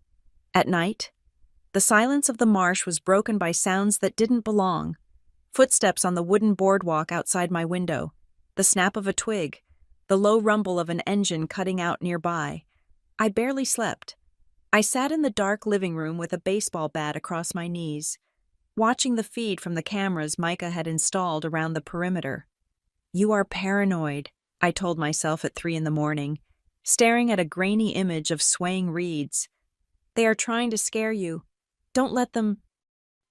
[SPEAKER 1] At night, the silence of the marsh was broken by sounds that didn't belong. Footsteps on the wooden boardwalk outside my window, the snap of a twig, the low rumble of an engine cutting out nearby. I barely slept. I sat in the dark living room with a baseball bat across my knees, watching the feed from the cameras Micah had installed around the perimeter. "You are paranoid," I told myself at 3 a.m, staring at a grainy image of swaying reeds. "They are trying to scare you. Don't let them."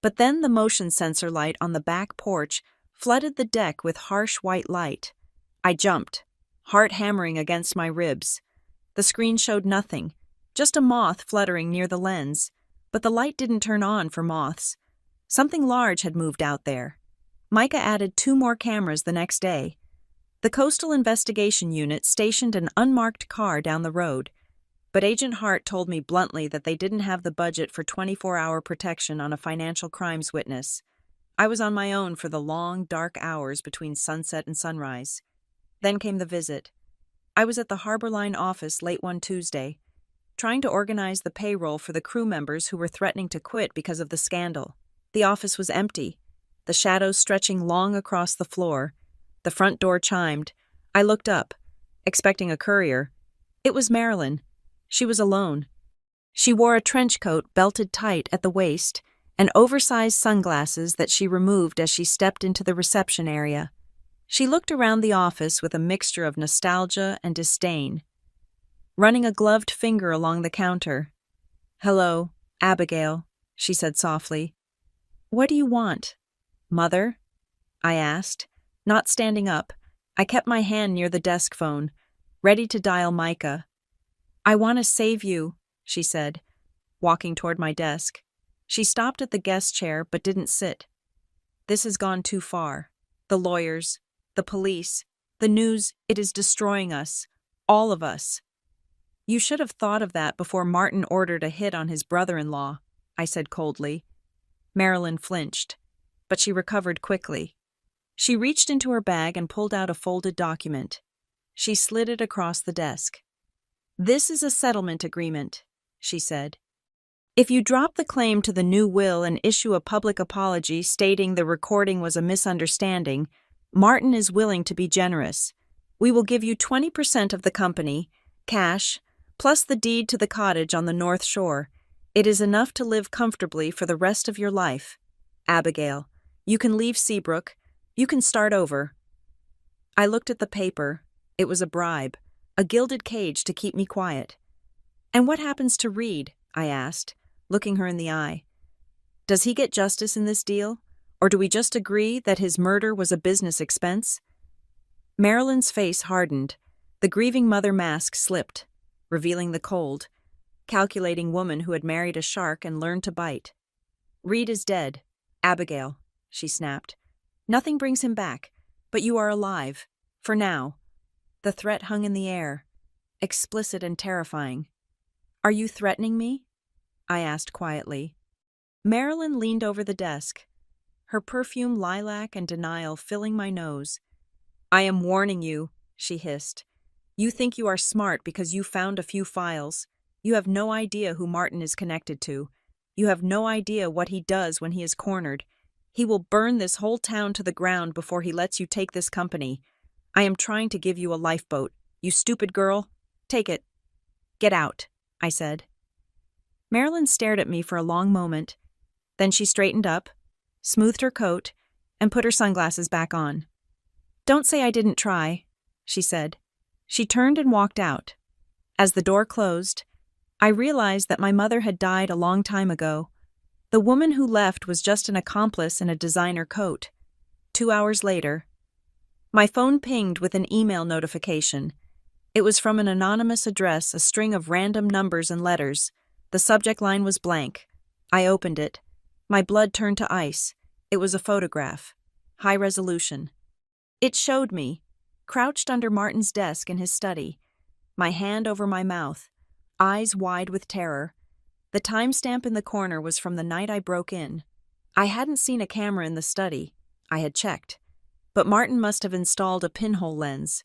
[SPEAKER 1] But then the motion sensor light on the back porch flooded the deck with harsh white light. I jumped, heart hammering against my ribs. The screen showed nothing, just a moth fluttering near the lens, but the light didn't turn on for moths. Something large had moved out there. Micah added 2 more cameras the next day. The Coastal Investigation Unit stationed an unmarked car down the road, but Agent Hart told me bluntly that they didn't have the budget for 24-hour protection on a financial crimes witness. I was on my own for the long, dark hours between sunset and sunrise. Then came the visit. I was at the Harbor Line office late one Tuesday, trying to organize the payroll for the crew members who were threatening to quit because of the scandal. The office was empty, the shadows stretching long across the floor. The front door chimed. I looked up, expecting a courier. It was Marilyn. She was alone. She wore a trench coat belted tight at the waist and oversized sunglasses that she removed as she stepped into the reception area. She looked around the office with a mixture of nostalgia and disdain, running a gloved finger along the counter. "Hello, Abigail," she said softly. "What do you want, Mother?" I asked. Not standing up, I kept my hand near the desk phone, ready to dial Micah. "I want to save you," she said, walking toward my desk. She stopped at the guest chair but didn't sit. "This has gone too far. The lawyers, the police, the news, it is destroying us. All of us." "You should have thought of that before Martin ordered a hit on his brother-in-law," I said coldly. Marilyn flinched, but she recovered quickly. She reached into her bag and pulled out a folded document. She slid it across the desk. "This is a settlement agreement," she said. "If you drop the claim to the new will and issue a public apology stating the recording was a misunderstanding, Martin is willing to be generous. We will give you 20% of the company, cash, plus the deed to the cottage on the North Shore. It is enough to live comfortably for the rest of your life. Abigail, you can leave Seabrook. You can start over." I looked at the paper. It was a bribe, a gilded cage to keep me quiet. "And what happens to Reed?" I asked, looking her in the eye. "Does he get justice in this deal? Or do we just agree that his murder was a business expense?" Marilyn's face hardened. The grieving mother mask slipped, revealing the cold, calculating woman who had married a shark and learned to bite. "Reed is dead, Abigail," she snapped. "Nothing brings him back, but you are alive, for now." The threat hung in the air, explicit and terrifying. "Are you threatening me?" I asked quietly. Marilyn leaned over the desk, her perfume lilac and denial filling my nose. "I am warning you," she hissed. "You think you are smart because you found a few files. You have no idea who Martin is connected to. You have no idea what he does when he is cornered. He will burn this whole town to the ground before he lets you take this company. I am trying to give you a lifeboat. You stupid girl. Take it. Get out," I said. Marilyn stared at me for a long moment. Then she straightened up, smoothed her coat, and put her sunglasses back on. "Don't say I didn't try," she said. She turned and walked out. As the door closed, I realized that my mother had died a long time ago. The woman who left was just an accomplice in a designer coat. 2 hours later, My phone pinged with an email notification. It was from an anonymous address, a string of random numbers and letters. The subject line was blank. I opened it. My blood turned to ice. It was a photograph. High resolution. It showed me, crouched under Martin's desk in his study, my hand over my mouth, eyes wide with terror. The timestamp in the corner was from the night I broke in. I hadn't seen a camera in the study. I had checked. But Martin must have installed a pinhole lens.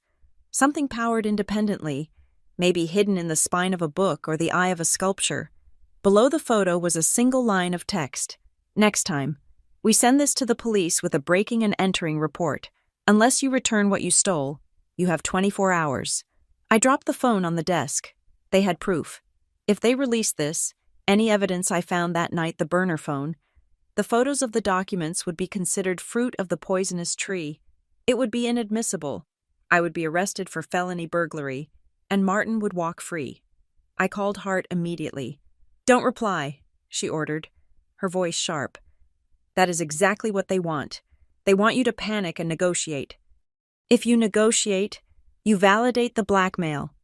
[SPEAKER 1] Something powered independently, maybe hidden in the spine of a book or the eye of a sculpture. Below the photo was a single line of text. Next time, we send this to the police with a breaking and entering report. Unless you return what you stole, you have 24 hours. I dropped the phone on the desk. They had proof. If they released this, any evidence I found that night, the burner phone, the photos of the documents would be considered fruit of the poisonous tree. It would be inadmissible. I would be arrested for felony burglary, and Martin would walk free. I called Hart immediately. "Don't reply," she ordered, her voice sharp. "That is exactly what they want. They want you to panic and negotiate. If you negotiate, you validate the blackmail."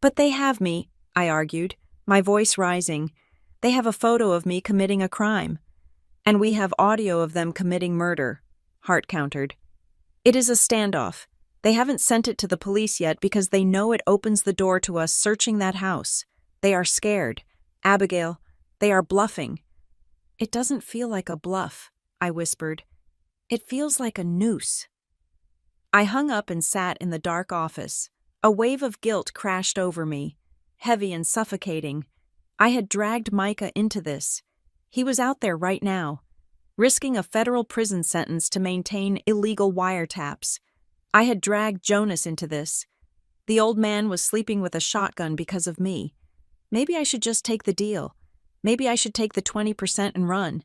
[SPEAKER 1] "But they have me," I argued, my voice rising. "They have a photo of me committing a crime." "And we have audio of them committing murder," Hart countered. "It is a standoff. They haven't sent it to the police yet because they know it opens the door to us searching that house. They are scared. Abigail, they are bluffing." "It doesn't feel like a bluff," I whispered. "It feels like a noose." I hung up and sat in the dark office. A wave of guilt crashed over me, heavy and suffocating. I had dragged Micah into this. He was out there right now, risking a federal prison sentence to maintain illegal wiretaps. I had dragged Jonas into this. The old man was sleeping with a shotgun because of me. Maybe I should just take the deal. Maybe I should take the 20% and run.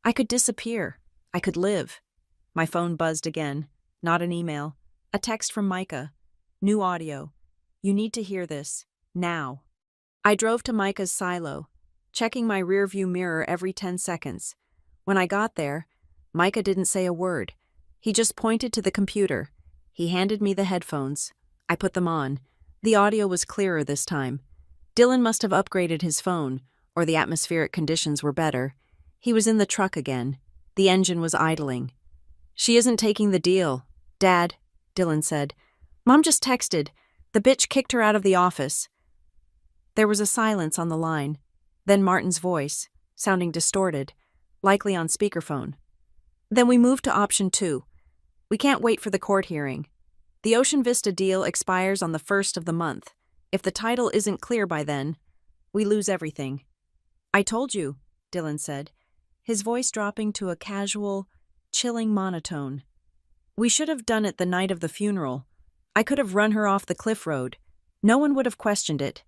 [SPEAKER 1] I could disappear. I could live. My phone buzzed again. Not an email. A text from Micah. New audio. "You need to hear this. Now." I drove to Micah's silo, checking my rearview mirror every 10 seconds. When I got there, Micah didn't say a word. He just pointed to the computer. He handed me the headphones. I put them on. The audio was clearer this time. Dylan must have upgraded his phone, or the atmospheric conditions were better. He was in the truck again. The engine was idling. "She isn't taking the deal, Dad," Dylan said. "Mom just texted. The bitch kicked her out of the office." There was a silence on the line. Then Martin's voice, sounding distorted, likely on speakerphone. "Then we moved to option 2. We can't wait for the court hearing. The Ocean Vista deal expires on the 1st of the month. If the title isn't clear by then, we lose everything." "I told you," Dylan said, his voice dropping to a casual, chilling monotone. "We should have done it the night of the funeral. I could have run her off the cliff road. No one would have questioned it.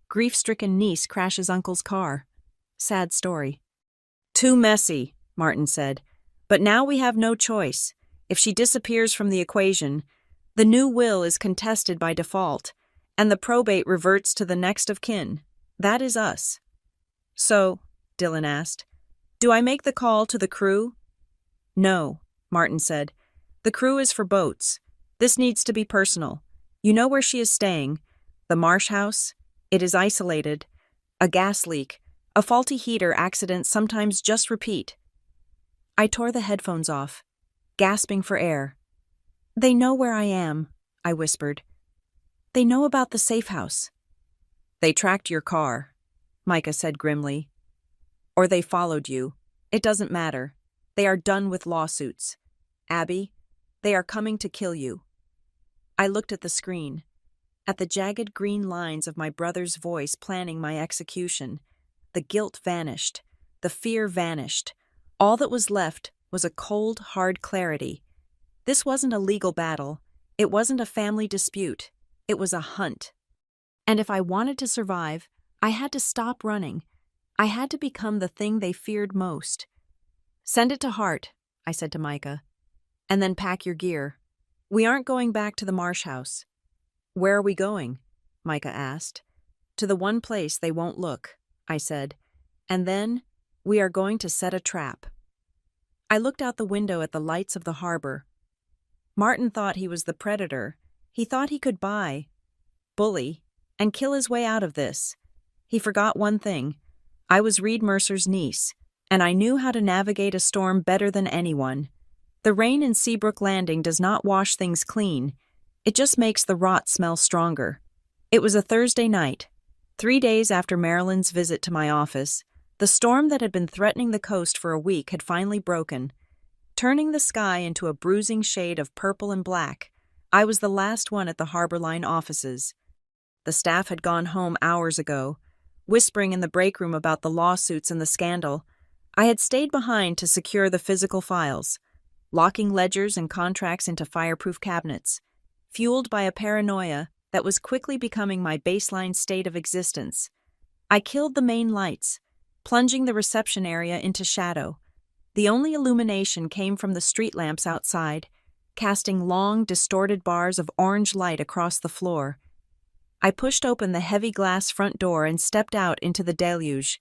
[SPEAKER 1] Grief-stricken niece crashes uncle's car. Sad story." "Too messy," Martin said. "But now we have no choice. If she disappears from the equation, the new will is contested by default, and the probate reverts to the next of kin. That is us." "So," Dylan asked, "do I make the call to the crew?" "No," Martin said. "The crew is for boats. This needs to be personal. You know where she is staying. The Marsh House. It is isolated. A gas leak, a faulty heater accident sometimes just repeat." I tore the headphones off, gasping for air. "They know where I am," I whispered. "They know about the safe house." "They tracked your car," Micah said grimly. "Or they followed you. It doesn't matter. They are done with lawsuits. Abby, they are coming to kill you." I looked at the screen, at the jagged green lines of my brother's voice planning my execution. The guilt vanished. The fear vanished. All that was left was a cold, hard clarity. This wasn't a legal battle. It wasn't a family dispute. It was a hunt. And if I wanted to survive, I had to stop running. I had to become the thing they feared most. "Send it to Hart," I said to Micah. "And then pack your gear. We aren't going back to the Marsh House." "Where are we going?" Micah asked. "To the one place they won't look," I said. "And then we are going to set a trap." I looked out the window at the lights of the harbor. Martin thought he was the predator. He thought he could buy, bully, and kill his way out of this. He forgot one thing. I was Reed Mercer's niece, and I knew how to navigate a storm better than anyone. The rain in Seabrook Landing does not wash things clean. It just makes the rot smell stronger. It was a Thursday night, 3 days after Marilyn's visit to my office. The storm that had been threatening the coast for a week had finally broken, turning the sky into a bruising shade of purple and black. I was the last one at the Harborline offices. The staff had gone home hours ago, whispering in the break room about the lawsuits and the scandal. I had stayed behind to secure the physical files, locking ledgers and contracts into fireproof cabinets, fueled by a paranoia that was quickly becoming my baseline state of existence. I killed the main lights, plunging the reception area into shadow. The only illumination came from the street lamps outside, casting long, distorted bars of orange light across the floor. I pushed open the heavy glass front door and stepped out into the deluge.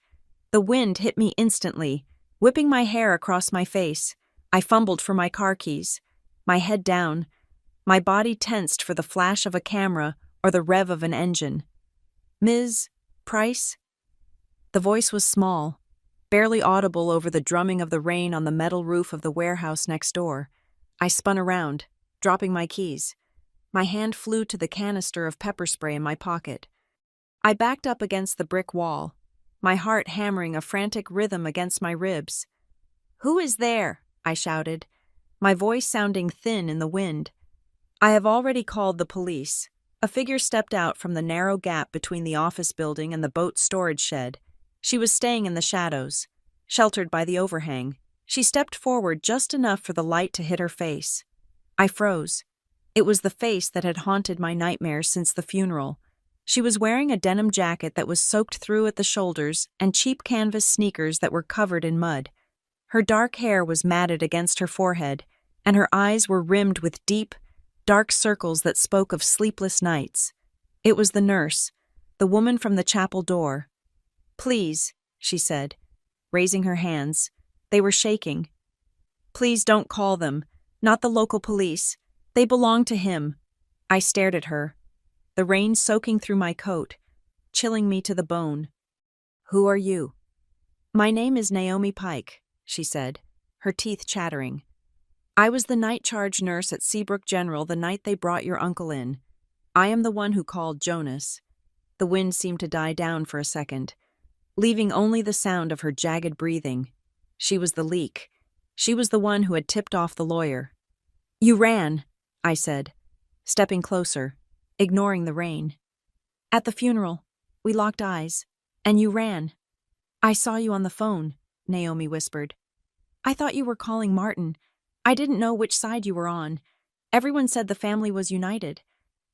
[SPEAKER 1] The wind hit me instantly, whipping my hair across my face. I fumbled for my car keys, my head down, my body tensed for the flash of a camera or the rev of an engine. "Ms. Price?" The voice was small, barely audible over the drumming of the rain on the metal roof of the warehouse next door. I spun around, dropping my keys. My hand flew to the canister of pepper spray in my pocket. I backed up against the brick wall, my heart hammering a frantic rhythm against my ribs. "Who is there?" I shouted, my voice sounding thin in the wind. "I have already called the police." A figure stepped out from the narrow gap between the office building and the boat storage shed. She was staying in the shadows, sheltered by the overhang. She stepped forward just enough for the light to hit her face. I froze. It was the face that had haunted my nightmares since the funeral. She was wearing a denim jacket that was soaked through at the shoulders and cheap canvas sneakers that were covered in mud. Her dark hair was matted against her forehead, and her eyes were rimmed with deep, dark circles that spoke of sleepless nights. It was the nurse, the woman from the chapel door. "Please," she said, raising her hands. They were shaking. "Please don't call them. Not the local police. They belong to him." I stared at her, the rain soaking through my coat, chilling me to the bone. "Who are you?" "My name is Naomi Pike," she said, her teeth chattering. "I was the night charge nurse at Seabrook General the night they brought your uncle in. I am the one who called Jonas." The wind seemed to die down for a second, leaving only the sound of her jagged breathing. She was the leak. She was the one who had tipped off the lawyer. "You ran," I said, stepping closer, ignoring the rain. "At the funeral, we locked eyes, and you ran." "I saw you on the phone," Naomi whispered. "I thought you were calling Martin. I didn't know which side you were on. Everyone said the family was united.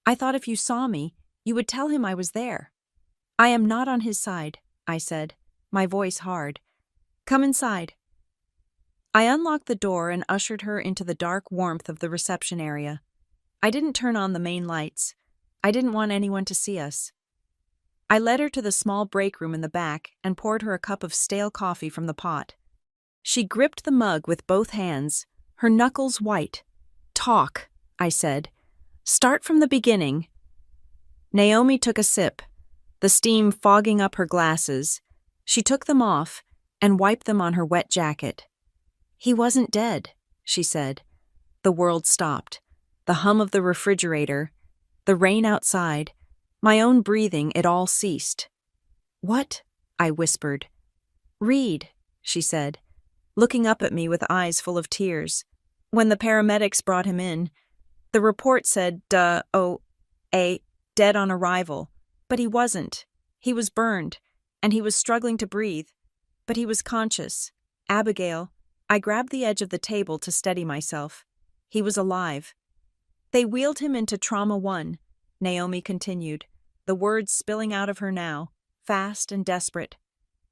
[SPEAKER 1] I thought if you saw me, you would tell him I was there." "I am not on his side," I said, my voice hard. "Come inside." I unlocked the door and ushered her into the dark warmth of the reception area. I didn't turn on the main lights. I didn't want anyone to see us. I led her to the small break room in the back and poured her a cup of stale coffee from the pot. She gripped the mug with both hands, her knuckles white. "Talk," I said. "Start from the beginning." Naomi took a sip, the steam fogging up her glasses. She took them off and wiped them on her wet jacket. "He wasn't dead," she said. The world stopped. The hum of the refrigerator, the rain outside, my own breathing, it all ceased. "What?" I whispered. "Reed," she said, looking up at me with eyes full of tears. "When the paramedics brought him in, the report said, dead on arrival. But he wasn't. He was burned, and he was struggling to breathe. But he was conscious. Abigail," I grabbed the edge of the table to steady myself. "He was alive." "They wheeled him into Trauma 1, Naomi continued, the words spilling out of her now, fast and desperate.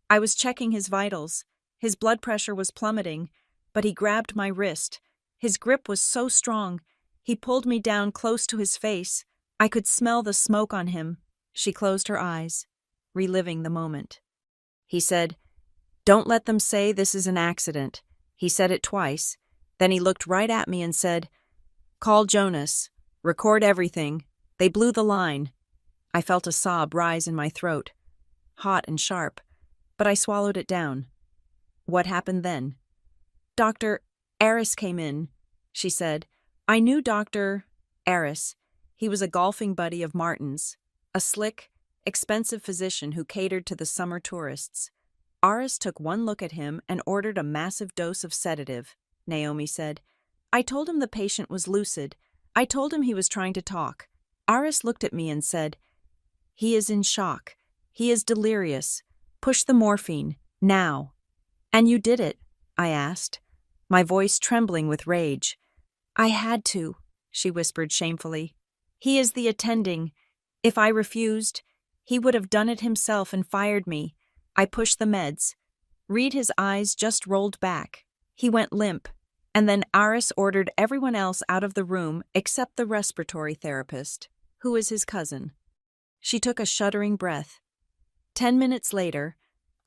[SPEAKER 1] "I was checking his vitals. His blood pressure was plummeting, but he grabbed my wrist. His grip was so strong. He pulled me down close to his face. I could smell the smoke on him." She closed her eyes, reliving the moment. "He said, 'Don't let them say this is an accident.' He said it twice. Then he looked right at me and said, Call Jonas. Record everything. They blew the line. I felt a sob rise in my throat, hot and sharp, but I swallowed it down. What happened then? Dr. Aris came in, she said. I knew Dr. Aris. He was a golfing buddy of Martin's, a slick, expensive physician who catered to the summer tourists. Aris took one look at him and ordered a massive dose of sedative, Naomi said. I told him the patient was lucid. I told him he was trying to talk. Aris looked at me and said, He is in shock. He is delirious. Push the morphine, now. And you did it, I asked, my voice trembling with rage. I had to, she whispered shamefully. He is the attending. If I refused, he would have done it himself and fired me. I pushed the meds. Reed, his eyes just rolled back. He went limp, and then Aris ordered everyone else out of the room except the respiratory therapist, who is his cousin. She took a shuddering breath. 10 minutes later,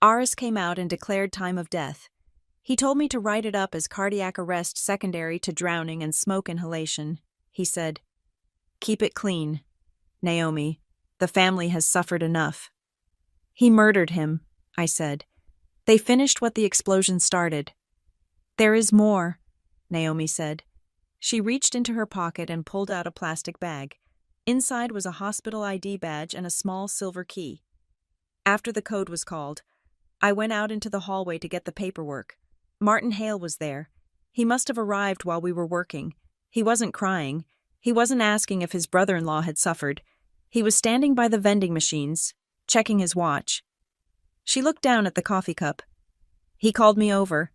[SPEAKER 1] Aris came out and declared time of death. He told me to write it up as cardiac arrest secondary to drowning and smoke inhalation. He said, Keep it clean, Naomi. The family has suffered enough. He murdered him, I said. They finished what the explosion started. There is more, Naomi said. She reached into her pocket and pulled out a plastic bag. Inside was a hospital ID badge and a small silver key. After the code was called, I went out into the hallway to get the paperwork. Martin Hale was there. He must have arrived while we were working. He wasn't crying. He wasn't asking if his brother-in-law had suffered. He was standing by the vending machines, checking his watch. She looked down at the coffee cup. He called me over.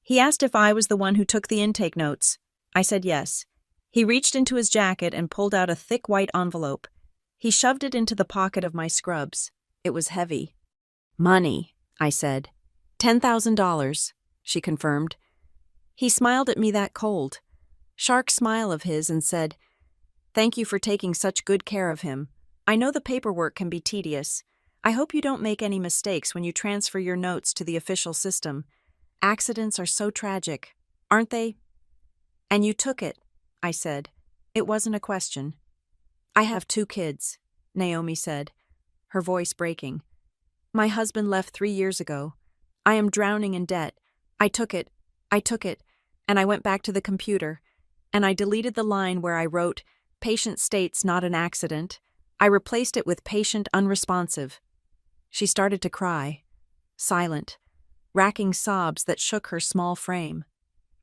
[SPEAKER 1] He asked if I was the one who took the intake notes. I said yes. He reached into his jacket and pulled out a thick white envelope. He shoved it into the pocket of my scrubs. It was heavy. Money, I said. $10,000, she confirmed. He smiled at me that cold, shark smile of his, and said, Thank you for taking such good care of him. I know the paperwork can be tedious. I hope you don't make any mistakes when you transfer your notes to the official system. Accidents are so tragic, aren't they? And you took it, I said. It wasn't a question. I have 2 kids, Naomi said, her voice breaking. My husband left 3 years ago. I am drowning in debt. I took it, and I went back to the computer, and I deleted the line where I wrote, Patient states not an accident. I replaced it with patient unresponsive. She started to cry, silent, racking sobs that shook her small frame.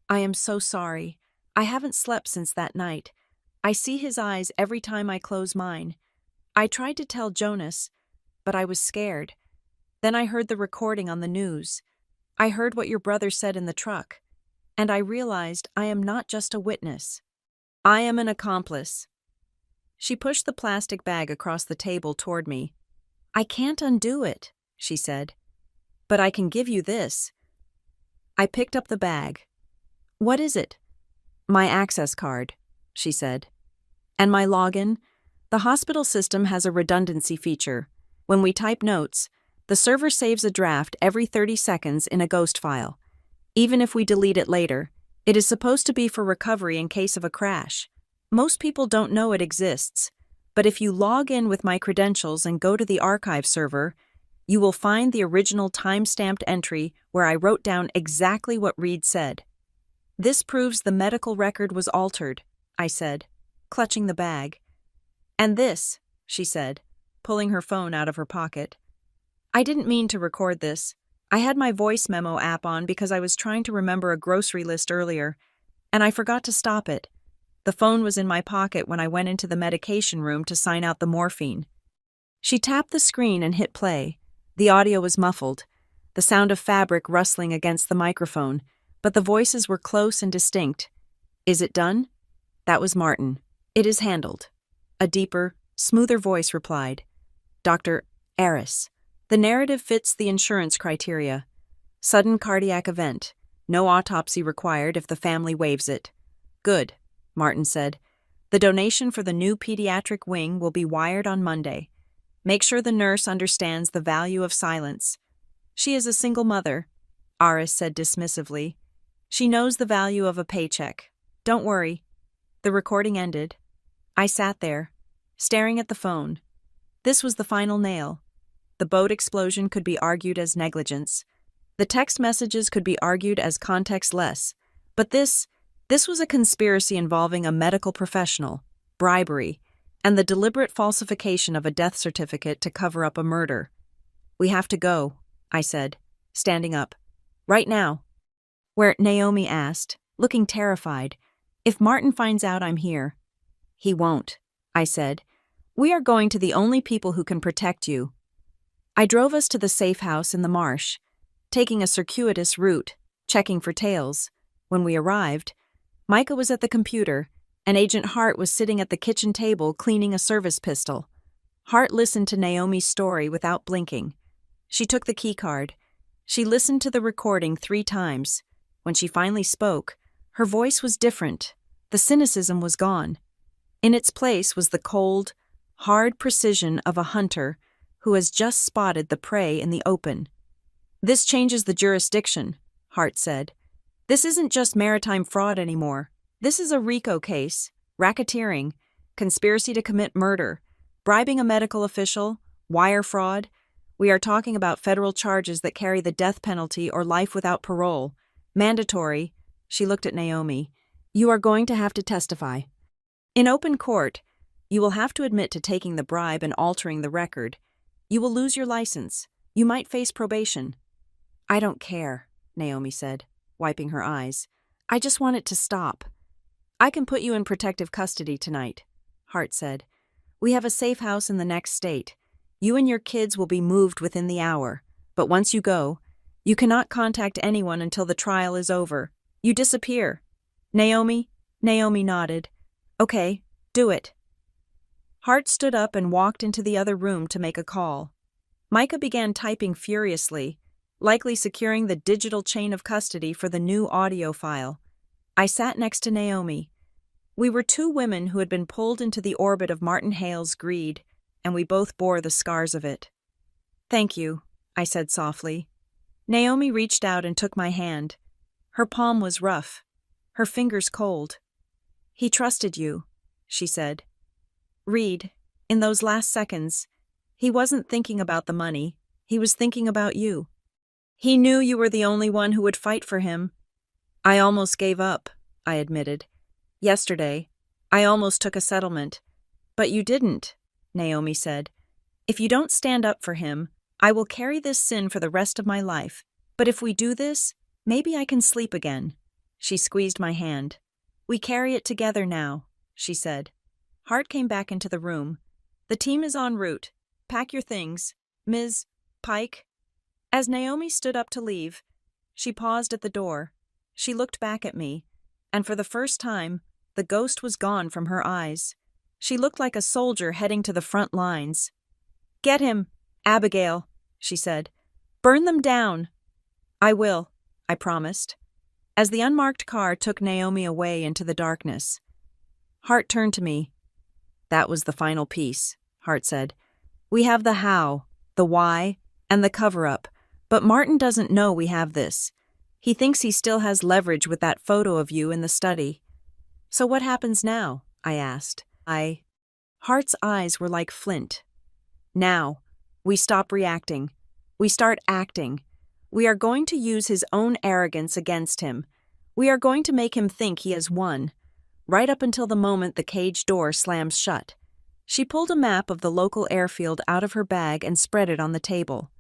[SPEAKER 1] I am so sorry. I haven't slept since that night. I see his eyes every time I close mine. I tried to tell Jonas, but I was scared. Then I heard the recording on the news. I heard what your brother said in the truck, and I realized I am not just a witness. I am an accomplice. She pushed the plastic bag across the table toward me. I can't undo it, she said. But I can give you this. I picked up the bag. What is it? My access card, she said. And my login? The hospital system has a redundancy feature. When we type notes, the server saves a draft every 30 seconds in a ghost file. Even if we delete it later, it is supposed to be for recovery in case of a crash. Most people don't know it exists, but if you log in with my credentials and go to the archive server, you will find the original time-stamped entry where I wrote down exactly what Reed said. This proves the medical record was altered, I said, clutching the bag. And this, she said, pulling her phone out of her pocket. I didn't mean to record this. I had my voice memo app on because I was trying to remember a grocery list earlier, and I forgot to stop it. The phone was in my pocket when I went into the medication room to sign out the morphine. She tapped the screen and hit play. The audio was muffled, the sound of fabric rustling against the microphone, but the voices were close and distinct. Is it done? That was Martin. It is handled. A deeper, smoother voice replied. Dr. Aris. The narrative fits the insurance criteria. Sudden cardiac event. No autopsy required if the family waives it. Good, Martin said. The donation for the new pediatric wing will be wired on Monday. Make sure the nurse understands the value of silence. She is a single mother, Aris said dismissively. She knows the value of a paycheck. Don't worry. The recording ended. I sat there, staring at the phone. This was the final nail. The boat explosion could be argued as negligence. The text messages could be argued as context-less. But this was a conspiracy involving a medical professional, bribery, and the deliberate falsification of a death certificate to cover up a murder. "We have to go," I said, standing up. "Right now." Where Naomi asked, looking terrified, "If Martin finds out I'm here." "He won't," I said. "We are going to the only people who can protect you." I drove us to the safe house in the marsh, taking a circuitous route, checking for tails. When we arrived, Micah was at the computer, and Agent Hart was sitting at the kitchen table cleaning a service pistol. Hart listened to Naomi's story without blinking. She took the keycard. She listened to the recording 3 times. When she finally spoke, her voice was different. The cynicism was gone. In its place was the cold, hard precision of a hunter who has just spotted the prey in the open. "This changes the jurisdiction," Hart said. "This isn't just maritime fraud anymore. This is a RICO case, racketeering, conspiracy to commit murder, bribing a medical official, wire fraud. We are talking about federal charges that carry the death penalty or life without parole. Mandatory." She looked at Naomi. "You are going to have to testify. In open court, you will have to admit to taking the bribe and altering the record. You will lose your license. You might face probation." "I don't care," Naomi said, wiping her eyes. "I just want it to stop." "I can put you in protective custody tonight," Hart said. "We have a safe house in the next state. You and your kids will be moved within the hour. But once you go, you cannot contact anyone until the trial is over. You disappear." "Naomi?" Naomi nodded. "Okay, do it." Hart stood up and walked into the other room to make a call. Micah began typing furiously, likely securing the digital chain of custody for the new audio file. I sat next to Naomi. We were 2 women who had been pulled into the orbit of Martin Hale's greed, and we both bore the scars of it. "Thank you," I said softly. Naomi reached out and took my hand. Her palm was rough, her fingers cold. "He trusted you," she said. "Reed, in those last seconds, he wasn't thinking about the money, he was thinking about you. He knew you were the only one who would fight for him." "I almost gave up," I admitted. "Yesterday, I almost took a settlement. But you didn't," Naomi said. "If you don't stand up for him, I will carry this sin for the rest of my life. But if we do this, maybe I can sleep again." She squeezed my hand. "We carry it together now," she said. Hart came back into the room. "The team is en route. Pack your things. Ms. Pike." As Naomi stood up to leave, she paused at the door. She looked back at me, and for the first time, the ghost was gone from her eyes. She looked like a soldier heading to the front lines. "Get him, Abigail," she said. "Burn them down." "I will," I promised. As the unmarked car took Naomi away into the darkness, Hart turned to me. "That was the final piece," Hart said. "We have the how, the why, and the cover-up, but Martin doesn't know we have this. He thinks he still has leverage with that photo of you in the study." "So what happens now?" I asked. Hart's eyes were like flint. "Now, we stop reacting. We start acting. We are going to use his own arrogance against him. We are going to make him think he has won, right up until the moment the cage door slams shut." She pulled a map of the local airfield out of her bag and spread it on the table.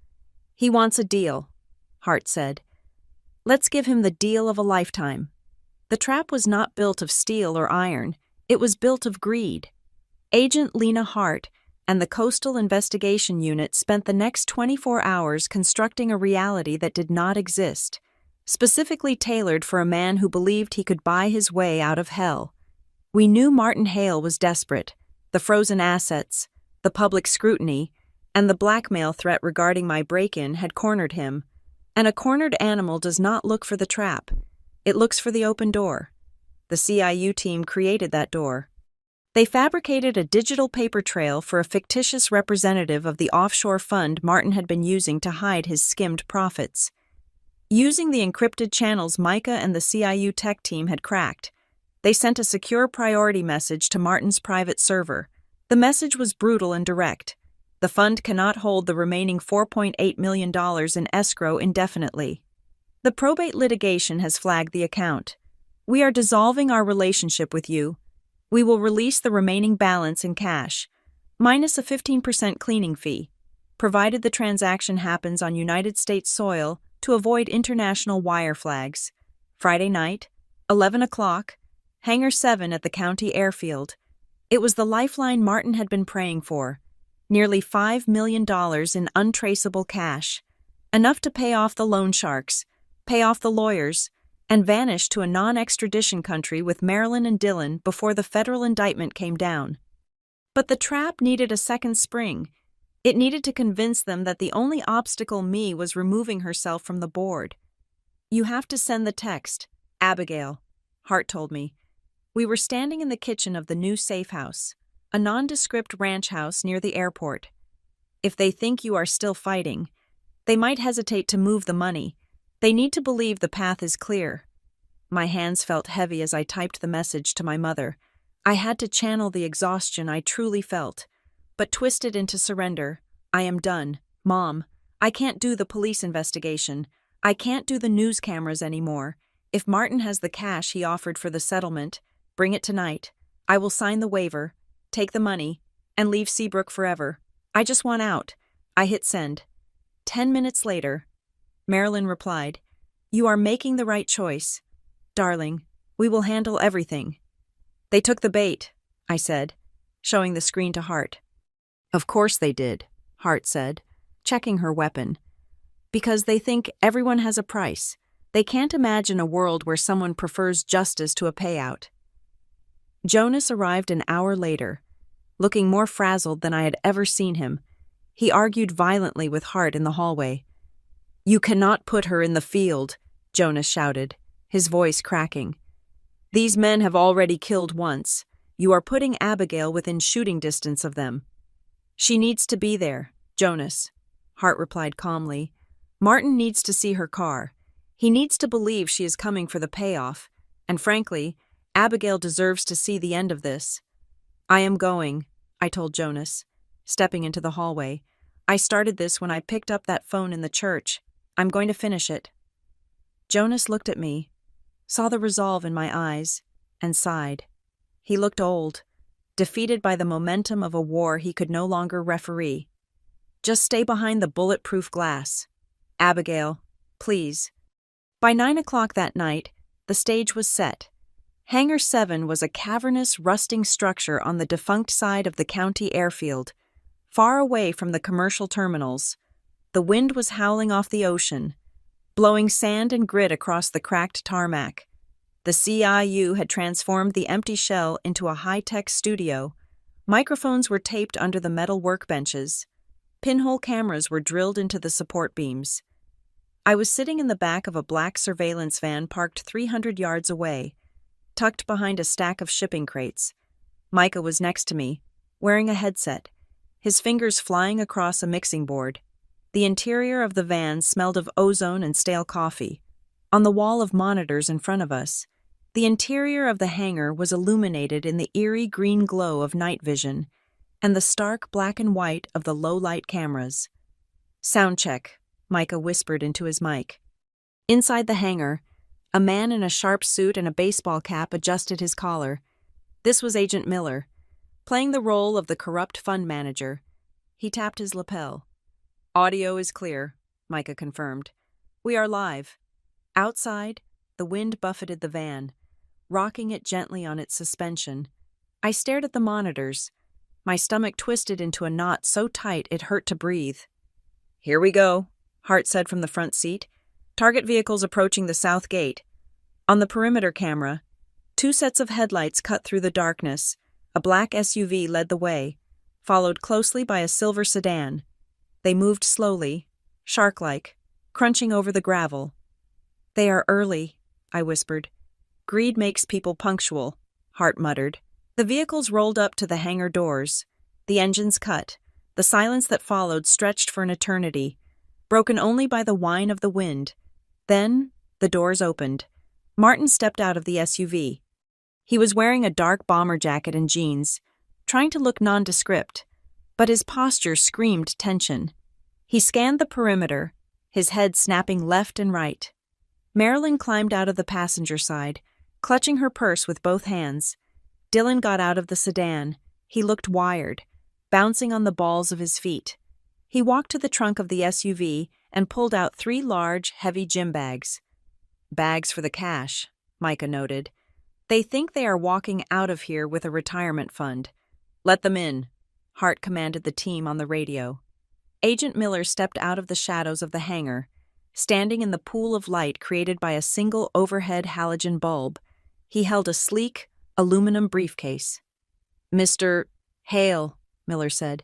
[SPEAKER 1] "He wants a deal," Hart said. "Let's give him the deal of a lifetime." The trap was not built of steel or iron. It was built of greed. Agent Lena Hart and the Coastal Investigation Unit spent the next 24 hours constructing a reality that did not exist, specifically tailored for a man who believed he could buy his way out of hell. We knew Martin Hale was desperate. The frozen assets, the public scrutiny, and the blackmail threat regarding my break-in had cornered him. And a cornered animal does not look for the trap. It looks for the open door. The CIU team created that door. They fabricated a digital paper trail for a fictitious representative of the offshore fund Martin had been using to hide his skimmed profits. Using the encrypted channels Micah and the CIU tech team had cracked, They sent a secure priority message to Martin's private server. The message was brutal and direct. The fund cannot hold the remaining $4.8 million in escrow indefinitely. The probate litigation has flagged the account. We are dissolving our relationship with you. We will release the remaining balance in cash, minus a 15% cleaning fee, provided the transaction happens on United States soil to avoid international wire flags. Friday night, 11 o'clock, Hangar 7 at the county airfield. It was the lifeline Martin had been praying for. Nearly $5 million in untraceable cash. Enough to pay off the loan sharks, pay off the lawyers, and vanish to a non-extradition country with Marilyn and Dylan before the federal indictment came down. But the trap needed a second spring. It needed to convince them that the only obstacle was removing herself from the board. You have to send the text, Abigail, Hart told me. We were standing in the kitchen of the new safe house, a nondescript ranch house near the airport. If they think you are still fighting, they might hesitate to move the money. They need to believe the path is clear. My hands felt heavy as I typed the message to my mother. I had to channel the exhaustion I truly felt, but twist it into surrender. I am done. Mom, I can't do the police investigation. I can't do the news cameras anymore. If Martin has the cash he offered for the settlement, bring it tonight. I will sign the waiver, take the money, and leave Seabrook forever. I just want out. I hit send. 10 minutes later, Marilyn replied, You are making the right choice. Darling, we will handle everything. They took the bait, I said, showing the screen to Hart. Of course they did, Hart said, checking her weapon. Because they think everyone has a price. They can't imagine a world where someone prefers justice to a payout. Jonas arrived an hour later, looking more frazzled than I had ever seen him. He argued violently with Hart in the hallway. You cannot put her in the field, Jonas shouted, his voice cracking. These men have already killed once. You are putting Abigail within shooting distance of them. She needs to be there, Jonas, Hart replied calmly. Martin needs to see her car. He needs to believe she is coming for the payoff, and frankly, Abigail deserves to see the end of this. I am going, I told Jonas, stepping into the hallway. I started this when I picked up that phone in the church. I'm going to finish it. Jonas looked at me, saw the resolve in my eyes, and sighed. He looked old, defeated by the momentum of a war he could no longer referee. Just stay behind the bulletproof glass. Abigail, please. By 9 o'clock that night, the stage was set. Hangar 7 was a cavernous, rusting structure on the defunct side of the county airfield, far away from the commercial terminals. The wind was howling off the ocean, blowing sand and grit across the cracked tarmac. The CIU had transformed the empty shell into a high-tech studio. Microphones were taped under the metal workbenches. Pinhole cameras were drilled into the support beams. I was sitting in the back of a black surveillance van parked 300 yards away, tucked behind a stack of shipping crates. Micah was next to me, wearing a headset, his fingers flying across a mixing board. The interior of the van smelled of ozone and stale coffee. On the wall of monitors in front of us, the interior of the hangar was illuminated in the eerie green glow of night vision and the stark black and white of the low-light cameras. Sound check, Micah whispered into his mic. Inside the hangar, a man in a sharp suit and a baseball cap adjusted his collar. This was Agent Miller, playing the role of the corrupt fund manager. He tapped his lapel. Audio is clear, Micah confirmed. We are live. Outside, the wind buffeted the van, rocking it gently on its suspension. I stared at the monitors. My stomach twisted into a knot so tight it hurt to breathe. Here we go, Hart said from the front seat. Target vehicles approaching the south gate. On the perimeter camera, 2 sets of headlights cut through the darkness. A black SUV led the way, followed closely by a silver sedan. They moved slowly, shark-like, crunching over the gravel. They are early, I whispered. Greed makes people punctual, Hart muttered. The vehicles rolled up to the hangar doors. The engines cut. The silence that followed stretched for an eternity, broken only by the whine of the wind. Then, the doors opened. Martin stepped out of the SUV. He was wearing a dark bomber jacket and jeans, trying to look nondescript, but his posture screamed tension. He scanned the perimeter, his head snapping left and right. Marilyn climbed out of the passenger side, clutching her purse with both hands. Dylan got out of the sedan. He looked wired, bouncing on the balls of his feet. He walked to the trunk of the SUV and pulled out 3 large, heavy gym bags. Bags for the cash, Micah noted. They think they are walking out of here with a retirement fund. Let them in, Hart commanded the team on the radio. Agent Miller stepped out of the shadows of the hangar, standing in the pool of light created by a single overhead halogen bulb. He held a sleek, aluminum briefcase. "Mr. Hale," Miller said,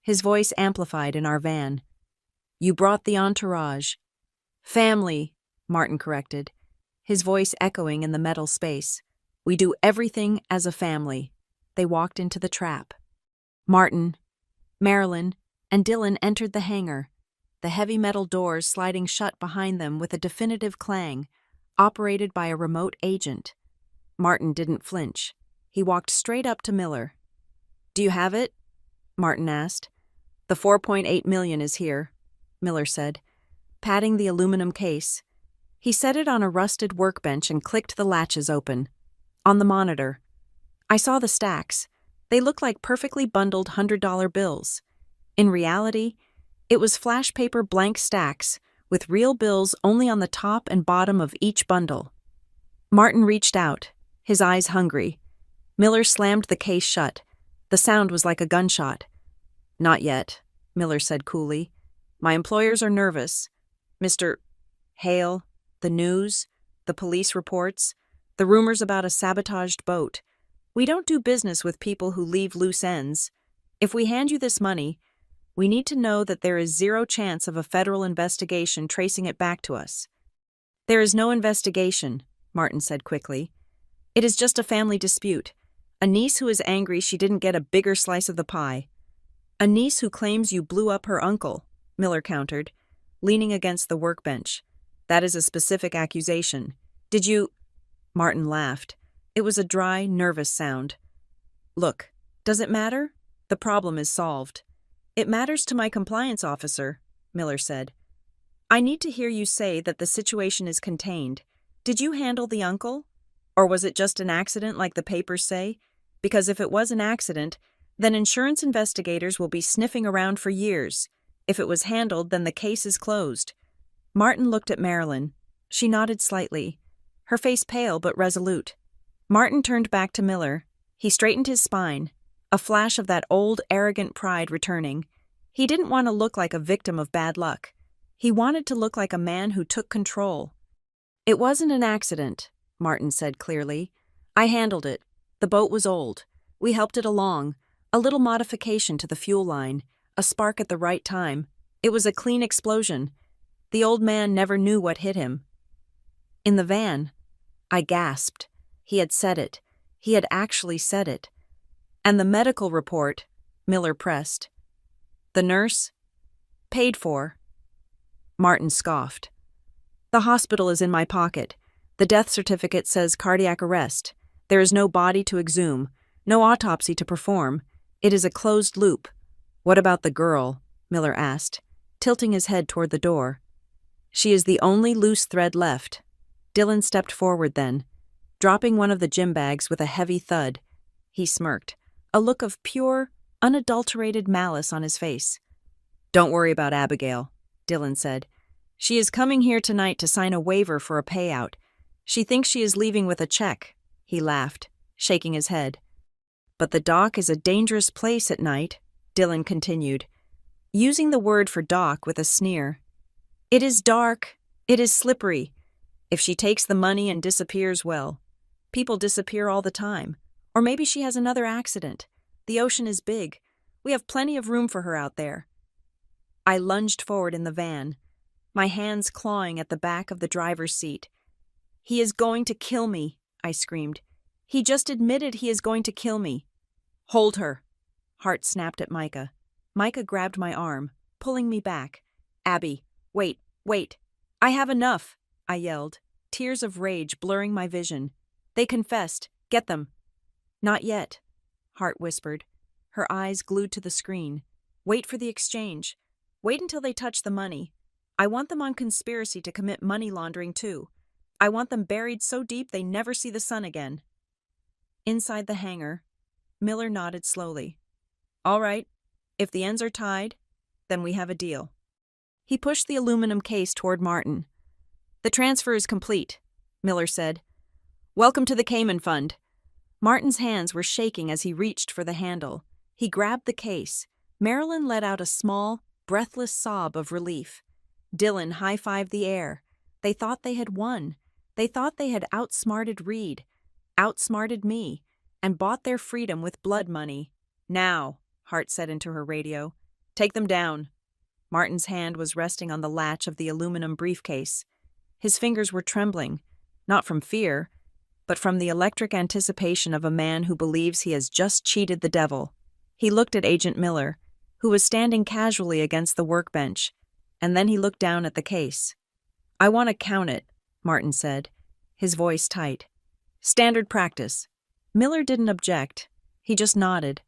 [SPEAKER 1] his voice amplified in our van. "You brought the entourage." "Family," Martin corrected, his voice echoing in the metal space. "We do everything as a family." They walked into the trap. Martin, Marilyn, and Dylan entered the hangar, the heavy metal doors sliding shut behind them with a definitive clang, operated by a remote agent. Martin didn't flinch. He walked straight up to Miller. "Do you have it?" Martin asked. "The $4.8 million is here," Miller said, patting the aluminum case. He set it on a rusted workbench and clicked the latches open. On the monitor, I saw the stacks. They looked like perfectly bundled $100 bills. In reality, it was flash paper blank stacks with real bills only on the top and bottom of each bundle. Martin reached out, his eyes hungry. Miller slammed the case shut. The sound was like a gunshot. "Not yet," Miller said coolly. "My employers are nervous. Mr. Hale, the news, the police reports, the rumors about a sabotaged boat. We don't do business with people who leave loose ends. If we hand you this money, we need to know that there is 0 chance of a federal investigation tracing it back to us." "There is no investigation," Martin said quickly. "It is just a family dispute. A niece who is angry she didn't get a bigger slice of the pie." "A niece who claims you blew up her uncle," Miller countered, leaning against the workbench. "That is a specific accusation. Did you—" Martin laughed. It was a dry, nervous sound. "Look, does it matter? The problem is solved." "It matters to my compliance officer," Miller said. "I need to hear you say that the situation is contained. Did you handle the uncle? Or was it just an accident like the papers say? Because if it was an accident, then insurance investigators will be sniffing around for years. If it was handled, then the case is closed." Martin looked at Marilyn. She nodded slightly, her face pale but resolute. Martin turned back to Miller. He straightened his spine, a flash of that old, arrogant pride returning. He didn't want to look like a victim of bad luck. He wanted to look like a man who took control. "It wasn't an accident," Martin said clearly. "I handled it. The boat was old. We helped it along. A little modification to the fuel line, a spark at the right time. It was a clean explosion. The old man never knew what hit him." "In the van," I gasped. He had said it. He had actually said it. "And the medical report," Miller pressed. "The nurse?" "Paid for." Martin scoffed. "The hospital is in my pocket. The death certificate says cardiac arrest. There is no body to exhume, no autopsy to perform. It is a closed loop." "What about the girl?" Miller asked, tilting his head toward the door. "She is the only loose thread left." Dylan stepped forward then, dropping one of the gym bags with a heavy thud. He smirked, a look of pure, unadulterated malice on his face. "Don't worry about Abigail," Dylan said. "She is coming here tonight to sign a waiver for a payout. She thinks she is leaving with a check." He laughed, shaking his head. "But the dock is a dangerous place at night," Dylan continued, using the word for dock with a sneer. "It is dark. It is slippery. If she takes the money and disappears, well, people disappear all the time. Or maybe she has another accident. The ocean is big. We have plenty of room for her out there." I lunged forward in the van, my hands clawing at the back of the driver's seat. "He is going to kill me," I screamed. "He just admitted he is going to kill me." "Hold her," Hart snapped at Micah. Micah grabbed my arm, pulling me back. "Abby, wait. I have enough," I yelled, tears of rage blurring my vision. "They confessed. Get them. Not yet, Hart whispered, her eyes glued to the screen. Wait for the exchange. Wait until they touch the money. I want them on conspiracy to commit money laundering too. I want them buried so deep they never see the sun again. Inside the hangar, Miller nodded slowly. All right, if the ends are tied, then we have a deal. He pushed the aluminum case toward Martin. The transfer is complete, Miller said. Welcome to the Cayman Fund. Martin's hands were shaking as he reached for the handle. He grabbed the case. Marilyn let out a small, breathless sob of relief. Dylan high-fived the air. They thought they had won. They thought they had outsmarted Reed, outsmarted me, and bought their freedom with blood money. Now, Hart said into her radio, take them down. Martin's hand was resting on the latch of the aluminum briefcase. His fingers were trembling, not from fear, but from the electric anticipation of a man who believes he has just cheated the devil. He looked at Agent Miller, who was standing casually against the workbench, and then he looked down at the case. I want to count it, Martin said, his voice tight. Standard practice. Miller didn't object. He just nodded,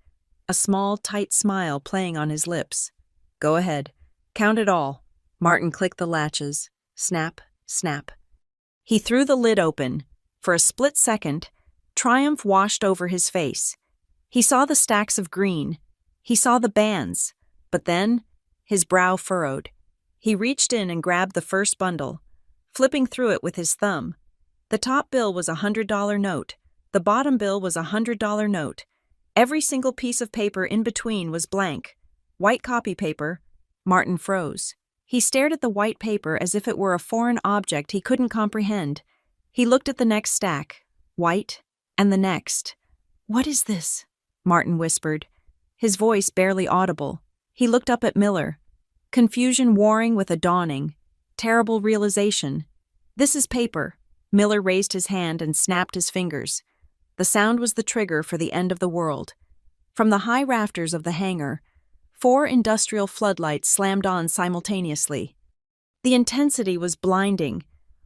[SPEAKER 1] a small, tight smile playing on his lips. Go ahead. Count it all. Martin clicked the latches. Snap, snap. He threw the lid open. For a split second, triumph washed over his face. He saw the stacks of green. He saw the bands. But then, his brow furrowed. He reached in and grabbed the first bundle, flipping through it with his thumb. The top bill was a $100 note. The bottom bill was a $100 note. Every single piece of paper in between was blank. White copy paper. Martin froze. He stared at the white paper as if it were a foreign object he couldn't comprehend. He looked at the next stack, white, and the next. What is this? Martin whispered, his voice barely audible. He looked up at Miller, confusion warring with a dawning, terrible realization. This is paper. Miller raised his hand and snapped his fingers. The sound was the trigger for the end of the world. From the high rafters of the hangar, 4 industrial floodlights slammed on simultaneously. The intensity was blinding,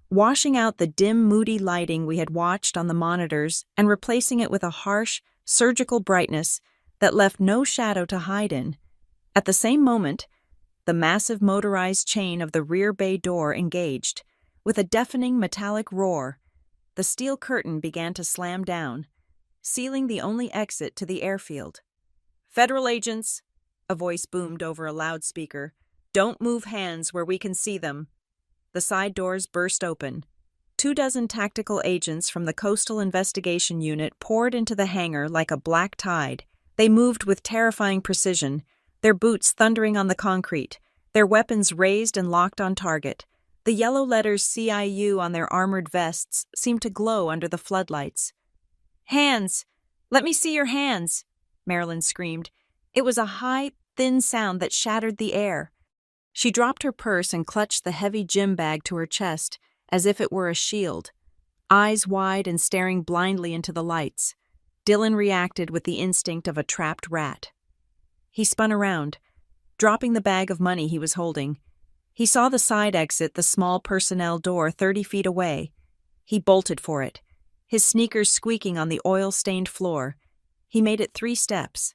[SPEAKER 1] washing out the dim, moody lighting we had watched on the monitors and replacing it with a harsh, surgical brightness that left no shadow to hide in. At the same moment, the massive motorized chain of the rear bay door engaged. With a deafening metallic roar, the steel curtain began to slam down, sealing the only exit to the airfield. Federal agents, a voice boomed over a loudspeaker, don't move hands where we can see them. The side doors burst open. 24 tactical agents from the Coastal Investigation Unit poured into the hangar like a black tide. They moved with terrifying precision, their boots thundering on the concrete, their weapons raised and locked on target. The yellow letters CIU on their armored vests seemed to glow under the floodlights. Hands! Let me see your hands! Marilyn screamed. It was a high, thin sound that shattered the air. She dropped her purse and clutched the heavy gym bag to her chest, as if it were a shield. Eyes wide and staring blindly into the lights, Dylan reacted with the instinct of a trapped rat. He spun around, dropping the bag of money he was holding. He saw the side exit, the small personnel door 30 feet away. He bolted for it, his sneakers squeaking on the oil-stained floor. He made it 3 steps.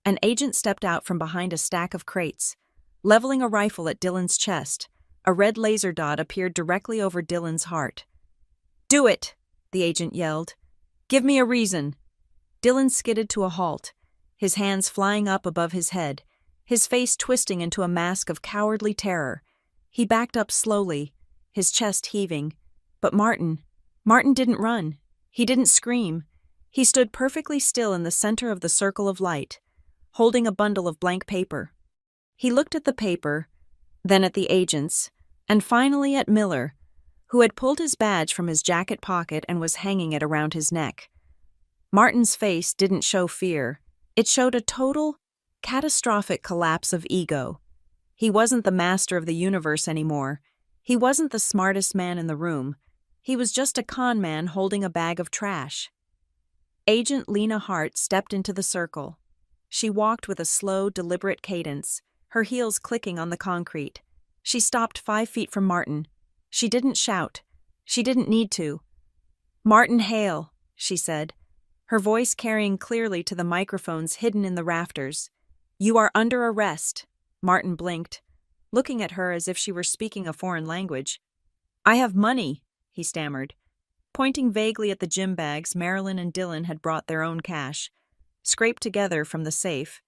[SPEAKER 1] An agent stepped out from behind a stack of crates, leveling a rifle at Dylan's chest. A red laser dot appeared directly over Dylan's heart. Do it, the agent yelled. Give me a reason. Dylan skidded to a halt, his hands flying up above his head, his face twisting into a mask of cowardly terror. He backed up slowly, his chest heaving. But Martin didn't run. He didn't scream. He stood perfectly still in the center of the circle of light, holding a bundle of blank paper. He looked at the paper, then at the agents, and finally at Miller, who had pulled his badge from his jacket pocket and was hanging it around his neck. Martin's face didn't show fear. It showed a total, catastrophic collapse of ego. He wasn't the master of the universe anymore. He wasn't the smartest man in the room. He was just a con man holding a bag of trash. Agent Lena Hart stepped into the circle. She walked with a slow, deliberate cadence, her heels clicking on the concrete. She stopped 5 feet from Martin. She didn't shout. She didn't need to. "Martin Hale," she said, her voice carrying clearly to the microphones hidden in the rafters. "You are under arrest." Martin blinked, looking at her as if she were speaking a foreign language. "I have money," he stammered, pointing vaguely at the gym bags Marilyn and Dylan had brought their own cash, scraped together from the safe.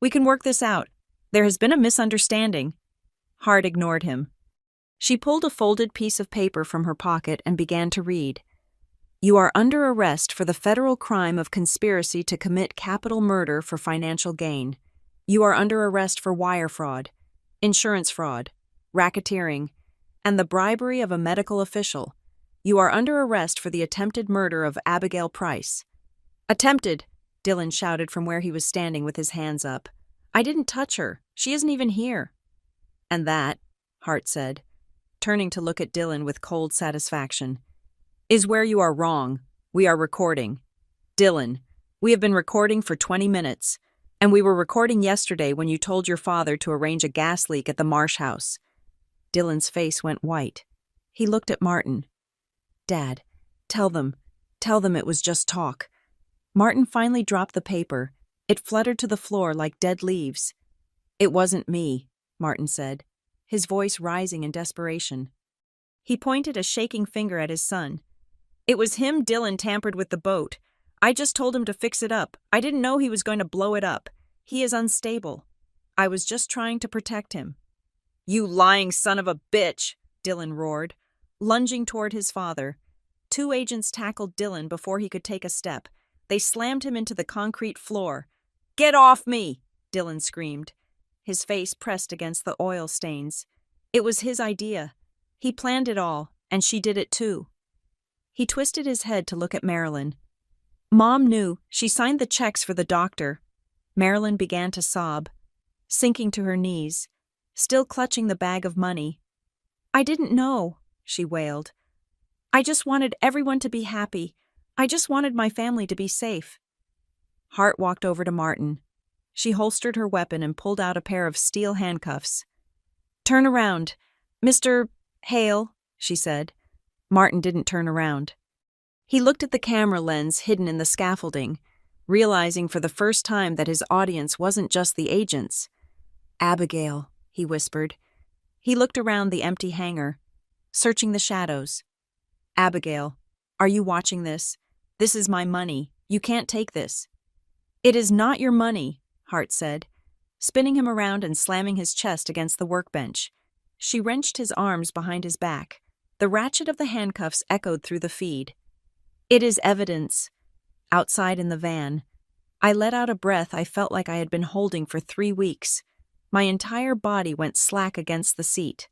[SPEAKER 1] "We can work this out. There has been a misunderstanding." Hart ignored him. She pulled a folded piece of paper from her pocket and began to read. "You are under arrest for the federal crime of conspiracy to commit capital murder for financial gain. You are under arrest for wire fraud, insurance fraud, racketeering, and the bribery of a medical official. You are under arrest for the attempted murder of Abigail Price." "Attempted," Dylan shouted from where he was standing with his hands up. "I didn't touch her. She isn't even here." "And that," Hart said, turning to look at Dylan with cold satisfaction, "is where you are wrong. We are recording. Dylan, we have been recording for 20 minutes, and we were recording yesterday when you told your father to arrange a gas leak at the Marsh house." Dylan's face went white. He looked at Martin. "Dad, tell them it was just talk." Martin finally dropped the paper. It fluttered to the floor like dead leaves. "It wasn't me," Martin said, his voice rising in desperation. He pointed a shaking finger at his son. "It was him. Dylan tampered with the boat. I just told him to fix it up. I didn't know he was going to blow it up. He is unstable. I was just trying to protect him." "You lying son of a bitch!" Dylan roared, lunging toward his father. Two agents tackled Dylan before he could take a step. They slammed him into the concrete floor. "Get off me!" Dylan screamed, his face pressed against the oil stains. It was his idea. He planned it all, and she did it too. He twisted his head to look at Marilyn. Mom knew. She signed the checks for the doctor. Marilyn began to sob, sinking to her knees, still clutching the bag of money. "I didn't know," she wailed. "I just wanted everyone to be happy. I just wanted my family to be safe." Hart walked over to Martin. She holstered her weapon and pulled out a pair of steel handcuffs. "Turn around, Mr. Hale," she said. Martin didn't turn around. He looked at the camera lens hidden in the scaffolding, realizing for the first time that his audience wasn't just the agents. "Abigail," he whispered. He looked around the empty hangar, searching the shadows. "Abigail, are you watching this? This is my money. You can't take this." "It is not your money," Hart said, spinning him around and slamming his chest against the workbench. She wrenched his arms behind his back. The ratchet of the handcuffs echoed through the feed. "It is evidence." Outside in the van, I let out a breath I felt like I had been holding for 3 weeks. My entire body went slack against the seat.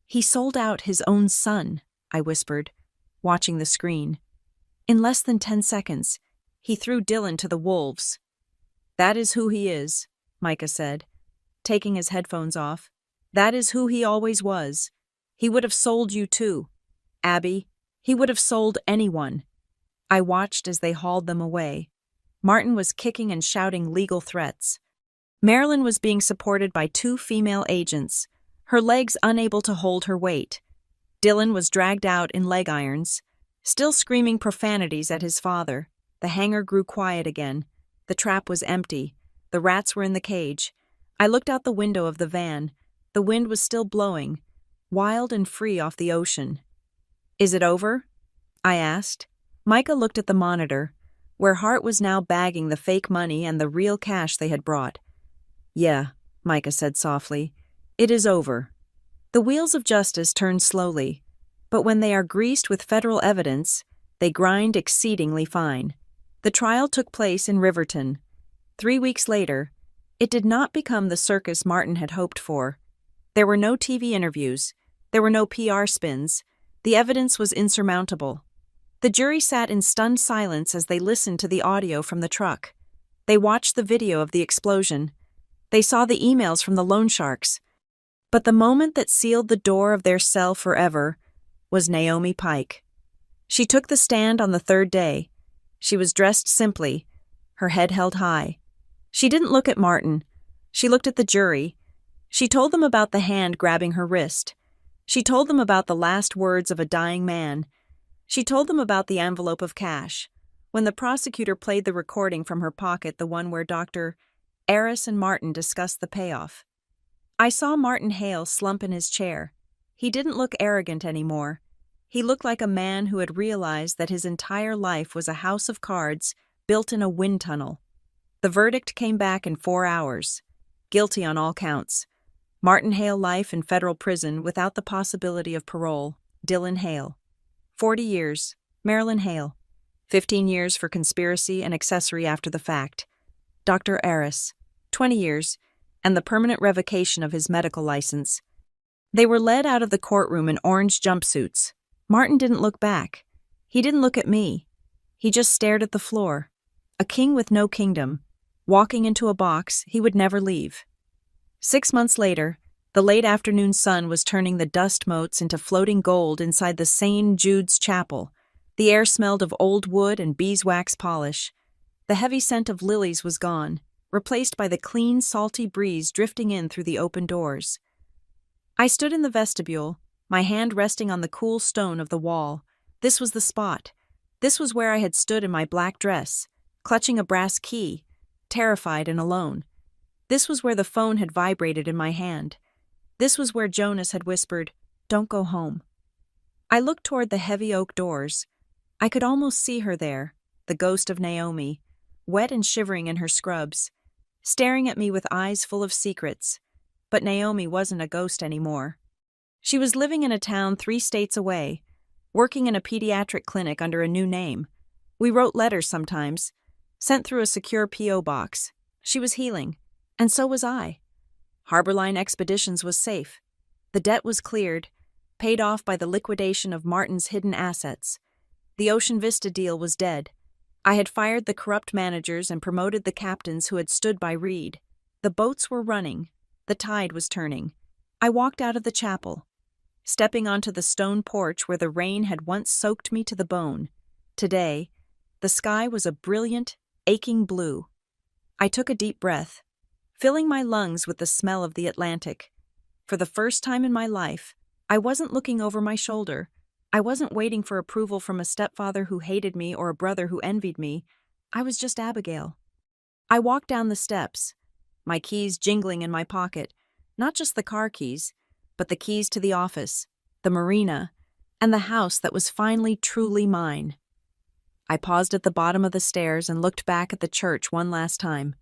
[SPEAKER 1] "He sold out his own son," I whispered, watching the screen. "In less than 10 seconds, he threw Dylan to the wolves." "That is who he is," Micah said, taking his headphones off. "That is who he always was. He would have sold you too. Abby, he would have sold anyone." I watched as they hauled them away. Martin was kicking and shouting legal threats. Marilyn was being supported by 2 female agents, her legs unable to hold her weight. Dylan was dragged out in leg irons, still screaming profanities at his father. The hangar grew quiet again. The trap was empty. The rats were in the cage. I looked out the window of the van. The wind was still blowing, wild and free off the ocean. "Is it over?" I asked. Micah looked at the monitor, where Hart was now bagging the fake money and the real cash they had brought. "Yeah," Micah said softly. "It is over." The wheels of justice turn slowly, but when they are greased with federal evidence, they grind exceedingly fine. The trial took place in Riverton. 3 weeks later, it did not become the circus Martin had hoped for. There were no TV interviews. There were no PR spins. The evidence was insurmountable. The jury sat in stunned silence as they listened to the audio from the truck. They watched the video of the explosion. They saw the emails from the loan sharks. But the moment that sealed the door of their cell forever was Naomi Pike. She took the stand on the 3rd day. She was dressed simply, her head held high. She didn't look at Martin. She looked at the jury. She told them about the hand grabbing her wrist. She told them about the last words of a dying man. She told them about the envelope of cash. When the prosecutor played the recording from her pocket, the one where Dr. Eris and Martin discussed the payoff, I saw Martin Hale slump in his chair. He didn't look arrogant anymore. He looked like a man who had realized that his entire life was a house of cards built in a wind tunnel. The verdict came back in 4 hours. Guilty on all counts. Martin Hale life in federal prison without the possibility of parole. Dylan Hale. 40 years. Marilyn Hale. 15 years for conspiracy and accessory after the fact. Dr. Eris. 20 years, and the permanent revocation of his medical license. They were led out of the courtroom in orange jumpsuits. Martin didn't look back. He didn't look at me. He just stared at the floor. A king with no kingdom, walking into a box he would never leave. 6 months later, the late afternoon sun was turning the dust motes into floating gold inside the St. Jude's Chapel. The air smelled of old wood and beeswax polish. The heavy scent of lilies was gone, replaced by the clean, salty breeze drifting in through the open doors. I stood in the vestibule, my hand resting on the cool stone of the wall. This was the spot. This was where I had stood in my black dress, clutching a brass key, terrified and alone. This was where the phone had vibrated in my hand. This was where Jonas had whispered, "Don't go home." I looked toward the heavy oak doors. I could almost see her there, the ghost of Naomi, wet and shivering in her scrubs, staring at me with eyes full of secrets. But Naomi wasn't a ghost anymore. She was living in a town 3 states away, working in a pediatric clinic under a new name. We wrote letters sometimes, sent through a secure P.O. box. She was healing, and so was I. Harborline Expeditions was safe. The debt was cleared, paid off by the liquidation of Martin's hidden assets. The Ocean Vista deal was dead. I had fired the corrupt managers and promoted the captains who had stood by Reed. The boats were running. The tide was turning. I walked out of the chapel, stepping onto the stone porch where the rain had once soaked me to the bone. Today, the sky was a brilliant, aching blue. I took a deep breath, filling my lungs with the smell of the Atlantic. For the first time in my life, I wasn't looking over my shoulder. I wasn't waiting for approval from a stepfather who hated me or a brother who envied me. I was just Abigail. I walked down the steps, my keys jingling in my pocket, not just the car keys, but the keys to the office, the marina, and the house that was finally truly mine. I paused at the bottom of the stairs and looked back at the church one last time.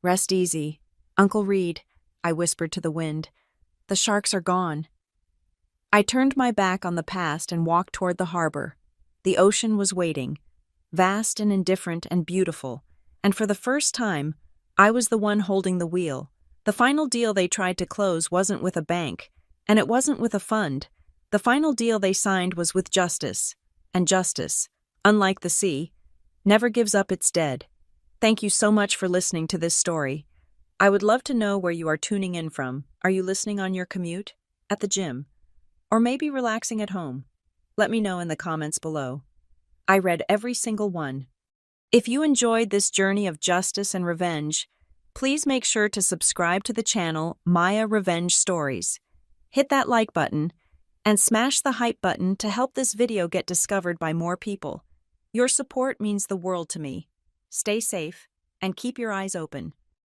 [SPEAKER 1] "Rest easy, Uncle Reed," I whispered to the wind. "The sharks are gone." I turned my back on the past and walked toward the harbor. The ocean was waiting, vast and indifferent and beautiful, and for the first time, I was the one holding the wheel. The final deal they tried to close wasn't with a bank, and it wasn't with a fund. The final deal they signed was with justice, and justice, unlike the sea, never gives up its dead. Thank you so much for listening to this story. I would love to know where you are tuning in from. Are you listening on your commute? At the gym? Or maybe relaxing at home? Let me know in the comments below. I read every single one. If you enjoyed this journey of justice and revenge, please make sure to subscribe to the channel Maya Revenge Stories. Hit that like button and smash the hype button to help this video get discovered by more people. Your support means the world to me. Stay safe and keep your eyes open.